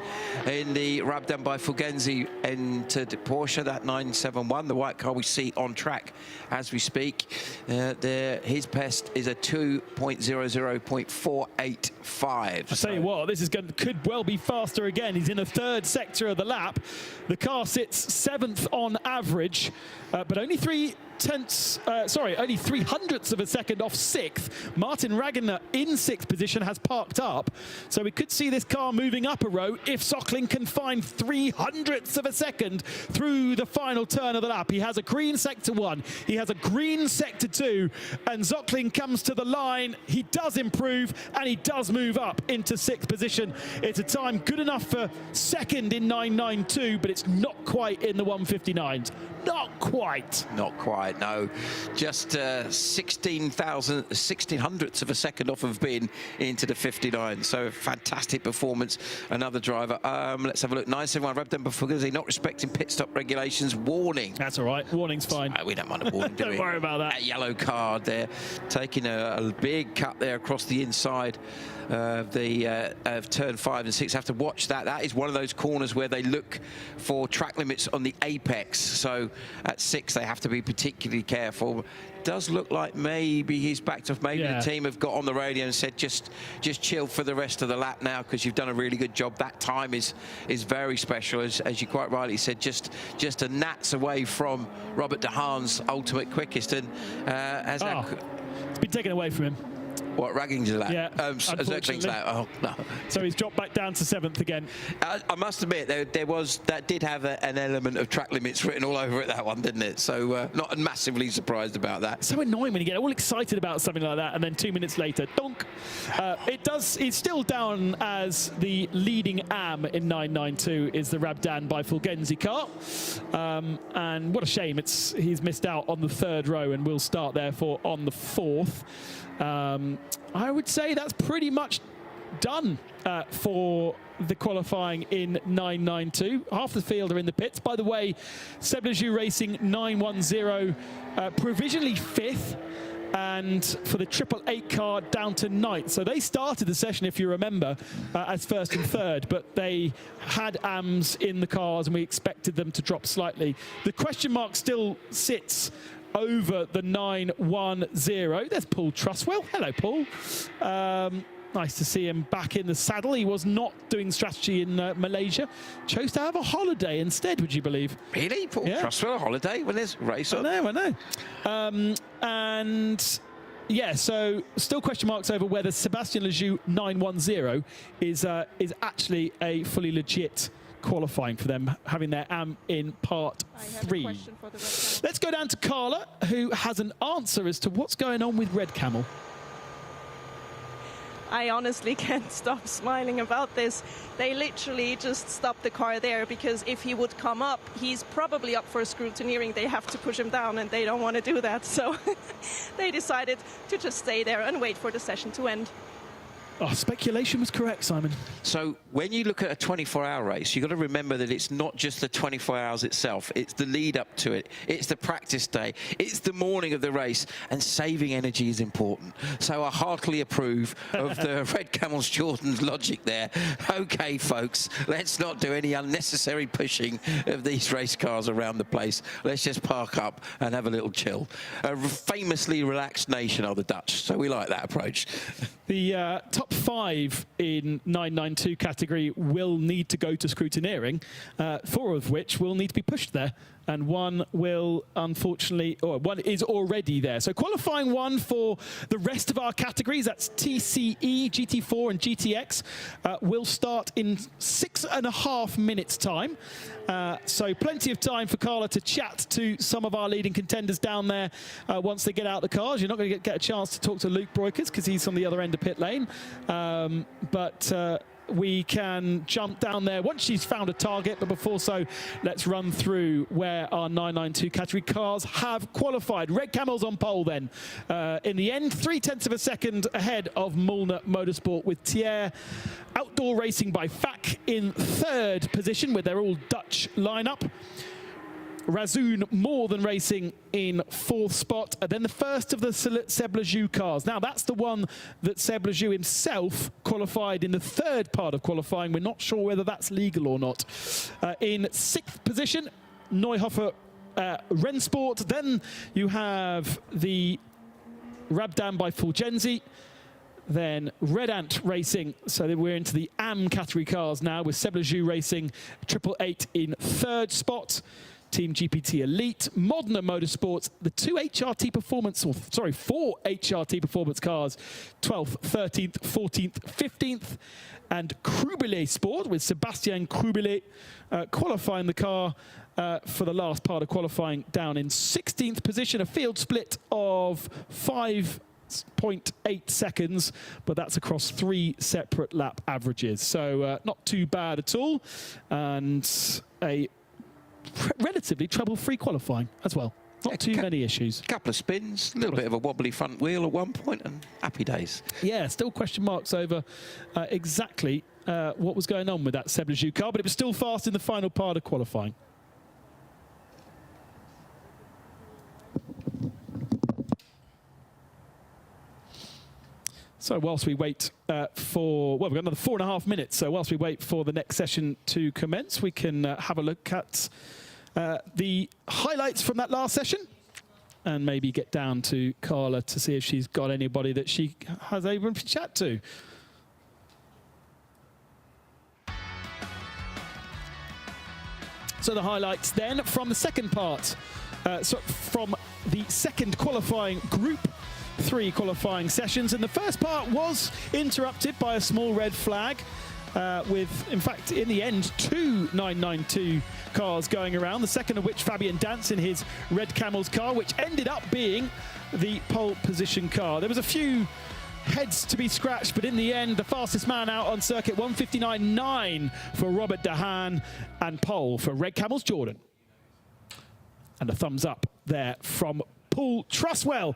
in the rub done by Fulgenzi entered Porsche, that 971, the white car we see on track as we speak. His best is a 2:00.485. I tell you what, this is could well be faster again. He's in the 3rd sector of the lap. The car sits 7th on average, but only 3/100ths of a second off 6th. Martin Ragnar in 6th position has parked up, so we could see this car moving up a row if Zirkling can find 3/100ths of a second through the final turn of the lap. He has a green sector 1, he has a green sector 2, and Zirkling comes to the line. He does improve, and he does move up into 6th position. It's a time good enough for 2nd in 992, but it's not quite in the 159s. Not quite. Not quite, no. Just 1600ths of a second off of being into the 59. So fantastic performance. Another driver. Let's have a look. 971 Rabden Fulgenzi not respecting pit stop regulations. Warning. That's all right. Warning's fine. We don't mind a warning, do we? Don't worry about that. A yellow card there. Taking a big cut there across the inside of turn 5 and 6. Have to watch that. That is one of those corners where they look for track limits on the apex. So at 6 they have to be particularly careful. Does look like maybe he's backed off. Maybe the team have got on the radio and said just chill for the rest of the lap now, because you've done a really good job. That time is very special, as you quite rightly said, just a gnats away from Robert de Haan's ultimate quickest, and it's been taken away from him. What, Ragging's lap? Yeah, Zirkling's lap. Oh, no. So he's dropped back down to 7th again. I must admit, that did have an element of track limits written all over it, that one, didn't it? So not massively surprised about that. So annoying when you get all excited about something like that and then 2 minutes later, donk. It's still down as the leading AM in 992 is the Rabdan by Fulgenzi car. And what a shame, he's missed out on the 3rd row and will start therefore on the 4th. I would say that's pretty much done for the qualifying in 992. Half the field are in the pits. By the way, Seb Lejeune Racing 910 provisionally 5th, and for the 888 car down to 9th. So they started the session, if you remember, as 1st and 3rd, but they had AMs in the cars and we expected them to drop slightly. The question mark still sits over the 910. There's Paul Truswell. Hello, Paul. Nice to see him back in the saddle. He was not doing strategy in Malaysia. Chose to have a holiday instead, would you believe? Really? Paul Truswell, a holiday when there's a race on? I know. And yeah, so still question marks over whether Sebastian Lejeune 910 is actually a fully legit qualifying for them, having their AM in part 3. Let's go down to Carla, who has an answer as to what's going on with Red Camel. I honestly can't stop smiling about this. They literally just stopped the car there because if he would come up, he's probably up for scrutineering. They have to push him down and they don't want to do that. So they decided to just stay there and wait for the session to end. Oh, speculation was correct, Simon. So when you look at a 24-hour race, you've got to remember that it's not just the 24 hours itself. It's the lead up to it. It's the practice day. It's the morning of the race. And saving energy is important. So I heartily approve of the Red Camels Jordan's logic there. OK, folks, let's not do any unnecessary pushing of these race cars around the place. Let's just park up and have a little chill. A famously relaxed nation are the Dutch. So we like that approach. The top 5 in 992 category will need to go to scrutineering, 4 of which will need to be pushed there, and 1 will unfortunately, or 1 is already there. So qualifying 1 for the rest of our categories, that's TCE, GT4 and GTX, will start in 6.5 minutes time. So plenty of time for Carla to chat to some of our leading contenders down there once they get out the cars. You're not going to get a chance to talk to Luke Breukers because he's on the other end of pit lane. But we can jump down there once she's found a target. But before so, let's run through where our 992 category cars have qualified. Red Camels on pole then. In the end, 0.3 of a second ahead of Mulner Motorsport with Thiers. Outdoor Racing by FAC in 3rd position with their all Dutch lineup. Razoon More Than Racing in 4th spot, and then the first of the Seb Lejeune cars. Now that's the one that Seb Lejeune himself qualified in the 3rd part of qualifying. We're not sure whether that's legal or not. In 6th position, Neuhofer Rennsport. Then you have the Rabdan by Fulgenzi. Then Red Ant Racing, so that we're into the AM category cars now with Seb Lejeune Racing 888 in 3rd spot. Team GPT Elite, Modena Motorsports, the 4 HRT Performance cars, 12th, 13th, 14th, 15th, and Crubile Sport with Sebastian Crubile qualifying the car for the last part of qualifying down in 16th position, a field split of 5.8 seconds, but that's across 3 separate lap averages. So not too bad at all, and a relatively trouble-free qualifying as well. Not too many issues. A couple of spins, a little bit of a wobbly front wheel at one point, and happy days. Yeah, still question marks over exactly what was going on with that Seb Lejeune car, but it was still fast in the final part of qualifying. So whilst we wait for, well, we've got another 4.5 minutes. So whilst we wait for the next session to commence, we can have a look at the highlights from that last session and maybe get down to Carla to see if she's got anybody that she has able to chat to. So the highlights then from the second part, from the second qualifying group 3 qualifying sessions, and the first part was interrupted by a small red flag. With, in fact, in the end, 2 992 cars going around, the second of which Fabian Dance in his Red Camel's car, which ended up being the pole position car. There was a few heads to be scratched, but in the end, the fastest man out on circuit, 1:59.9 for Robert De Haan, and pole for Red Camel's Jordan. And a thumbs up there from Paul Truswell.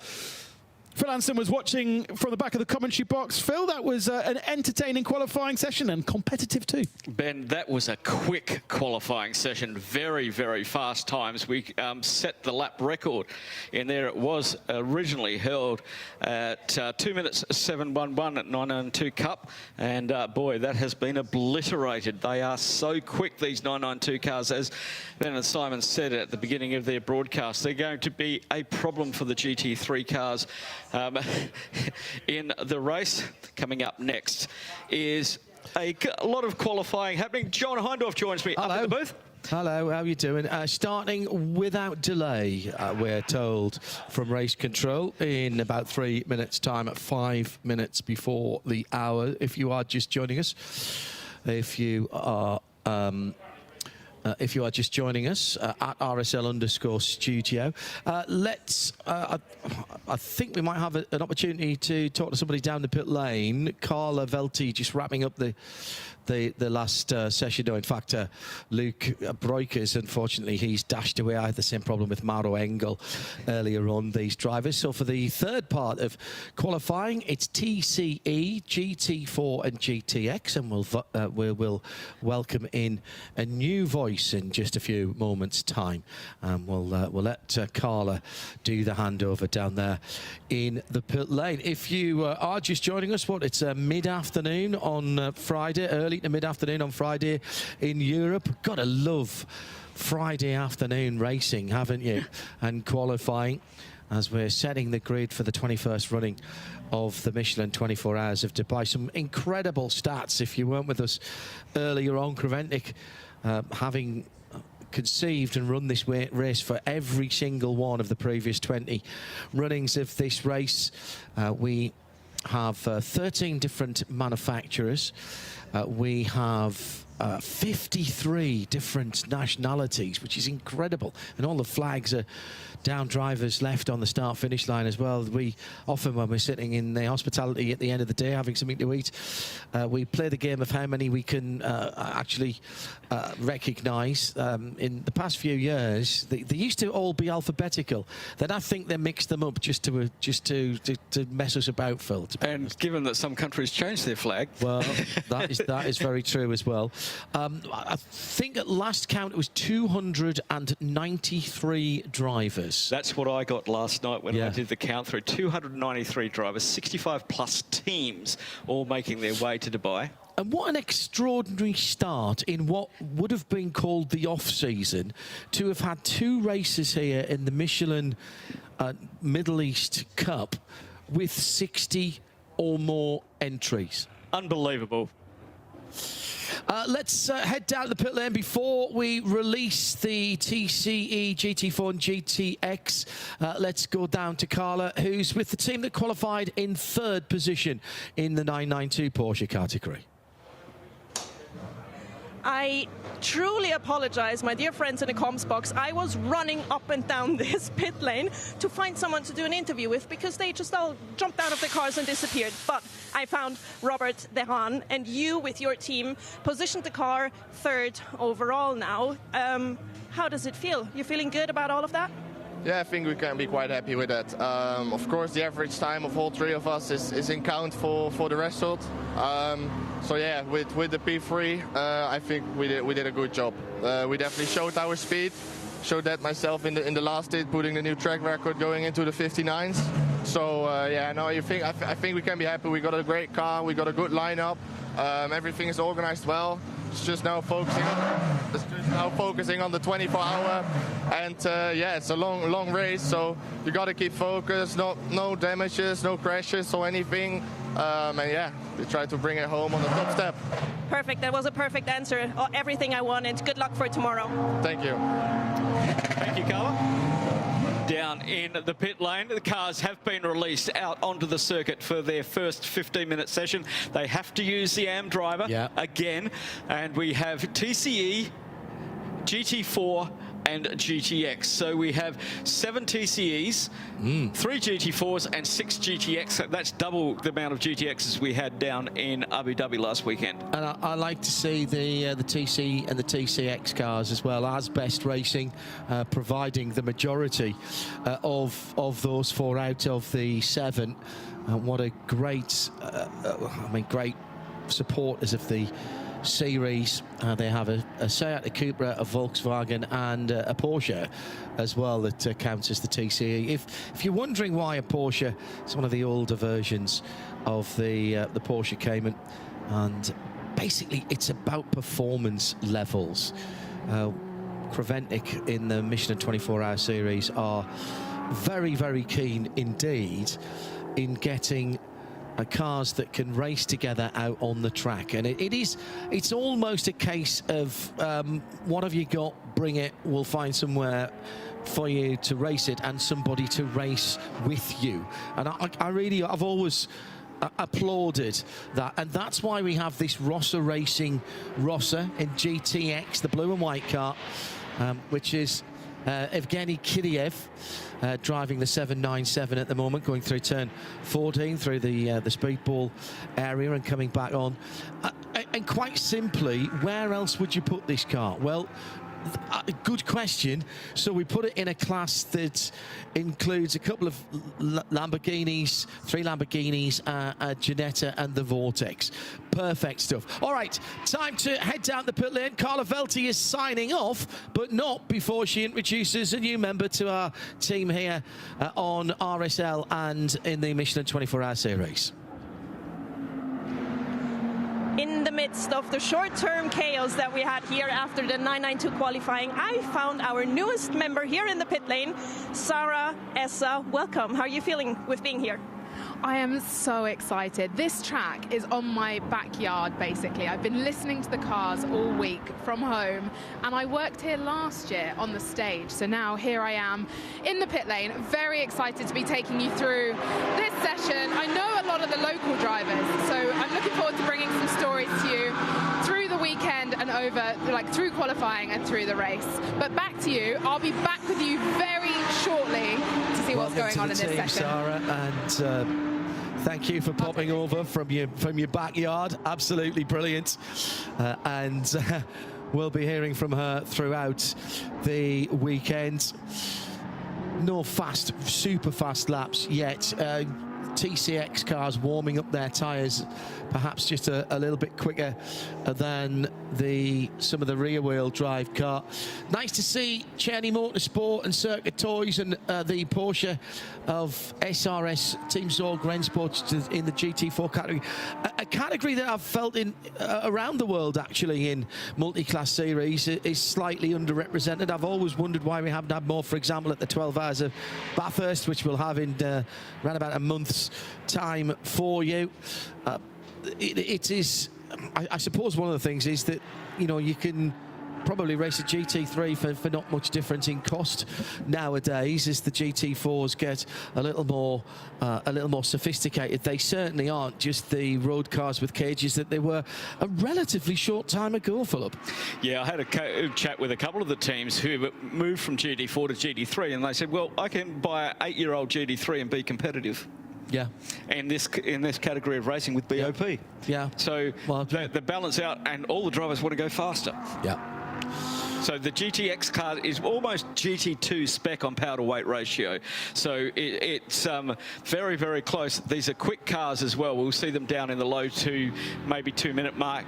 Phil Anson was watching from the back of the commentary box. Phil, that was an entertaining qualifying session and competitive too. Ben, that was a quick qualifying session. Very, very fast times. We set the lap record in there. It was originally held at 2 minutes 7:11 at 992 Cup. And boy, that has been obliterated. They are so quick, these 992 cars. As Ben and Simon said at the beginning of their broadcast, they're going to be a problem for the GT3 cars. In the race. Coming up next is a lot of qualifying happening. John Hindorf joins me up in the booth. Hello, how are you doing? Starting without delay, we're told from race control in about 3 minutes' time at 5 minutes before the hour. If you are just joining us, if you are just joining us at RSL_studio, I think we might have an opportunity to talk to somebody down the pit lane. Carla Velti just wrapping up the last session. No, in fact, Luke Breukers, unfortunately, he's dashed away. I had the same problem with Mauro Engel earlier on, these drivers. So for the third part of qualifying, it's TCE, GT4 and GTX, and we'll welcome in a new voice in just a few moments' time. We'll let Carla do the handover down there in the pit lane. If you are just joining us, it's mid-afternoon on Friday, early to mid-afternoon on Friday in Europe. Gotta love Friday afternoon racing, haven't you? And qualifying as we're setting the grid for the 21st running of the Michelin 24 Hours of Dubai. Some incredible stats. If you weren't with us earlier on, Creventic having conceived and run this race for every single one of the previous 20 runnings of this race. We have 13 different manufacturers. We have 53 different nationalities, which is incredible. And all the flags are down, drivers left on the start-finish line as well. We often, when we're sitting in the hospitality at the end of the day having something to eat, we play the game of how many we can actually recognise. In the past few years, they used to all be alphabetical. Then I think they mixed them up just to mess us about, Phil. And given that some countries changed their flag, well, that is very true as well. I think at last count it was 293 drivers. That's what I got last night when I did the count through. 293 drivers, 65 plus teams, all making their way to Dubai. And what an extraordinary start in what would have been called the off-season, to have had 2 races here in the Michelin Middle East Cup with 60 or more entries. Unbelievable. Let's head down to the pit lane before we release the TCE, GT4 and GTX. Let's go down to Carla, who's with the team that qualified in 3rd position in the 992 Porsche category. I truly apologize, my dear friends in the comms box. I was running up and down this pit lane to find someone to do an interview with because they just all jumped out of the cars and disappeared. But I found Robert De Haan, and you with your team positioned the car 3rd overall now. How does it feel? You feeling good about all of that? Yeah, I think we can be quite happy with that. Of course, the average time of all 3 of us is in count for the result. So yeah, with the P3, I think we did a good job. We definitely showed our speed. Showed that myself in the last hit, putting the new track record going into the 59s. So yeah, no, I think we can be happy. We got a great car. We got a good lineup. Everything is organized well. It's just now focusing on the 24-hour, and yeah, it's a long race, so you got to keep focused. No damages, no crashes or anything, and yeah, we try to bring it home on the top step. Perfect. That was a perfect answer. Everything I wanted. Good luck for tomorrow. Thank you. Thank you, Carla. down in the pit lane. The cars have been released out onto the circuit for their first 15-minute session. They have to use the AM driver again. And we have TCE, GT4, and GTX. So we have 7 TCEs, 3 GT4s, and 6 GTX. That's double the amount of GTXs we had down in Abu Dhabi last weekend. And I like to see the TC and the TCX cars as well as Best Racing, providing the majority of those 4 out of the 7. What a great, great supporters of the series. They have a Seat, a Cupra, a Volkswagen, and a Porsche as well that counts as the TCE. If you're wondering why a Porsche, it's one of the older versions of the Porsche Cayman, and basically it's about performance levels. Creventic in the Michelin 24-hour series are very, very keen indeed in getting cars that can race together out on the track, and it's almost a case of what have you got, bring it, we'll find somewhere for you to race it and somebody to race with you. And I've always applauded that, and that's why we have this Rossa Racing Rossa in GTX, the blue and white car, which is Evgeny Kiriev driving the 797 at the moment, going through turn 14 through the speedball area and coming back on. And quite simply, where else would you put this car? Well, good question. So we put it in a class that includes a couple of Lamborghinis, 3 Lamborghinis, a Ginetta and the Vortex. Perfect stuff. All right, time to head down the pit lane. Carla Velti is signing off, but not before she introduces a new member to our team here on RSL and in the Michelin 24-hour series. In the midst of the short-term chaos that we had here after the 992 qualifying, I found our newest member here in the pit lane, Sarah Essa. Welcome. How are you feeling with being here? I am so excited. This track is on my backyard, basically. I've been listening to the cars all week from home, and I worked here last year on the stage. So now here I am in the pit lane, very excited to be taking you through this session. I know a lot of the local drivers, so I'm looking forward to bringing some stories to you through the weekend and over, like through qualifying and through the race. But back to you. I'll be back with you very shortly to see what's going on in this session. Sarah, and thank you for popping over from your backyard. Absolutely brilliant. And we'll be hearing from her throughout the weekend. No super fast laps yet. TCX cars warming up their tyres perhaps just a little bit quicker than some of the rear-wheel drive car. Nice to see Czerny Motorsport and Circuit Toys and the Porsche of SRS Team Zorg Rennsport in the GT4 category. A category that I've felt in around the world actually in multi-class series is slightly underrepresented. I've always wondered why we haven't had more, for example, at the 12 Hours of Bathurst, which we'll have in around about a month's time for you. It is, I suppose one of the things is that, you know, you can probably race a GT3 for not much difference in cost nowadays as the GT4s get a little more sophisticated. They certainly aren't just the road cars with cages that they were a relatively short time ago, Philip. Yeah, I had a chat with a couple of the teams who moved from GT4 to GT3, and they said, well, I can buy an 8-year-old GT3 and be competitive. Yeah, in this category of racing with BOP. Yeah. So the balance out, and all the drivers want to go faster. Yeah. So the GTX car is almost GT2 spec on power to weight ratio. So it's very, very close. These are quick cars as well. We'll see them down in the low 2, maybe 2-minute mark,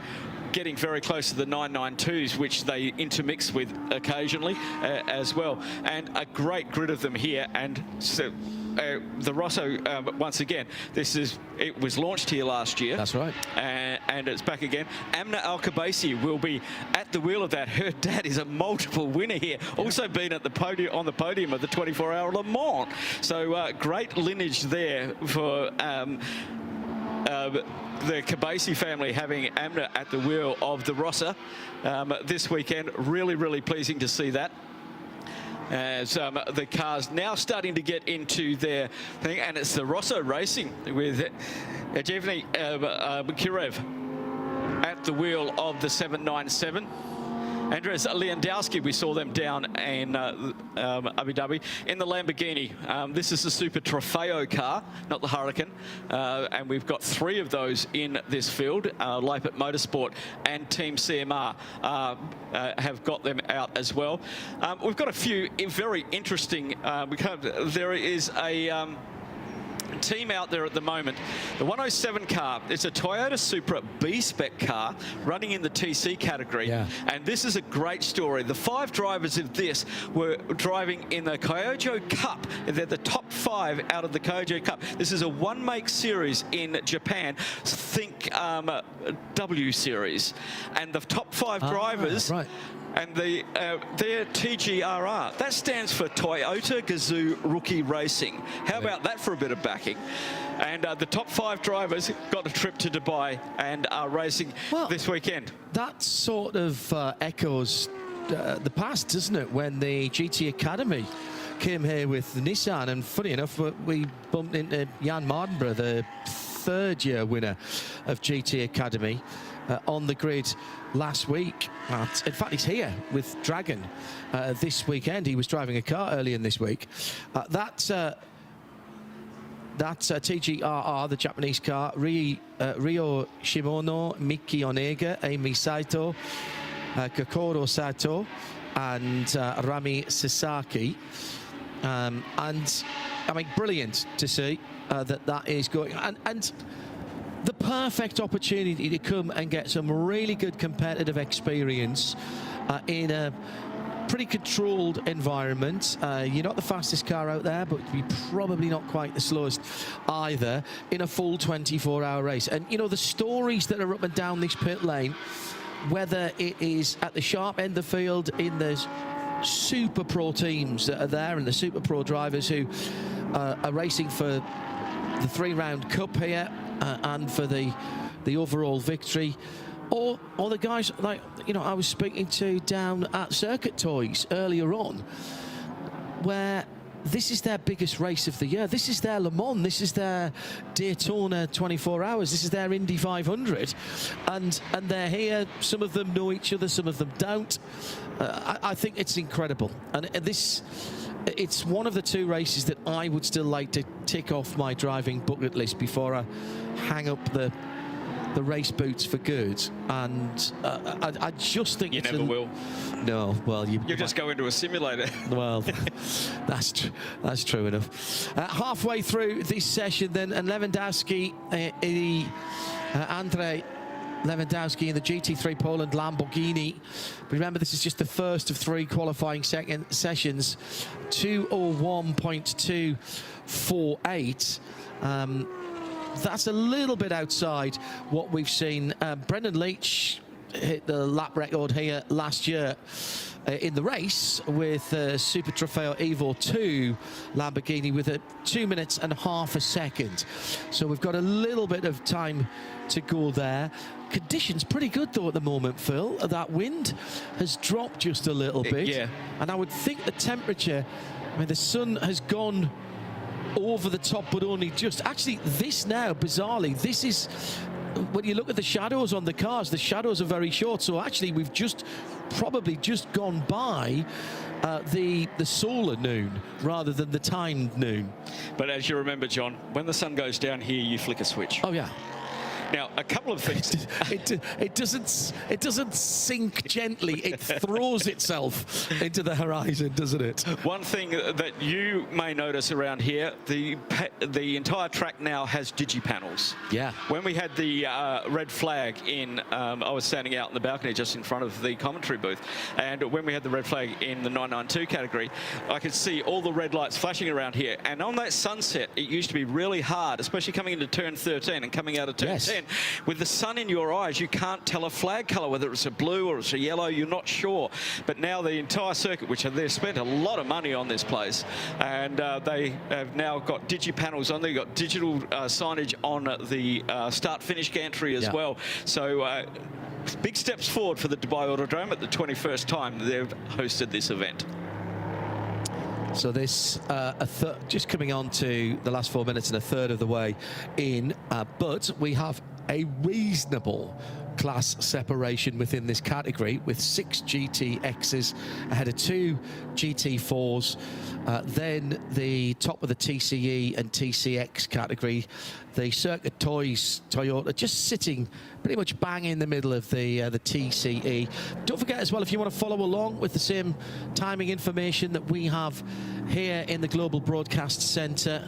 getting very close to the 992s, which they intermix with occasionally as well. And a great grid of them here. And so the Rosso, once again, it was launched here last year. That's right. And it's back again. Amna Al-Khabaisi will be at the wheel of that. Her dad is a multiple winner here. Yeah. Also been at the podium, on the podium of the 24-hour Le Mans. So great lineage there for the Khabaisi family having Amna at the wheel of the Rossa this weekend. Really, really pleasing to see that. as the cars now starting to get into their thing, and it's the Rosso Racing with Evgeny Kirev at the wheel of the 797. Andres Lewandowski, we saw them down in Abu Dhabi in the Lamborghini. This is the Super Trofeo car, not the Hurricane. And we've got 3 of those in this field. Leipert Motorsport and Team CMR have got them out as well. We've got a few very interesting, there is a team out there at the moment. The 107 car, it's a Toyota Supra B-Spec car running in the TC category. Yeah. And this is a great story. The 5 drivers of this were driving in the Kyoto Cup. They're the top 5 out of the Kyoto Cup. This is a one-make series in Japan. Think W series. And the top 5 drivers... Right. And their TGRR, that stands for Toyota Gazoo Rookie Racing. How about that for a bit of backing? And the top 5 drivers got a trip to Dubai and are racing this weekend. That sort of echoes the past, doesn't it? When the GT Academy came here with Nissan, and funny enough, we bumped into Jan Mardenborough, the 3rd-year winner of GT Academy, on the grid last week. In fact, he's here with Dragon this weekend. He was driving a car earlier in this week. That's TGRR, the Japanese car. Ryo Shimono, Miki Onega, Amy Saito, Kokoro Sato, and Rami Sasaki. And I mean, brilliant to see that is going. And the perfect opportunity to come and get some really good competitive experience in a pretty controlled environment. You're not the fastest car out there, but you're probably not quite the slowest either in a full 24-hour race. And, you know, the stories that are up and down this pit lane, whether it is at the sharp end of the field in the super pro teams that are there and the super pro drivers who are racing for the 3-round cup here, and for the overall victory, or the guys like, you know, I was speaking to down at Circuit Toys earlier on, where this is their biggest race of the year. This is their Le Mans, this is their Daytona 24 hours, this is their Indy 500, and they're here. Some of them know each other, some of them don't. I think it's incredible, and it's one of the 2 races that I would still like to tick off my driving bucket list before I hang up the race boots for good. And I just think you never will. No, well, you just go into a simulator. Well, that's true enough. Halfway through this session, then, and Lewandowski, Andrzej Lewandowski in the GT3 Poland Lamborghini. Remember, this is just the first of 3 qualifying sessions. 2:01.248. That's a little bit outside what we've seen. Brendan Leach hit the lap record here last year in the race with Super Trofeo Evo 2 Lamborghini with a 2 minutes and half a second. So we've got a little bit of time to go there. Conditions pretty good though at the moment, Phil. That wind has dropped just a little bit. Yeah. And I would think the temperature, I mean, the sun has gone over the top, but only just. Actually, this now, bizarrely, this is, when you look at the shadows on the cars, the shadows are very short. So actually, we've probably just gone by the solar noon rather than the timed noon. But as you remember, John, when the sun goes down here, you flick a switch. Oh, yeah. Now, a couple of things. It doesn't sink gently. It throws itself into the horizon, doesn't it? One thing that you may notice around here, the entire track now has digipanels. Yeah. When we had the red flag in, I was standing out in the balcony just in front of the commentary booth, and when we had the red flag in the 992 category, I could see all the red lights flashing around here. And on that sunset, it used to be really hard, especially coming into turn 13 and coming out of turn 10. With the sun in your eyes, you can't tell a flag colour, whether it's a blue or it's a yellow, you're not sure. But now the entire circuit, which they've spent a lot of money on this place, and they have now got digipanels on. They've got digital signage on the start-finish gantry as well. So big steps forward for the Dubai Autodrome at the 21st time they've hosted this event. So this just coming on to the last 4 minutes and a third of the way in, but we have a reasonable class separation within this category, with 6 GTXs ahead of 2 GT4s. Then the top of the TCE and TCX category, the Circuit Toys Toyota, just sitting pretty much bang in the middle of the TCE. Don't forget as well, if you want to follow along with the same timing information that we have here in the Global Broadcast Centre,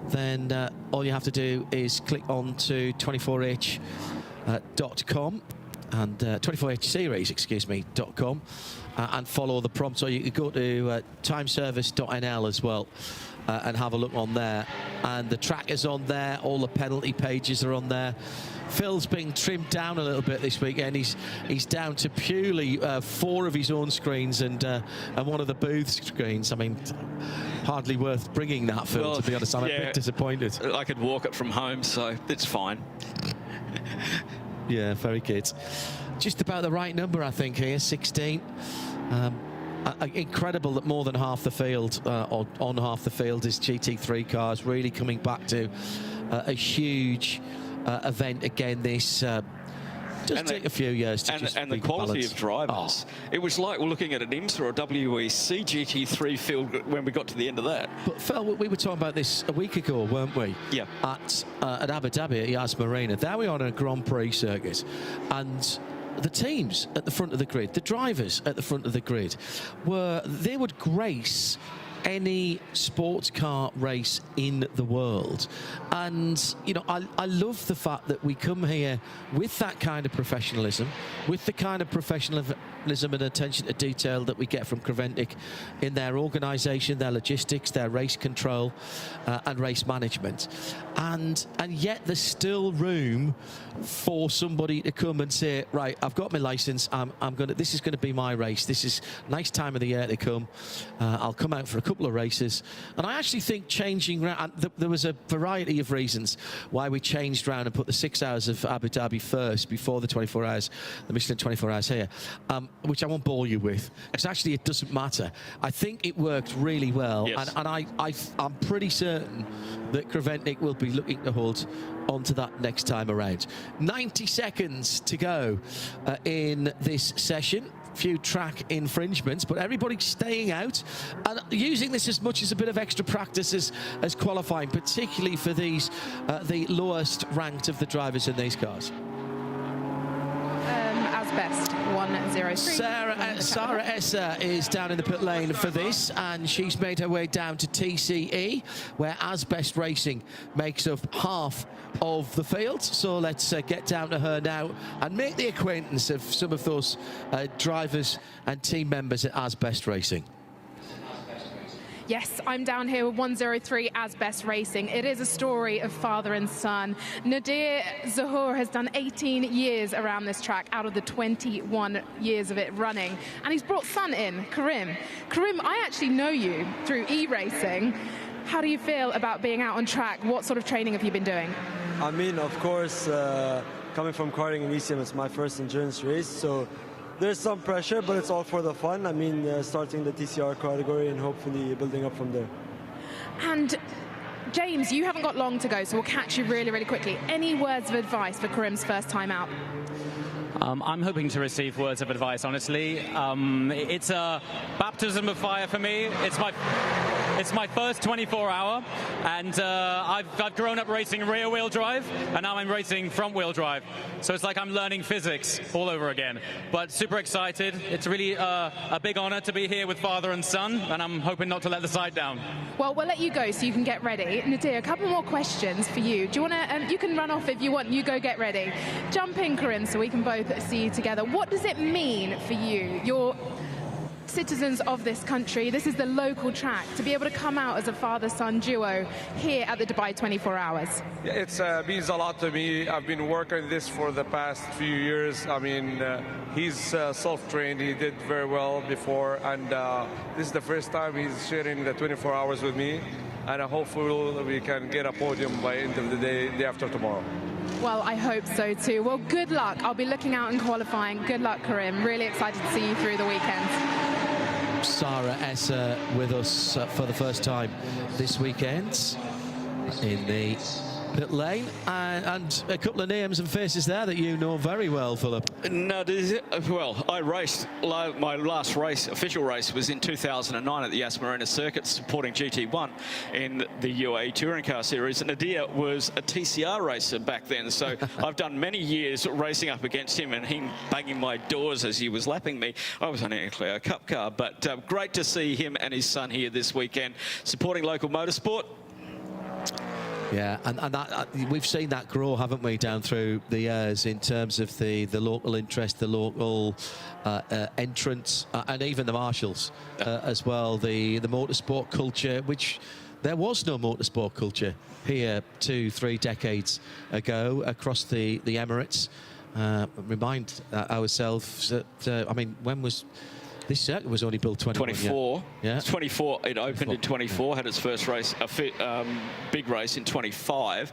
then all you have to do is click on to 24h.com and 24h series, excuse me, .com, and follow the prompts, or you could go to timeservice.nl as well and have a look on there. And the track is on there, all the penalty pages are on there. Phil's being trimmed down a little bit this weekend. He's down to purely 4 of his own screens and one of the booth screens. I mean, hardly worth bringing that, Phil, well, to be honest. I'm a bit disappointed. I could walk it from home, so it's fine. Yeah, very good. Just about the right number, I think, here, 16. Incredible that more than half the field, or on half the field, is GT3 cars, really coming back to a huge event again. This does take a few years to just and the quality rebalance. of drivers. It was like we're looking at an IMSA or a WEC GT3 field when we got to the end of that. But Phil, we were talking about this a week ago, weren't we? Yeah. At Abu Dhabi at Yas Marina. There we are on a Grand Prix circuit, and the teams at the front of the grid, the drivers at the front of the grid, they would grace any sports car race in the world. And you know, I love the fact that we come here with that kind of professionalism, with the kind of professionalism and attention to detail that we get from Creventic in their organisation, their logistics, their race control and race management. And yet there's still room for somebody to come and say, right, I've got my licence, this is going to be my race, this is a nice time of the year to come, I'll come out for a couple of races. And I actually think changing round, there was a variety of reasons why we changed round and put the 6 hours of Abu Dhabi first before the 24 hours, the Michelin 24 hours here, which I won't bore you with, because actually it doesn't matter. I think it worked really well, yes. and I'm pretty certain that Creventic will be looking to hold onto that next time around. 90 seconds to go in this session. Few track infringements, but everybody's staying out and using this as much as a bit of extra practice as qualifying, particularly for these the lowest ranked of the drivers in these cars. As best, 103. Sarah Esser is down in the pit lane for this, and she's made her way down to TCE, where As Best Racing makes up half of the field. So let's get down to her now and make the acquaintance of some of those drivers and team members at As Best Racing. Yes, I'm down here with 103 As Best Racing. It is a story of father and son. Nadir Zahur has done 18 years around this track out of the 21 years of it running. And he's brought son in, Karim. Karim, I actually know you through e-racing. How do you feel about being out on track? What sort of training have you been doing? I mean, of course, coming from karting and ECM, it's my first endurance race. So there's some pressure, but it's all for the fun. I mean, starting the TCR category and hopefully building up from there. And James, you haven't got long to go, so we'll catch you really, really quickly. Any words of advice for Karim's first time out? I'm hoping to receive words of advice, honestly. It's a baptism of fire for me. It's my first 24-hour, and I've grown up racing rear-wheel drive, and now I'm racing front-wheel drive. So it's like I'm learning physics all over again. But super excited. It's really a big honor to be here with father and son, and I'm hoping not to let the side down. Well, we'll let you go so you can get ready. Nadir, a couple more questions for you. Do you want to? You can run off if you want. You go get ready. Jump in, Karim, so we can both see you together. What does it mean for you? You're citizens of this country. This is the local track. To be able to come out as a father-son duo here at the Dubai 24 Hours. Yeah, it means a lot to me. I've been working this for the past few years. I mean, he's self-trained. He did very well before, and this is the first time he's sharing the 24 hours with me. And hopefully we can get a podium by end of the day after tomorrow. Well, I hope so too. Well, good luck. I'll be looking out in qualifying. Good luck, Karim. Really excited to see you through the weekend. Sarah Esser with us for the first time this weekend in the pit lane, and a couple of names and faces there that you know very well, Philip. No, well, I raced, my last race, official race, was in 2009 at the Yas Marina Circuit supporting GT1 in the UAE Touring Car Series. And Nadir was a TCR racer back then, so I've done many years racing up against him and him banging my doors as he was lapping me. I was only a Clio Cup car, but great to see him and his son here this weekend supporting local motorsport. Yeah, and that, we've seen that grow, haven't we, down through the years in terms of the local interest, the local entrance, and even the marshals as well. The motorsport culture, which there was no motorsport culture here 2-3 decades ago across the Emirates. Remind ourselves that, I mean, when was... This circuit was only built 24. Yeah. 24. It opened in 24. Had its first race, big race in 25.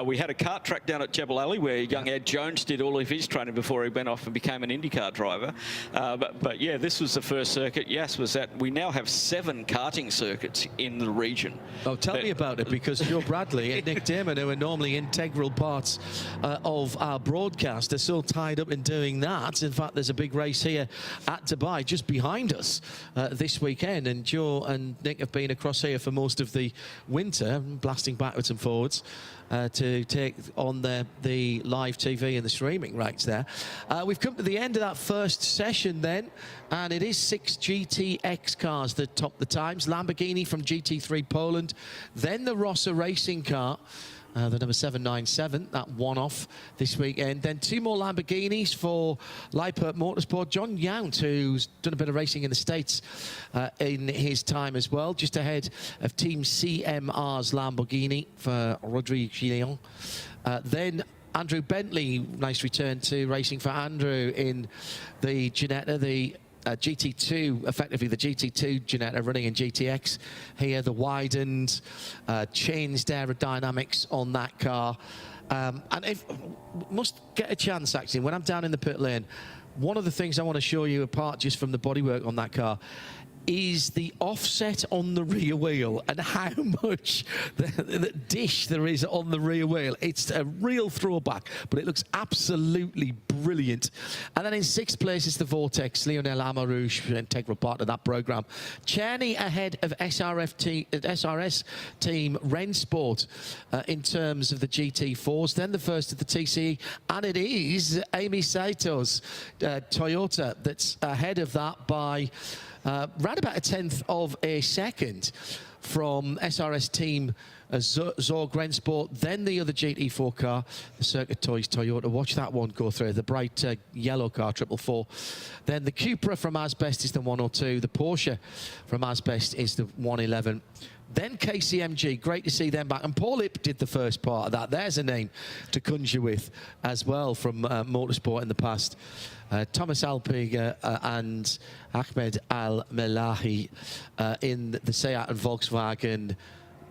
We had a kart track down at Jebel Ali where young Ed Jones did all of his training before he went off and became an IndyCar driver. But yeah, this was the first circuit. Yes, was that we now have 7 karting circuits in the region. Oh, tell me about it, because Joe Bradley and Nick Damon, who are normally integral parts of our broadcast, are so tied up in doing that. In fact, there's a big race here at Dubai just behind us this weekend, and Joe and Nick have been across here for most of the winter, blasting backwards and forwards to take on the live TV and the streaming rights there. We've come to the end of that first session then, and it is 6 GTX cars that top the times. Lamborghini from GT3 Poland, then the Rossa racing car, the number 797, that one-off this weekend. Then 2 more Lamborghinis for Leipert Motorsport. John Yount, who's done a bit of racing in the States in his time as well, just ahead of Team CMR's Lamborghini for Rodrigue Gillian. Then Andrew Bentley, nice return to racing for Andrew in the Ginetta, the GT2, effectively the GT2 Ginetta running in GTX here, the widened, changed aerodynamics on that car. And if must get a chance, actually, when I'm down in the pit lane, one of the things I want to show you apart just from the bodywork on that car is the offset on the rear wheel and how much the dish there is on the rear wheel. It's a real throwback, but it looks absolutely brilliant. And then in 6th place is the Vortex, Lionel Amarouche, integral part of that programme. Czerny ahead of SRS team Rennsport in terms of the GT4s, then the first of the TCE, and it is Amy Saito's Toyota that's ahead of that by round about a 1/10 of a second from SRS team Zorg Rennsport, then the other GT4 car, the Circuit Toys Toyota. Watch that one go through, the bright yellow car, 444. Then the Cupra from Asbest is the 102, the Porsche from Asbest is the 111. Then KCMG, great to see them back. And Paul Ip did the first part of that. There's a name to conjure with as well from motorsport in the past. Thomas Alpig and Ahmed Al-Melahi in the Seat and Volkswagen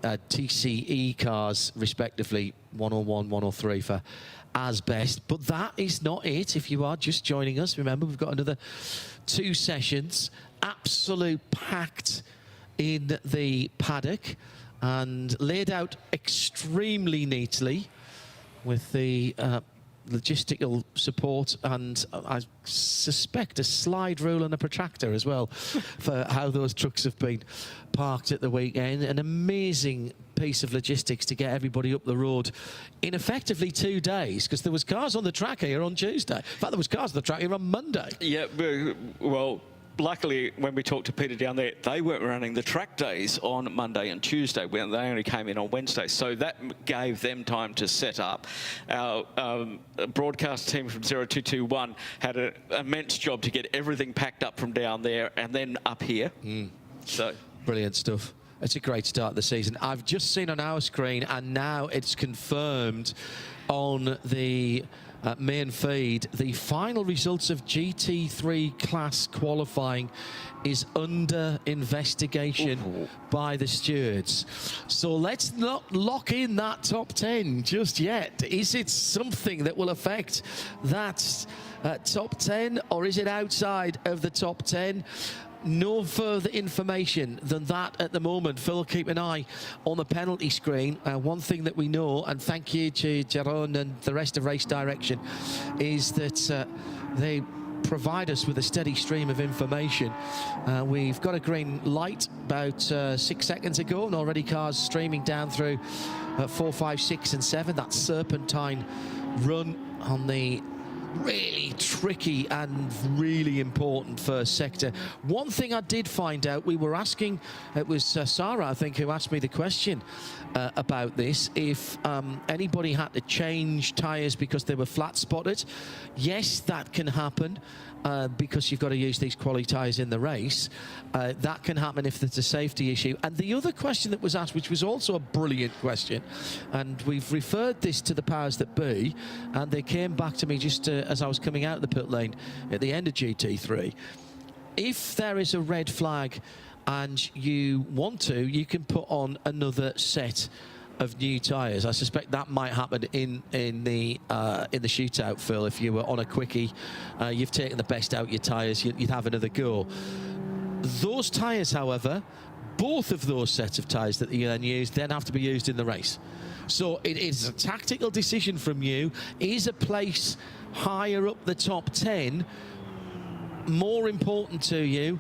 TCE cars, respectively, 101, 103 for Asbest. But that is not it. If you are just joining us, remember, we've got another 2 sessions, absolute packed in the paddock and laid out extremely neatly with the logistical support, and I suspect a slide rule and a protractor as well for how those trucks have been parked at the weekend. An amazing piece of logistics to get everybody up the road in effectively 2 days, because there was cars on the track here on Tuesday. In fact, there was cars on the track here on Monday. Yeah, well, luckily, when we talked to Peter down there, they weren't running the track days on Monday and Tuesday, when they only came in on Wednesday. So that gave them time to set up. Our broadcast team from 0221 had an immense job to get everything packed up from down there and then up here. So brilliant stuff. It's a great start of the season. I've just seen on our screen, and now it's confirmed on the main feed, the final results of GT3 class qualifying is under investigation by the stewards. So let's not lock in that top 10 just yet. Is it something that will affect that top 10, or is it outside of the top 10? no further information than that at the moment. Phil, keep an eye on the penalty screen. One thing that we know, and thank you to Jaron and the rest of Race Direction, is that they provide us with a steady stream of information. We've got a green light about 6 seconds ago, and already cars streaming down through 4, 5, 6 and 7. That serpentine run on the really tricky and really important first sector. One thing I did find out, we were asking, it was Sarah, I think, who asked me the question about this, if anybody had to change tyres because they were flat spotted. Yes, that can happen. Because you've got to use these quality tyres in the race. That can happen if there's a safety issue. And the other question that was asked, which was also a brilliant question, and we've referred this to the powers that be, and they came back to me just as I was coming out of the pit lane at the end of GT3. If there is a red flag and you want to, you can put on another set of new tyres. I suspect that might happen in the shootout, Phil. If you were on a quickie, you've taken the best out your tyres, you'd have another go. Those tyres, however, both of those sets of tyres that you then use then have to be used in the race. So it is a tactical decision from you. Is a place higher up the top 10 more important to you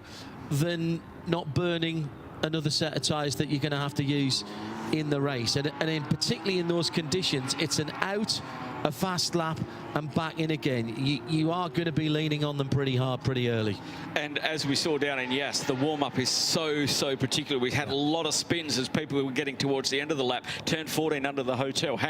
than not burning another set of tyres that you're going to have to use in the race? And in particularly in those conditions, it's an out, a fast lap and back in again. You are going to be leaning on them pretty hard pretty early. And as we saw down in Yas, the warm-up is so particular. We had a lot of spins as people were getting towards the end of the lap. Turn 14 under the hotel.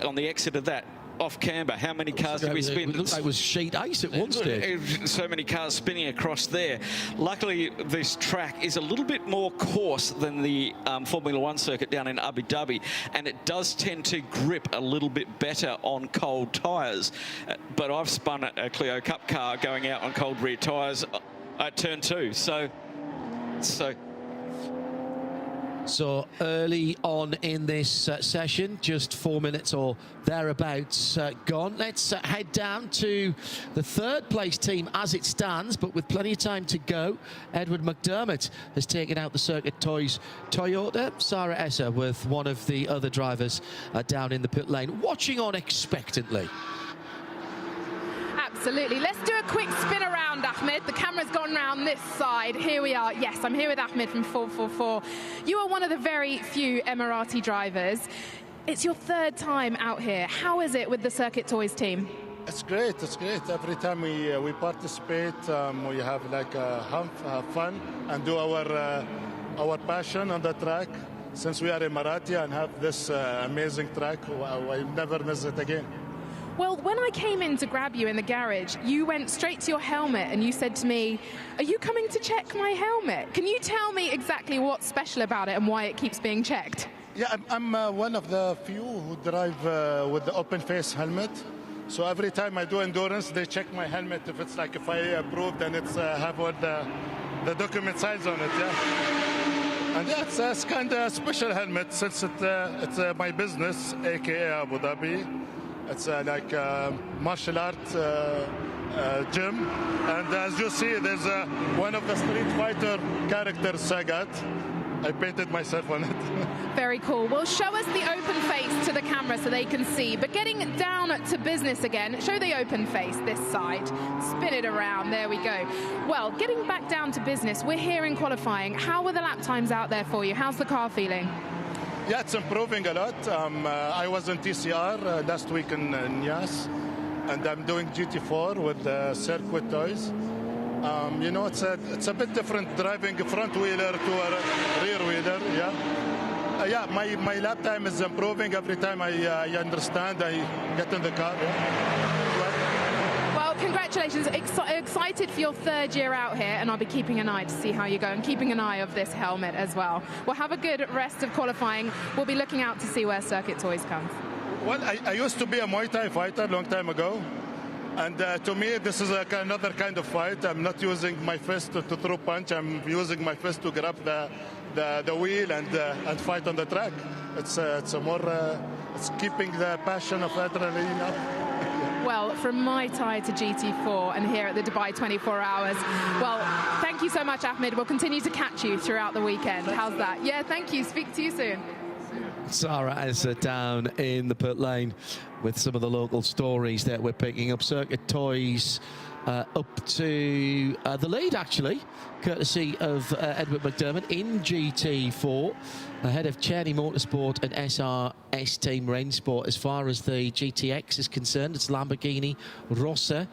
On the exit of that, off camber, how many cars did we spin? It looked like it was sheet ice at one stage. So many cars spinning across there. Luckily, this track is a little bit more coarse than the Formula One circuit down in Abu Dhabi, and it does tend to grip a little bit better on cold tyres. But I've spun a Clio Cup car going out on cold rear tyres at turn 2. So early on in this session, just 4 minutes or thereabouts gone. Let's head down to the third place team as it stands, but with plenty of time to go. Edward McDermott has taken out the Circuit Toys Toyota. Sarah Esser with one of the other drivers down in the pit lane, watching on expectantly. Absolutely. Let's do a quick spin around, Ahmed. The camera's gone round this side. Here we are. Yes, I'm here with Ahmed from 444. You are one of the very few Emirati drivers. It's your third time out here. How is it with the Circuit Toys team? It's great. It's great. Every time we participate, we have like have fun and do our passion on the track. Since we are Emirati and have this amazing track, I never miss it again. Well, when I came in to grab you in the garage, you went straight to your helmet and you said to me, "Are you coming to check my helmet?" Can you tell me exactly what's special about it and why it keeps being checked? Yeah, I'm one of the few who drive with the open face helmet. So every time I do endurance, they check my helmet if I approved and it's have all the document size on it. Yeah. And yeah, it's kind of a special helmet since it's my business, aka Abu Dhabi. It's like martial art gym, and as you see, there's one of the Street Fighter characters, Sagat. I painted myself on it. Very cool. Well, show us the open face to the camera so they can see. But getting down to business again, show the open face this side. Spin it around. There we go. Well, getting back down to business, we're here in qualifying. How were the lap times out there for you? How's the car feeling? Yeah, it's improving a lot. I was in TCR last week in Yas, and I'm doing GT4 with Circuit Toys. You know, it's a bit different driving a front wheeler to a rear wheeler. Yeah, my lap time is improving every time I understand. I get in the car. Well, congratulations. Excited for your third year out here, and I'll be keeping an eye to see how you go and keeping an eye of this helmet as well. Well, have a good rest of qualifying. We'll be looking out to see where Circuit Toys comes. Well, I used to be a Muay Thai fighter a long time ago. And to me, this is another kind of fight. I'm not using my fist to throw punch. I'm using my fist to grab the wheel and fight on the track. It's keeping the passion of adrenaline up. well from my tie to GT4 and here at the Dubai 24 Hours. Well, thank you so much, Ahmed. We'll continue to catch you throughout the weekend. How's that? Yeah, thank you. Speak to you soon. Sarah Ezza down in the pit lane with some of the local stories that we're picking up. Circuit Toys up to the lead, actually, courtesy of Edward McDermott in GT4, ahead of Cherny Motorsport and SRS Team Rainsport. As far as the GTX is concerned, it's Lamborghini Rossa,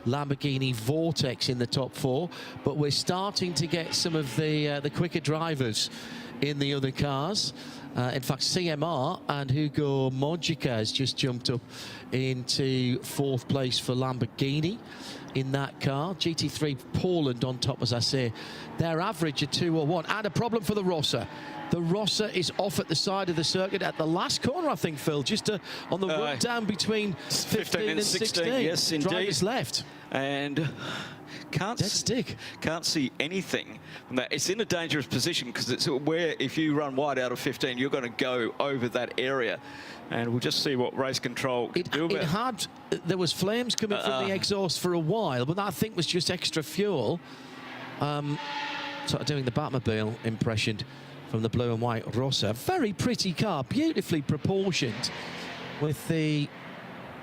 Lamborghini Vortex in the top 4, but we're starting to get some of the quicker drivers in the other cars. In fact, CMR and Hugo Mojica has just jumped up into 4th place for Lamborghini in that car. GT3 Poland on top, as I say. Their average at 2:01. And a problem for the Rossa. The Rossa is off at the side of the circuit at the last corner, I think, Phil, just on the run down between 15 and 16. Yes, indeed. Drivers left. And can't see anything from that. It's in a dangerous position because it's where if you run wide out of 15, you're going to go over that area. And we'll just see what race control can do about it. There was flames coming from the exhaust for a while, but that, I think, was just extra fuel. Sort of doing the Batmobile impression from the blue and white Rossa. Very pretty car, beautifully proportioned with the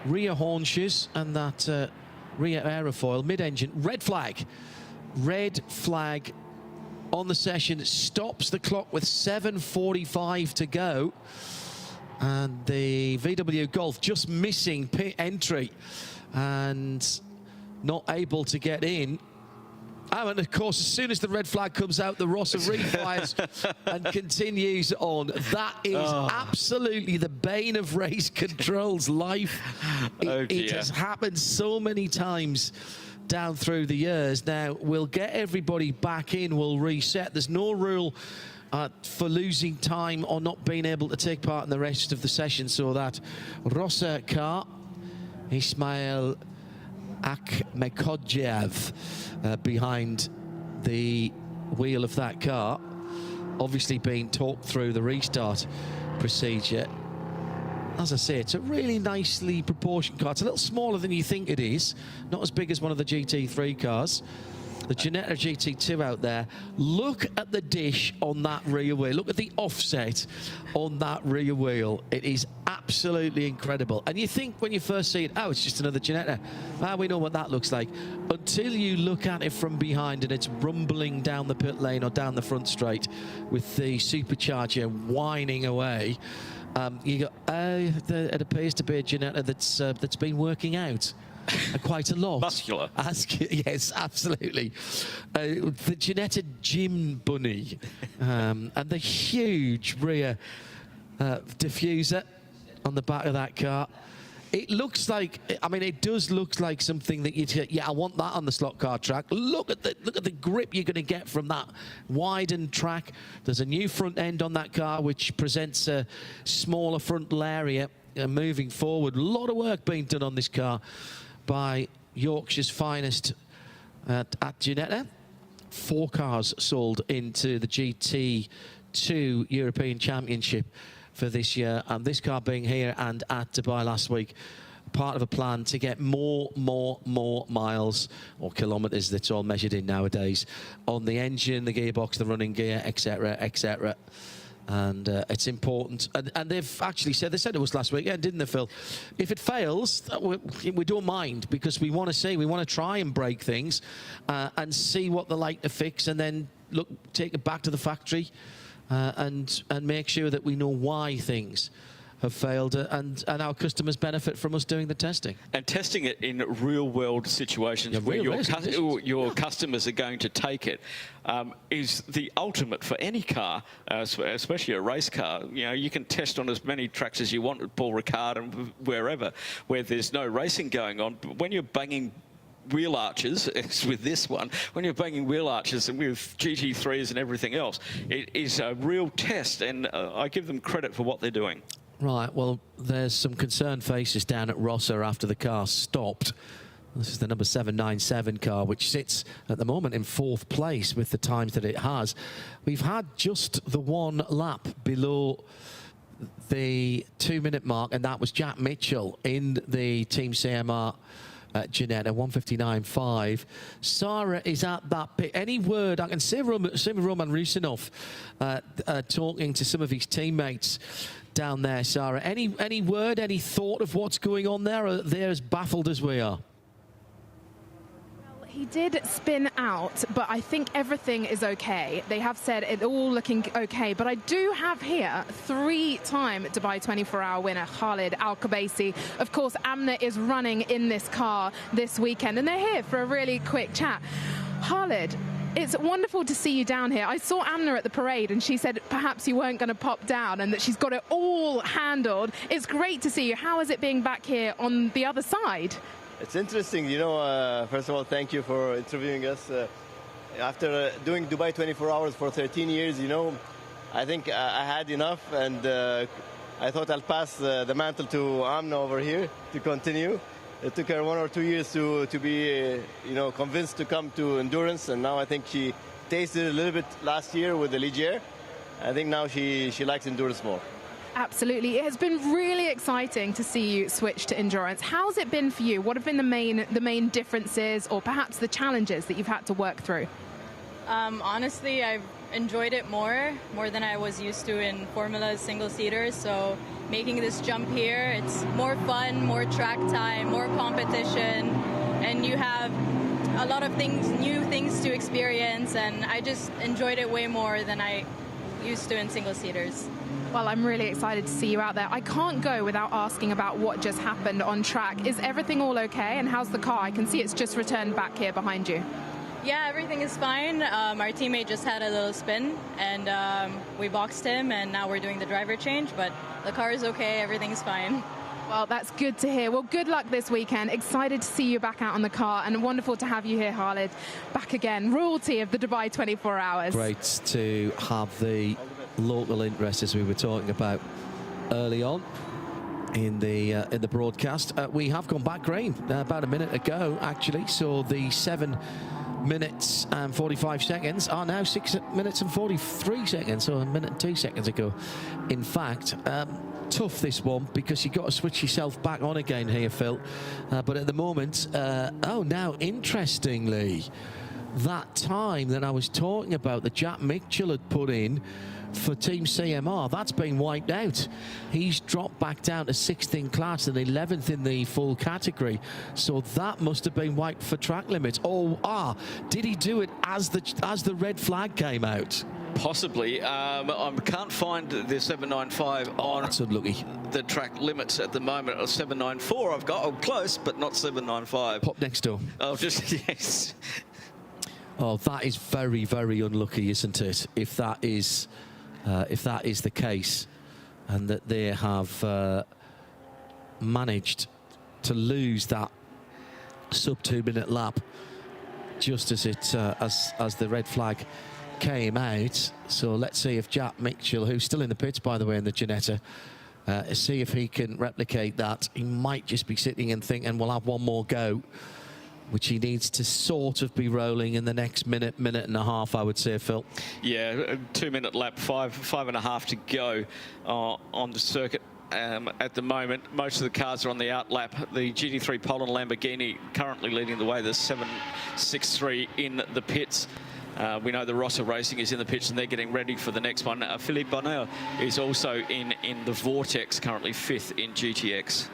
rear haunches and that rear aerofoil, mid-engine. Red flag on the session. Stops the clock with 7:45 to go. And the VW Golf just missing pit entry and not able to get in. Oh, and of course, as soon as the red flag comes out, the Rossa refires and continues on. That is absolutely the bane of race control's life. It has happened so many times down through the years. Now, we'll get everybody back in, we'll reset. There's no rule for losing time or not being able to take part in the rest of the session. So that Rossa car, Ismail Akhmekodjev behind the wheel of that car, obviously being talked through the restart procedure. As I say, it's a really nicely proportioned car. It's a little smaller than you think it is, not as big as one of the GT3 cars. The Ginetta GT2 out there. Look at the dish on that rear wheel. Look at the offset on that rear wheel. It is absolutely incredible. And you think when you first see it, oh, it's just another Ginetta. We know what that looks like. Until you look at it from behind and it's rumbling down the pit lane or down the front straight with the supercharger whining away, you go, it appears to be a Ginetta that's been working out. Quite a lot. Muscular. Yes, absolutely. The Ginetta Gym Bunny and the huge rear diffuser on the back of that car. It looks like, I mean, it does look like something that you'd, I want that on the slot car track. Look at the grip you're going to get from that widened track. There's a new front end on that car which presents a smaller frontal area moving forward. A lot of work being done on this car by Yorkshire's finest at Ginetta. 4 cars sold into the GT2 European Championship for this year, and this car being here and at Dubai last week, part of a plan to get more miles or kilometres, that's all measured in nowadays, on the engine, the gearbox, the running gear, etc, etc. And it's important. And they've actually said, they said it was last weekend, didn't they, Phil? If it fails, we don't mind, because we want to see, we want to try and break things and see what they like to fix, and then look, take it back to the factory and make sure that we know why things have failed, and our customers benefit from us doing the testing. And testing it in real-world situations where your customers are going to take it is the ultimate for any car, especially a race car. You know, you can test on as many tracks as you want at Paul Ricard and wherever, where there's no racing going on. But when you're banging wheel arches, as with this one, when you're banging wheel arches and with GT3s and everything else, it is a real test, and I give them credit for what they're doing. Right, well, there's some concerned faces down at Rossa after the car stopped. This is the number 797 car, which sits at the moment in 4th place with the times that it has. We've had just the 1 lap below the 2-minute mark, and that was Jack Mitchell in the Team CMR Ginetta, 1:59.5. Sarah is at that bit. Any word? I can see Roman Rusinov talking to some of his teammates down there, Sarah. Any word, any thought of what's going on there? Or they're as baffled as we are? He did spin out, but I think everything is okay. They have said it's all looking okay, but I do have here 3-time Dubai 24-hour winner Khalid Al-Khabaisi. Of course, Amna is running in this car this weekend, and they're here for a really quick chat. Khalid, it's wonderful to see you down here. I saw Amna at the parade, and she said perhaps you weren't going to pop down and that she's got it all handled. It's great to see you. How is it being back here on the other side? It's interesting, you know, first of all, thank you for interviewing us. After doing Dubai 24 hours for 13 years, you know, I think I had enough, and I thought I'll pass the mantle to Amna over here to continue. It took her 1 or 2 years to be, you know, convinced to come to endurance, and now I think she tasted it a little bit last year with the Ligier. I think now she likes endurance more. Absolutely. It has been really exciting to see you switch to endurance. How's it been for you? What have been the main differences, or perhaps the challenges that you've had to work through? Honestly, I've enjoyed it more than I was used to in Formula's single-seaters. So making this jump here, it's more fun, more track time, more competition, and you have a lot of new things to experience, and I just enjoyed it way more than I used to in single-seaters. Well, I'm really excited to see you out there. I can't go without asking about what just happened on track. Is everything all okay, and how's the car? I can see it's just returned back here behind you. Yeah, everything is fine. Our teammate just had a little spin, and we boxed him, and now we're doing the driver change, but the car is okay, everything's fine. Well, that's good to hear. Well, good luck this weekend. Excited to see you back out on the car, and wonderful to have you here, Khalid. Back again, royalty of the Dubai 24 hours. Great to have the local interest, as we were talking about early on in the broadcast. We have gone back green about a minute ago, actually, so the 7 minutes and 45 seconds are now 6 minutes and 43 seconds, so 1 minute and 2 seconds ago. In fact, tough this one, because you've got to switch yourself back on again here, Phil, but at the moment, now interestingly, that time that I was talking about that Jack Mitchell had put in for Team CMR, that's been wiped out. He's dropped back down to 6th in class and 11th in the full category, so that must have been wiped for track limits. Did he do it as the red flag came out? Possibly. I can't find the 795 on that's unlucky. The track limits at the moment. 794 I've got. Oh, close, but not 795. Pop next door. Oh, just yes. Oh, that is very, very unlucky, isn't it? If that is the case, and that they have managed to lose that sub 2 minute lap just as it as the red flag came out. So let's see if Jack Mitchell, who's still in the pits, by the way, in the Ginetta, see if he can replicate that. He might just be sitting and thinking, we'll have one more go, which he needs to sort of be rolling in the next minute and a half, I would say, Phil. Yeah, 2 minute lap, 5.5 to go on the circuit. At the moment, most of the cars are on the out lap. The GT3 Poland Lamborghini currently leading the way. There's 763 in the pits. We know the Rossa Racing is in the pits, and they're getting ready for the next one. Philippe Bonheur is also in the Vortex, currently 5th in GTX.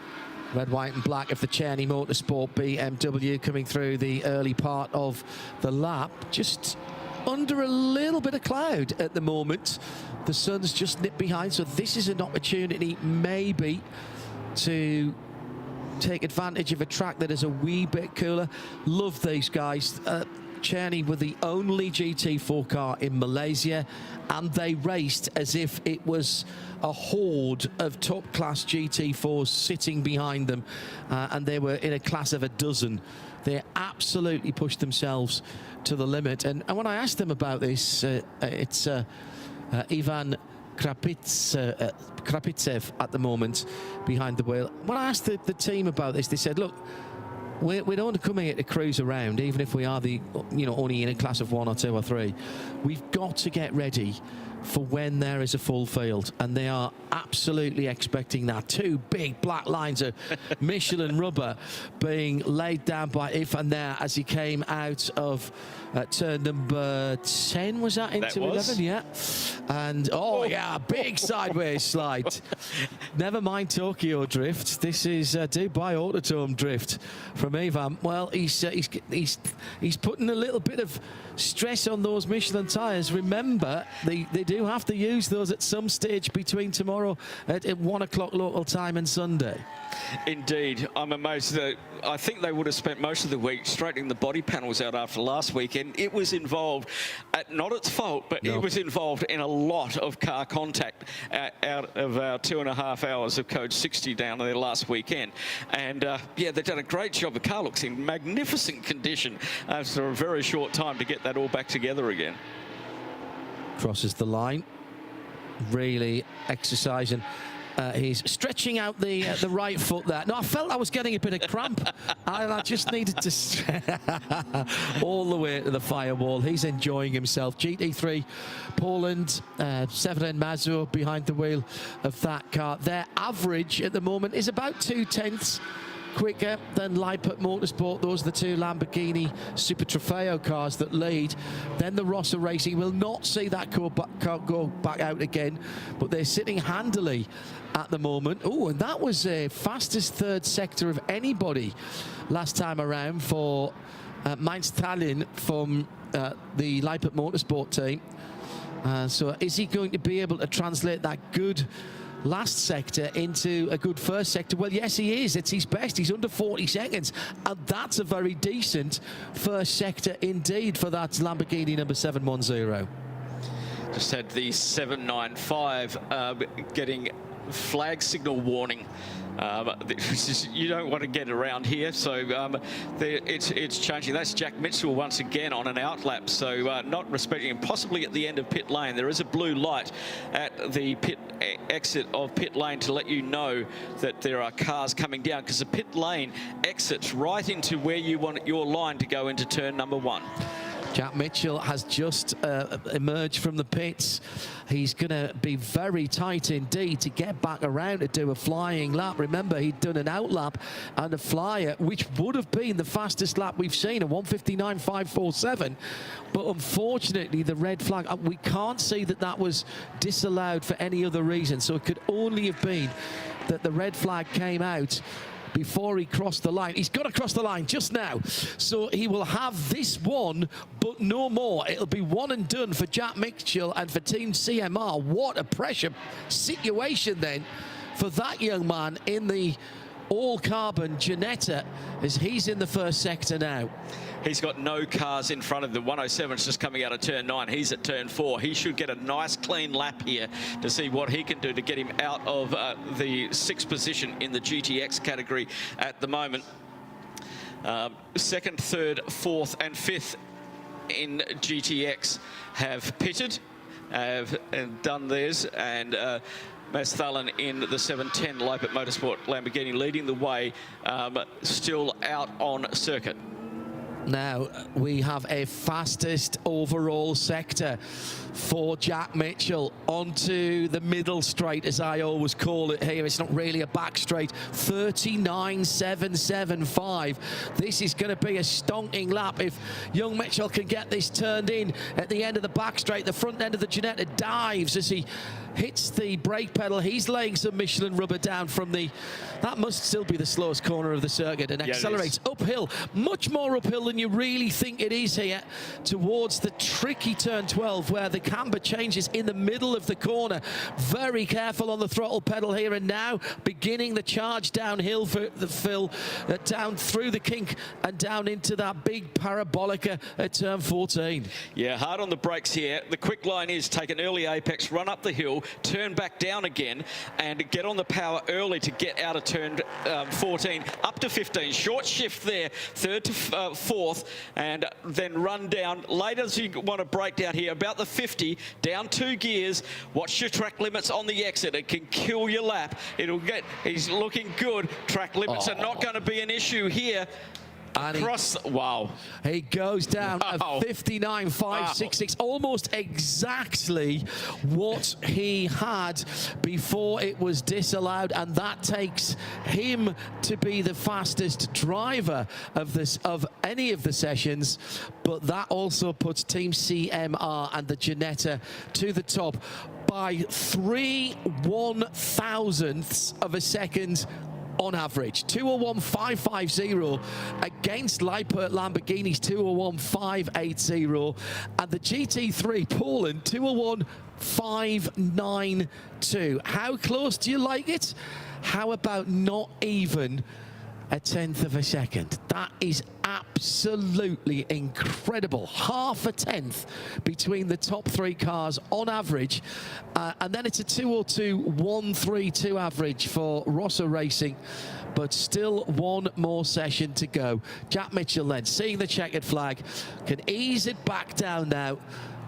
Red, white and black of the Czerny Motorsport BMW coming through the early part of the lap. Just under a little bit of cloud at the moment. The sun's just nipped behind, so this is an opportunity maybe to take advantage of a track that is a wee bit cooler. Love these guys. Czerny were the only GT4 car in Malaysia, and they raced as if it was a horde of top-class GT4s sitting behind them, and they were in a class of a dozen. They absolutely pushed themselves to the limit. And when I asked them about this, it's Ivan Krapitsev at the moment behind the wheel. When I asked the team about this, they said, look, we don't want to come here to cruise around, even if we are only in a class of 1 or 2 or 3. We've got to get ready for when there is a full field, and they are absolutely expecting that. Two big black lines of Michelin rubber being laid down by Ifan there as he came out of turn number 10, was that into 11? Yeah. And yeah, big sideways slide. Never mind Tokyo drift. This is Dubai Autodrome drift from Ivan. Well, he's putting a little bit of stress on those Michelin tyres. Remember, they do have to use those at some stage between tomorrow at 1 o'clock local time and Sunday. Indeed. I'm amazed that I think they would have spent most of the week straightening the body panels out after last weekend. It was involved, not its fault, but it was involved in a lot of car contact out of our 2.5 hours of Code 60 down there last weekend. And yeah, they've done a great job. The car looks in magnificent condition after a very short time to get that all back together again. Crosses the line, really exercising. He's stretching out the right foot there. No, I felt I was getting a bit of cramp. I just needed to all the way to the firewall. He's enjoying himself. GT3 Poland, Severin Mazur behind the wheel of that car. Their average at the moment is about 0.2 quicker than Lippert Motorsport. Those are the two Lamborghini Super Trofeo cars that lead. Then the Rossa Racing will not see that car go back out again, but they're sitting handily at the moment. Oh, and that was the fastest third sector of anybody last time around for Mainz Tallinn from the Lippert Motorsport team. So is he going to be able to translate that good last sector into a good first sector? Well, yes, he is. It's his best. He's under 40 seconds, and that's a very decent first sector indeed for that Lamborghini number 710. Just had the 795 getting flag signal warning. You don't want to get around here, so it's changing. That's Jack Mitchell once again on an outlap, so not respecting him. Possibly at the end of pit lane, there is a blue light at the pit exit of pit lane to let you know that there are cars coming down, because the pit lane exits right into where you want your line to go into turn number 1. Jack Mitchell has just emerged from the pits. He's going to be very tight indeed to get back around to do a flying lap. Remember, he'd done an out lap and a flyer, which would have been the fastest lap we've seen, a 1:59.547. But unfortunately, the red flag, we can't see that that was disallowed for any other reason. So it could only have been that the red flag came out before he crossed the line. He's got to cross the line just now. So he will have this one, but no more. It'll be one and done for Jack Mitchell and for Team CMR. What a pressure situation then for that young man in the all-carbon Ginetta, as he's in the first sector now. He's got no cars in front of the 107's just coming out of turn 9. He's at turn 4. He should get a nice clean lap here to see what he can do to get him out of the 6th position in the GTX category at the moment. 2nd, 3rd, 4th and 5th in GTX have pitted, have done theirs, and Masthalin in the 710 Lippert Motorsport Lamborghini leading the way, still out on circuit. Now we have a fastest overall sector for Jack Mitchell onto the middle straight, as I always call it here. It's not really a back straight. 39.775. This is going to be a stonking lap if young Mitchell can get this turned in at the end of the back straight. The front end of the Ginetta dives as he hits the brake pedal. He's laying some Michelin rubber down from the, that must still be the slowest corner of the circuit, and accelerates uphill, much more uphill than you really think it is here, towards the tricky turn 12 where the camber changes in the middle of the corner. Very careful on the throttle pedal here, and now beginning the charge downhill for the Phil, down through the kink and down into that big parabolica at turn 14. Yeah, hard on the brakes here. The quick line is take an early apex, run up the hill, turn back down again, and get on the power early to get out of turn 14 up to 15. Short shift there, 3rd to 4th, and then run down. Later, as you want to break down here, about the 50, down 2 gears. Watch your track limits on the exit. It can kill your lap. It'll get, he's looking good. Track limits are not going to be an issue here. Wow. He goes down at 59.566, almost exactly what he had before it was disallowed, and that takes him to be the fastest driver of any of the sessions. But that also puts Team CMR and the Ginetta to the top by 3/1,000ths of a second on average. 201.550 against Lippert Lamborghini's 201.580, and the GT3 Poland 201.592. How close do you like it? How about not even a 1/10 of a second? That is absolutely incredible. Half a 1/10 between the top 3 cars on average, and then it's a 202.132 average for Rossa Racing, but still one more session to go. Jack Mitchell then, seeing the checkered flag, can ease it back down now.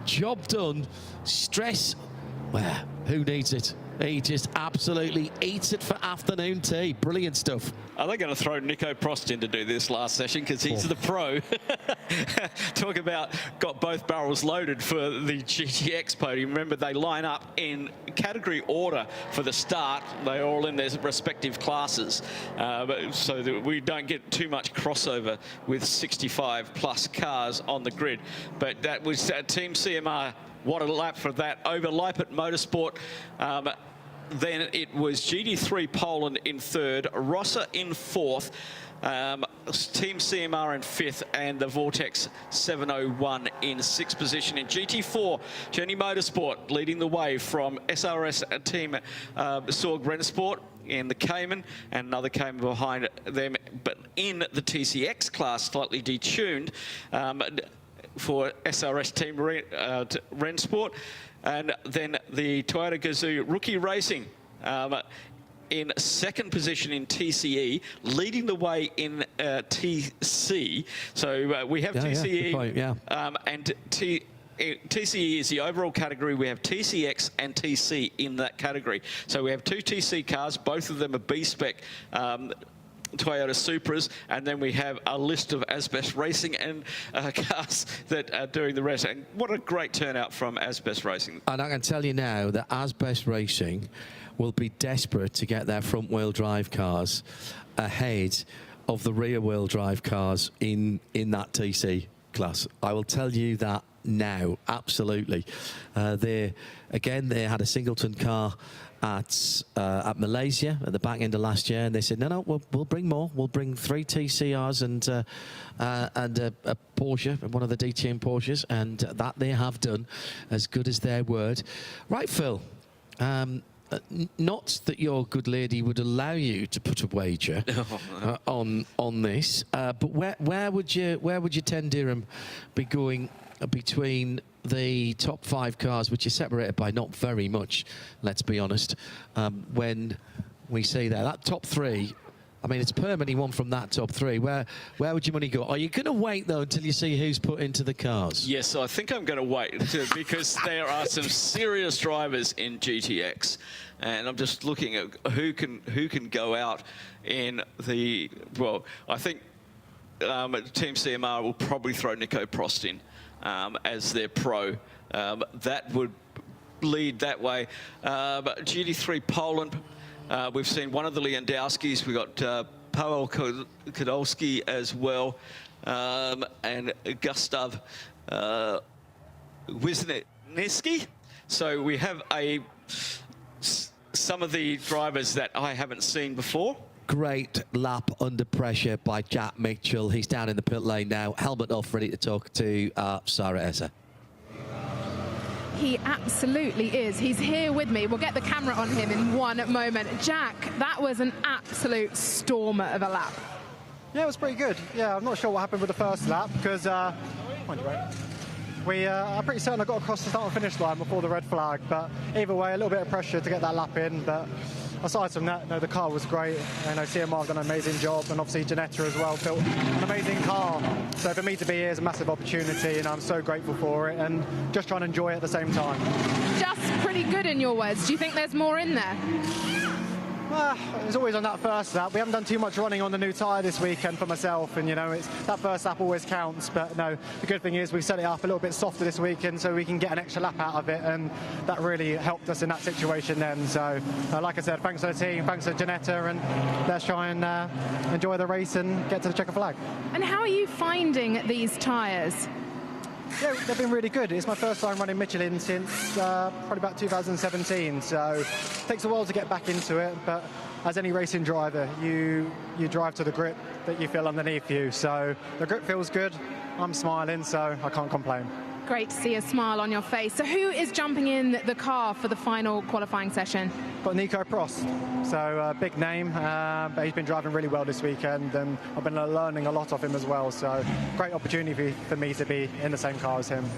Job done. Stress, well, who needs it? He just absolutely eats it for afternoon tea. Brilliant stuff. Are they going to throw Nico Prost in to do this last session because he's the pro? Talk about got both barrels loaded for the GTX podium. Remember, they line up in category order for the start. They're all in their respective classes, so that we don't get too much crossover with 65 plus cars on the grid. But that was Team CMR. What a lap for that over Lippert Motorsport. Then it was GT3 Poland in 3rd, Rossa in 4th, Team CMR in 5th, and the Vortex 701 in 6th position. In GT4, Journey Motorsport leading the way from SRS Team Sorg Rennsport in the Cayman, and another Cayman behind them. But in the TCX class, slightly detuned, for SRS Team Rennsport, and then the Toyota Gazoo Rookie Racing in 2nd position in TCE, leading the way in TC. So we have TCE, and TCE is the overall category. We have TCX and TC in that category. So we have 2 TC cars, both of them are B-spec Toyota Supras, and then we have a list of Asbest Racing and cars that are doing the rest. And what a great turnout from Asbest Racing. And I can tell you now that Asbest Racing will be desperate to get their front-wheel drive cars ahead of the rear-wheel drive cars in that TC class. I will tell you that now, absolutely. They had a singleton car at Malaysia at the back end of last year, and they said, no, we'll bring more. We'll bring 3 TCRs and a Porsche, one of the DTM Porsches, and that they have done, as good as their word. Right, Phil. Not that your good lady would allow you to put a wager on this, but where would your 10 dirham be going between the top 5 cars, which is separated by not very much, let's be honest, when we see that top 3? I mean, it's permanently one from that top 3. Where would your money go? Are you going to wait, though, until you see who's put into the cars? Yes, I think I'm going to wait because there are some serious drivers in GTX, and I'm just looking at who can go out in the. Well, I think Team CMR will probably throw Nico Prost in as their pro. That would lead that way. But GT3 Poland. We've seen one of the Lewandowskis. We've got Paweł Kadolski as well, and Gustav Wisniewski. So we have some of the drivers that I haven't seen before. Great lap under pressure by Jack Mitchell. He's down in the pit lane now. Helmet off, ready to talk to Sarah Esser. He absolutely is. He's here with me. We'll get the camera on him in one moment. Jack, that was an absolute stormer of a lap. Yeah, it was pretty good. Yeah, I'm not sure what happened with the first lap because I'm pretty certain I got across the start and finish line before the red flag. But either way, a little bit of pressure to get that lap in. But aside from that, no, the car was great. CMR have done an amazing job, and obviously Ginetta as well built an amazing car. So for me to be here is a massive opportunity, and I'm so grateful for it, and just trying to enjoy it at the same time. Just pretty good in your words. Do you think there's more in there? It's always on that first lap. We haven't done too much running on the new tyre this weekend for myself, and it's that first lap always counts. But no, the good thing is we've set it up a little bit softer this weekend, so we can get an extra lap out of it, and that really helped us in that situation then. So, like I said, thanks to the team, thanks to Janetta, and let's try and enjoy the race and get to the checker flag. And how are you finding these tyres? Yeah, they've been really good. It's my first time running Michelin since probably about 2017, so it takes a while to get back into it, but as any racing driver, you drive to the grip that you feel underneath you, so the grip feels good, I'm smiling, so I can't complain. Great to see a smile on your face. So who is jumping in the car for the final qualifying session? Got Nico Prost, so big name, but he's been driving really well this weekend, and I've been learning a lot of him as well, so great opportunity for me to be in the same car as him.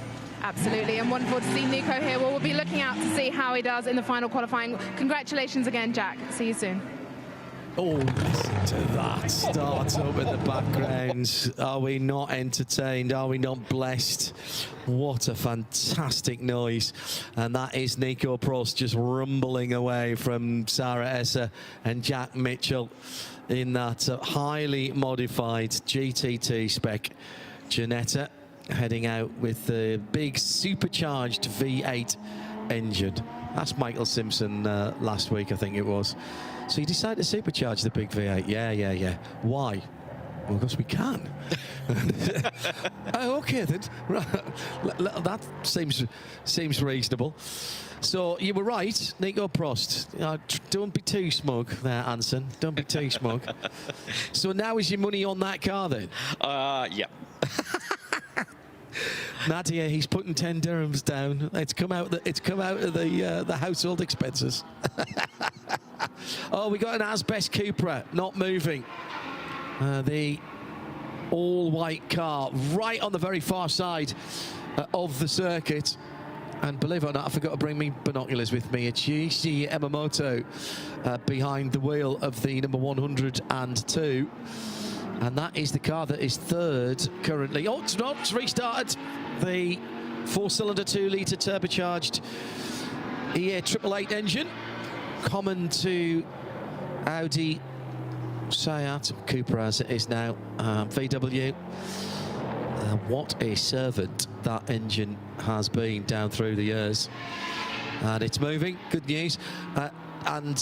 Absolutely, and wonderful to see Nico here. Well, we'll be looking out to see how he does in the final qualifying. Congratulations again, Jack. See you soon. Oh, listen to that start up in the background. Are we not entertained? Are we not blessed? What a fantastic noise. And that is Nico Prost just rumbling away from Sarah Esser and Jack Mitchell in that highly modified GTT spec. Janetta heading out with the big supercharged V8 engine. That's Michael Simpson last week, I think it was. So you decided to supercharge the big V8? Yeah. Why? Well, because we can. Oh, okay then. That seems reasonable. So you were right, Nico Prost. Don't be too smug there, Anson. Don't be too smug. So now is your money on that car then? Yeah. Nadia, he's putting 10 dirhams down. It's come out of the household expenses. Oh, we got an Asbest Cupra not moving. The all-white car right on the very far side of the circuit. And believe it or not, I forgot to bring me binoculars with me. It's Yuichi Emamoto behind the wheel of the number 102. And that is the car that is third currently. Oh, it's not. It's restarted. The 4-cylinder 2-litre turbocharged EA888 engine. Common to Audi, Seat, Cupra as it is now, VW. What a servant that engine has been down through the years. And it's moving. Good news. And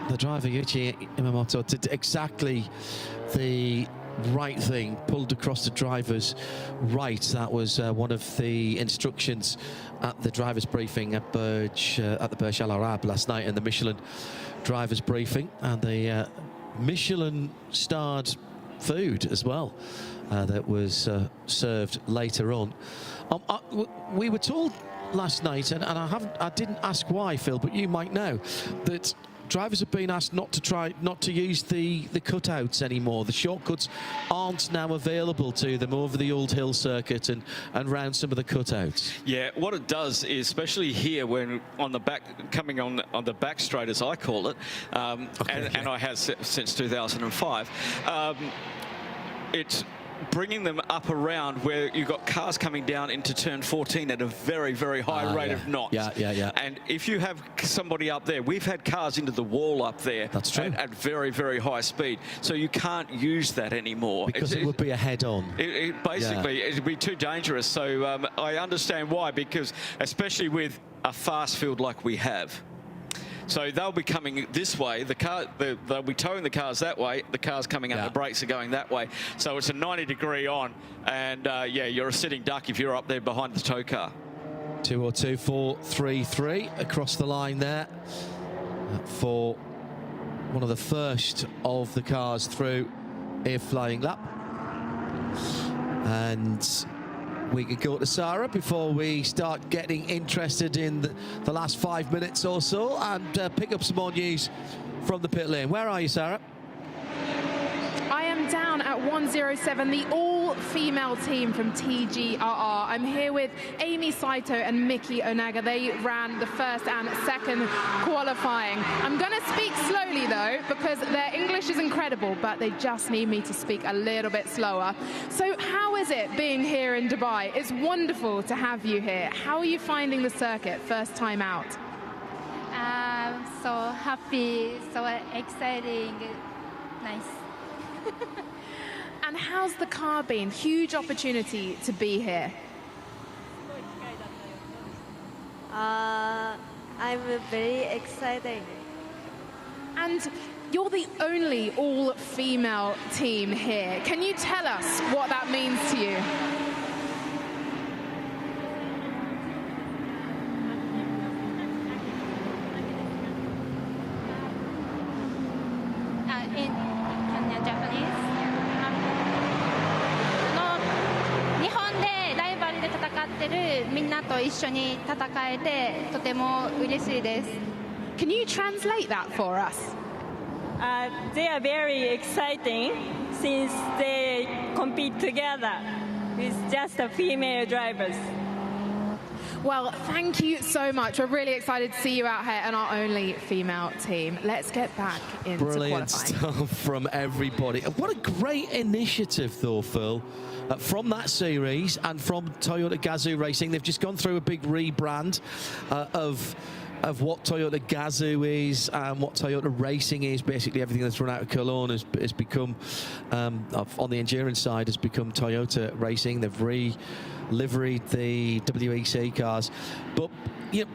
the driver, Yuichi Imamoto, did exactly the right thing, pulled across the driver's right. That was one of the instructions at the driver's briefing at the Burj Al Arab last night in the Michelin driver's briefing, and the Michelin starred food as well that was served later on. We were told last night, and I didn't ask why, Phil, but you might know, that drivers have been asked not to use the cutouts anymore. The shortcuts aren't now available to them over the Old Hill circuit and round some of the cutouts. Yeah, what it does is, especially here when on the back, coming on the back straight as I call it, and I have since 2005, it's bringing them up around where you've got cars coming down into turn 14 at a very, very high rate of knots. Yeah. And if you have somebody up there, we've had cars into the wall up there. That's true. At very, very high speed. So you can't use that anymore. Because it would be a head-on. Basically, it'd be too dangerous. So I understand why, because especially with a fast field like we have. So they'll be coming this way. They'll be towing the cars that way. The cars coming up, the brakes are going that way. So it's a 90-degree on. And, yeah, you're a sitting duck if you're up there behind the tow car. 202.433 across the line there for one of the first of the cars through a flying lap. And we could go to Sarah before we start getting interested in the last 5 minutes or so and pick up some more news from the pit lane. Where are you, Sarah? I am down at 107, the all-female team from TGRR. I'm here with Amy Saito and Miki Onaga. They ran the first and second qualifying. I'm going to speak slowly, though, because their English is incredible, but they just need me to speak a little bit slower. So how is it being here in Dubai? It's wonderful to have you here. How are you finding the circuit first time out? So happy, so exciting, nice. And how's the car been? Huge opportunity to be here. I'm very excited. And you're the only all-female team here. Can you tell us what that means to you? In Japanese? 日本でライバルで戦ってるみんなと一緒に戦えてとても嬉しいです。Can you translate that for us? They are very exciting since they compete together with just the female drivers. Well, thank you so much. We're really excited to see you out here and our only female team. Let's get back into Brilliant qualifying. stuff from everybody. What a great initiative, though, Phil. From that series and from Toyota Gazoo Racing. They've just gone through a big rebrand of what Toyota Gazoo is and what Toyota Racing is. Basically, everything that's run out of Cologne has become, on the endurance side, has become Toyota Racing. They've re-liveried the WEC cars. But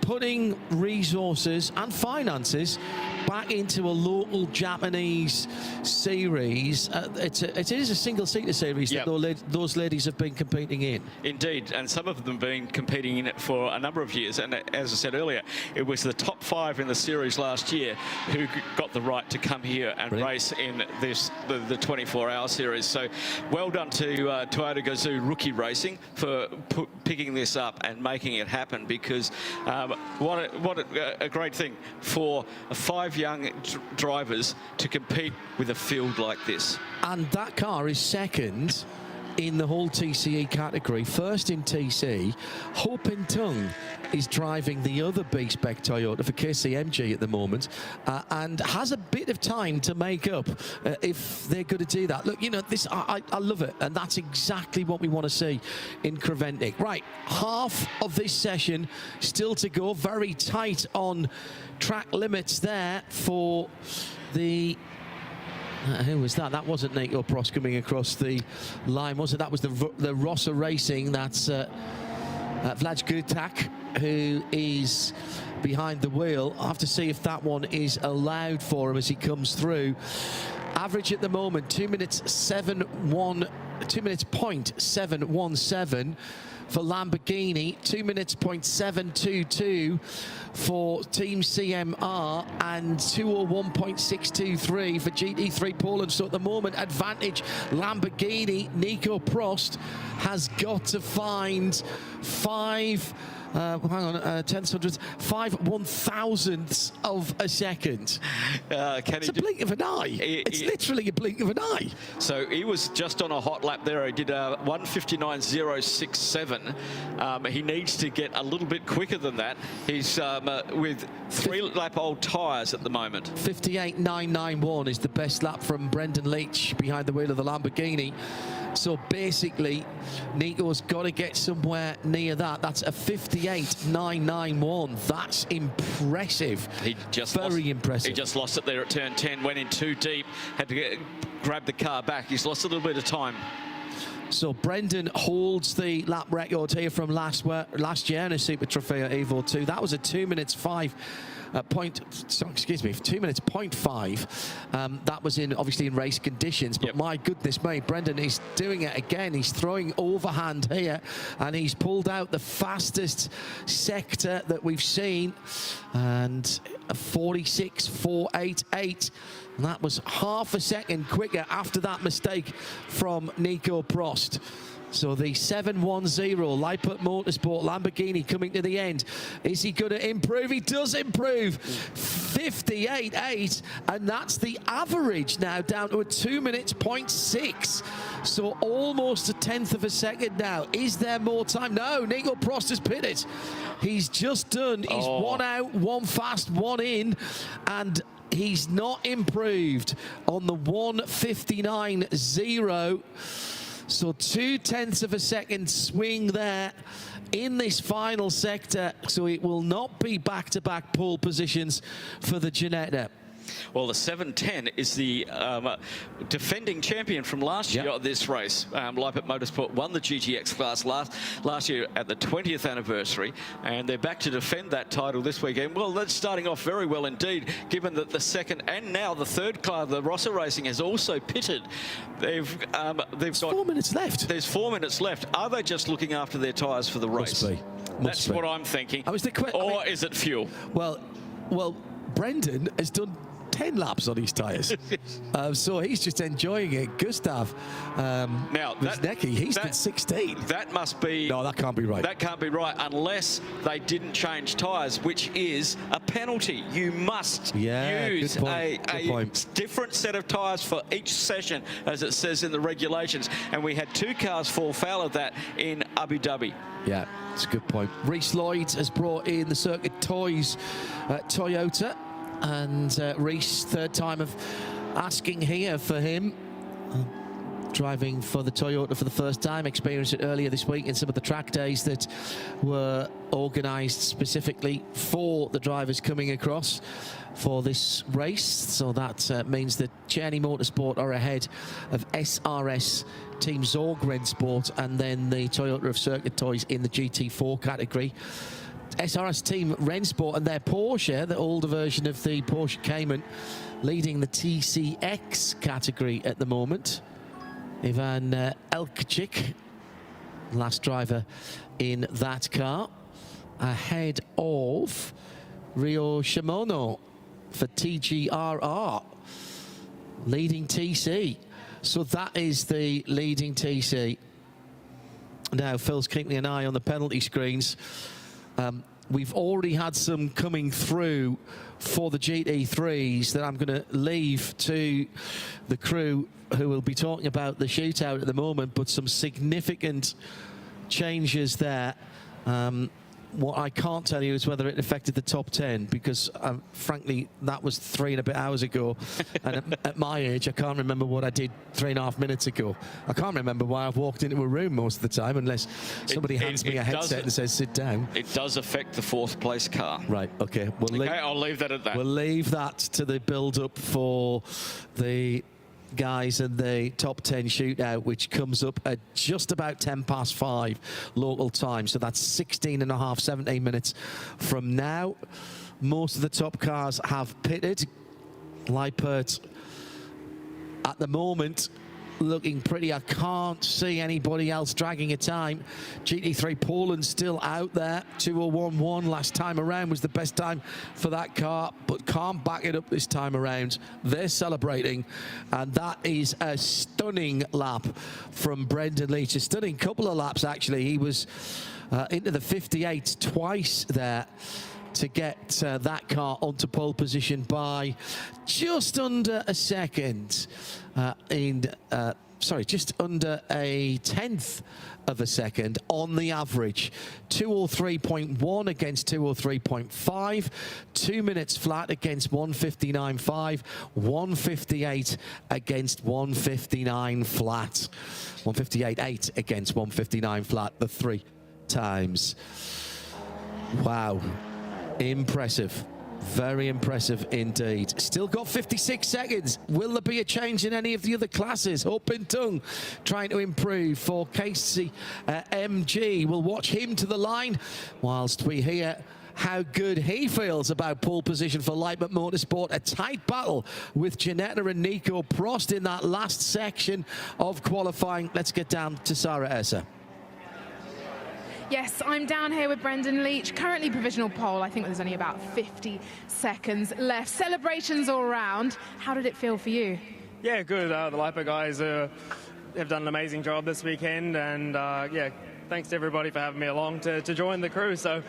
putting resources and finances back into a local Japanese series, it is a single-seater series that those ladies have been competing in. Indeed, and some of them have been competing in it for a number of years. And as I said earlier, it was the top 5 in the series last year who got the right to come here and race in this the 24-hour series. So well done to Toyota Gazoo Rookie Racing for picking this up and making it happen, because what a great thing for 5 young drivers to compete with a field like this. And that car is second in the whole TCE category. First in TC, Ho Pin Tung is driving the other B-spec Toyota for KCMG at the moment, and has a bit of time to make up if they're going to do that. Look, this I love it, and that's exactly what we want to see in Creventic. Right, half of this session still to go. Very tight on track limits there for the... who was that? That wasn't Nico Prost coming across the line, was it? That was the Rossa Racing. That's Vlad Gutak, who is behind the wheel. I'll have to see if that one is allowed for him as he comes through. Average at the moment, 2 minutes 0.717 for Lamborghini, 2 minutes 0.722 for Team CMR, and 201.623 for GT3 Poland. So at the moment, advantage Lamborghini. Nico Prost has got to find 5 1,000ths of a second. It's a blink of an eye. It's literally a blink of an eye. So he was just on a hot lap there. He did a 1:59.067. He needs to get a little bit quicker than that. He's with 3-lap-old tyres at the moment. 58.991 is the best lap from Brendan Leach behind the wheel of the Lamborghini. So basically, Nico's got to get somewhere near that. That's a 58.991. That's impressive. Very impressive. He just lost it there at turn 10, went in too deep, had to grab the car back. He's lost a little bit of time. So Brendan holds the lap record here from last year in a Super Trofeo Evo 2. That was a 2 minutes 5. 2 minutes 0.5. That was obviously in race conditions, but my goodness me, Brendan is doing it again. He's throwing overhand here, and he's pulled out the fastest sector that we've seen, and a 46.488. And that was half a second quicker after that mistake from Nico Prost. So the 710 Leipert Motorsport Lamborghini coming to the end. Is he going to improve? He does improve. 58.8, and that's the average now down to a 2 minutes 0.6. So almost a 1/10 of a second now. Is there more time? No, Nico Prost has pitted. He's just done. He's one out, one fast, one in, and he's not improved on the 1:59.0. So 0.2 of a second swing there in this final sector. So it will not be back-to-back pole positions for the Ginetta. Well, the 710 is the defending champion from last year of this race. Leipert Motorsport won the GTX class last year at the 20th anniversary, and they're back to defend that title this weekend. Well, that's starting off very well indeed, given that the second and now the third car, the Rossa Racing, has also pitted. They've got 4 minutes left. There's 4 minutes left. Are they just looking after their tyres for the race? Must be. That's what I'm thinking. Or is it fuel? Well, Brendan has done 10 laps on his tyres. So he's just enjoying it. Gustav Wisniewski, he's done 16. That must be... No, that can't be right. That can't be right unless they didn't change tyres, which is a penalty. You must use a different set of tyres for each session, as it says in the regulations. And we had 2 cars fall foul of that in Abu Dhabi. Yeah, it's a good point. Reece Lloyd has brought in the Circuit Toys Toyota. And Reece, third time of asking here for him. Driving for the Toyota for the first time, experienced it earlier this week in some of the track days that were organised specifically for the drivers coming across for this race. So that means that Czerny Motorsport are ahead of SRS Team Zorg Rennsport and then the Toyota of Circuit Toys in the GT4 category. SRS Team Rennsport and their Porsche, the older version of the Porsche Cayman, leading the TCX category at the moment. Ivan Elkchik, last driver in that car, ahead of Rio Shimono for TGRR, leading TC. So that is the leading TC. Now Phil's keeping an eye on the penalty screens. We've already had some coming through for the GT3s that I'm going to leave to the crew who will be talking about the shootout at the moment, but some significant changes there. What I can't tell you is whether it affected the top 10, because frankly, that was 3 and a bit hours ago. And at my age, I can't remember what I did 3.5 minutes ago. I can't remember why I've walked into a room most of the time, unless somebody hands me a headset and says, sit down. It does affect the 4th place car. Right, okay. I'll leave that at that. We'll leave that to the build-up for the guys in the top 10 shootout, which comes up at just about 5:10 local time. So that's 17 minutes from now. Most of the top cars have pitted. Leipert at the moment looking pretty. I can't see anybody else dragging a time. GT3 Poland still out there. 2:01.1 last time around was the best time for that car, but can't back it up this time around. They're celebrating, and that is a stunning lap from Brendan Leach. A stunning couple of laps, actually. He was into the 58 twice there to get that car onto pole position by just under a second just under a 1/10 of a second on the average. 2:03.1 against 2:03.5, 2 minutes flat against 1:59.5, 1:58 against 1:59 flat, 1:58.8 against 1:59 flat, the 3 times. Wow. Impressive. Very impressive indeed. Still got 56 seconds. Will there be a change in any of the other classes? Hoping Tung trying to improve for Casey MG. We'll watch him to the line whilst we hear how good he feels about pole position for Leipert Motorsport. A tight battle with Ginetta and Nico Prost in that last section of qualifying. Let's get down to Sarah Esser. Yes, I'm down here with Brendan Leach, currently provisional pole. I think there's only about 50 seconds left. Celebrations all around. How did it feel for you? Yeah, good. The Leipert guys have done an amazing job this weekend, and yeah, thanks to everybody for having me along to join the crew. So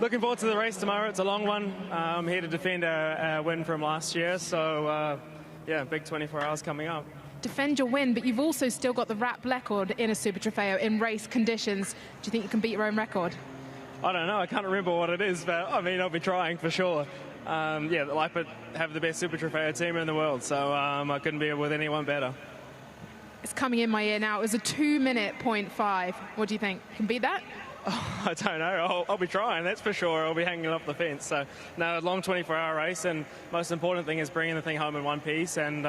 looking forward to the race tomorrow. It's a long one. I'm here to defend our win from last year, so yeah, big 24 hours coming up. Defend your win, but you've also still got the wrap record in a Super Trofeo in race conditions. Do you think you can beat your own record? I don't know. I can't remember what it is, but I mean, I'll be trying for sure. Yeah, Leipert have the best Super Trofeo team in the world, so I couldn't be with anyone better. It's coming in my ear now. It was a 2-minute 0.5. What do you think? Can beat that? Oh, I don't know. I'll be trying, that's for sure. I'll be hanging off the fence. So, no, a long 24-hour race, and most important thing is bringing the thing home in one piece and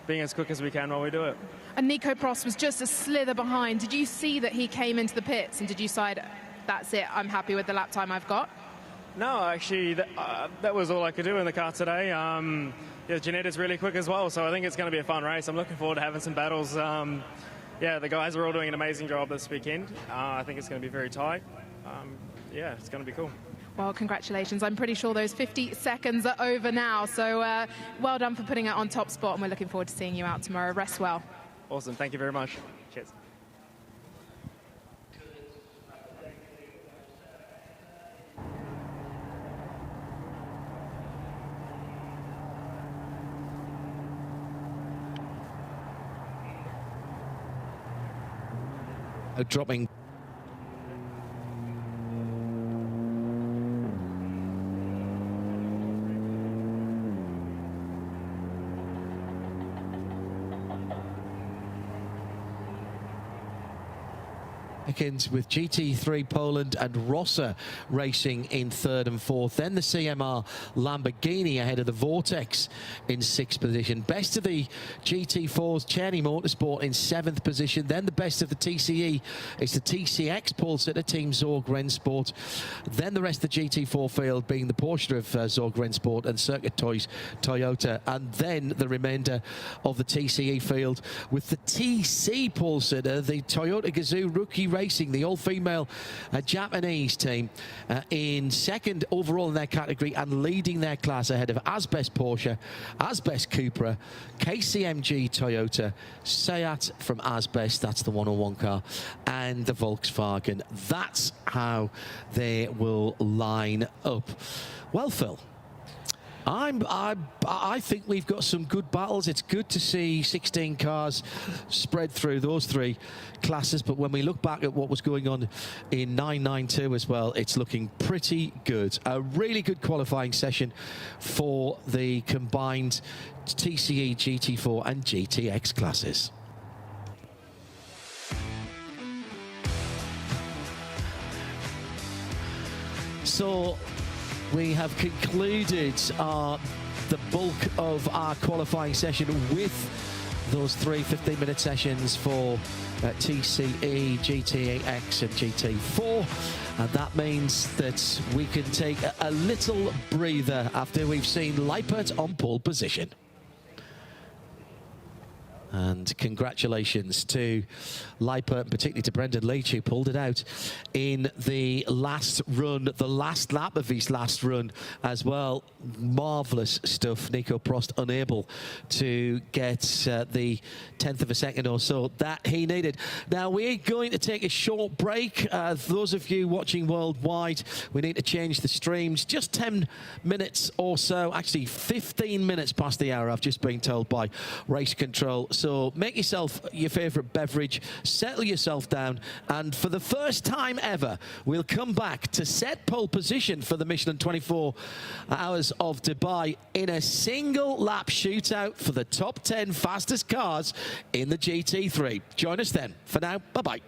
being as quick as we can while we do it. And Nico Prost was just a slither behind. Did you see that he came into the pits, and did you decide, that's it, I'm happy with the lap time I've got? No, actually, that was all I could do in the car today. Yeah, Jeanette is really quick as well, so I think it's going to be a fun race. I'm looking forward to having some battles. Yeah, the guys are all doing an amazing job this weekend. I think it's going to be very tight. Yeah, it's going to be cool. Well, congratulations. I'm pretty sure those 50 seconds are over now. So well done for putting it on top spot, and we're looking forward to seeing you out tomorrow. Rest well. Awesome. Thank you very much. Cheers. Dropping. With GT3 Poland and Rosser racing in 3rd and 4th. Then the CMR Lamborghini ahead of the Vortex in 6th position. Best of the GT4's Cherny Motorsport in 7th position. Then the best of the TCE is the TCX Paul Sitter Team Zorg Rennsport. Then the rest of the GT4 field being the Porsche of Zorg Rennsport and Circuit Toys Toyota. And then the remainder of the TCE field with the TC Paul Sitter, the Toyota Gazoo Rookie Racing, the all-female Japanese team in 2nd overall in their category and leading their class ahead of Asbest Porsche, Asbest Cupra, KCMG Toyota, Seat from Asbest, that's the 101 car, and the Volkswagen. That's how they will line up. Well, Phil, I think we've got some good battles. It's good to see 16 cars spread through those 3 classes, but when we look back at what was going on in 992 as well, it's looking pretty good. A really good qualifying session for the combined TCE, GT4 and GTX classes. So we have concluded the bulk of our qualifying session with those 3 15-minute sessions for TCE, GTX and GT4. And that means that we can take a little breather after we've seen Leipert on pole position. And congratulations to Leipert, particularly to Brendan Leach, who pulled it out in the last run, the last lap of his last run as well. Marvellous stuff. Nico Prost unable to get the 10th of a second or so that he needed. Now, we're going to take a short break. Those of you watching worldwide, we need to change the streams. Just 10 minutes or so, actually 15 minutes past the hour, I've just been told by Race Control. So make yourself your favourite beverage, settle yourself down, and for the first time ever, we'll come back to set pole position for the Michelin 24 Hours of Dubai in a single lap shootout for the top 10 fastest cars in the GT3. Join us then. For now, bye-bye.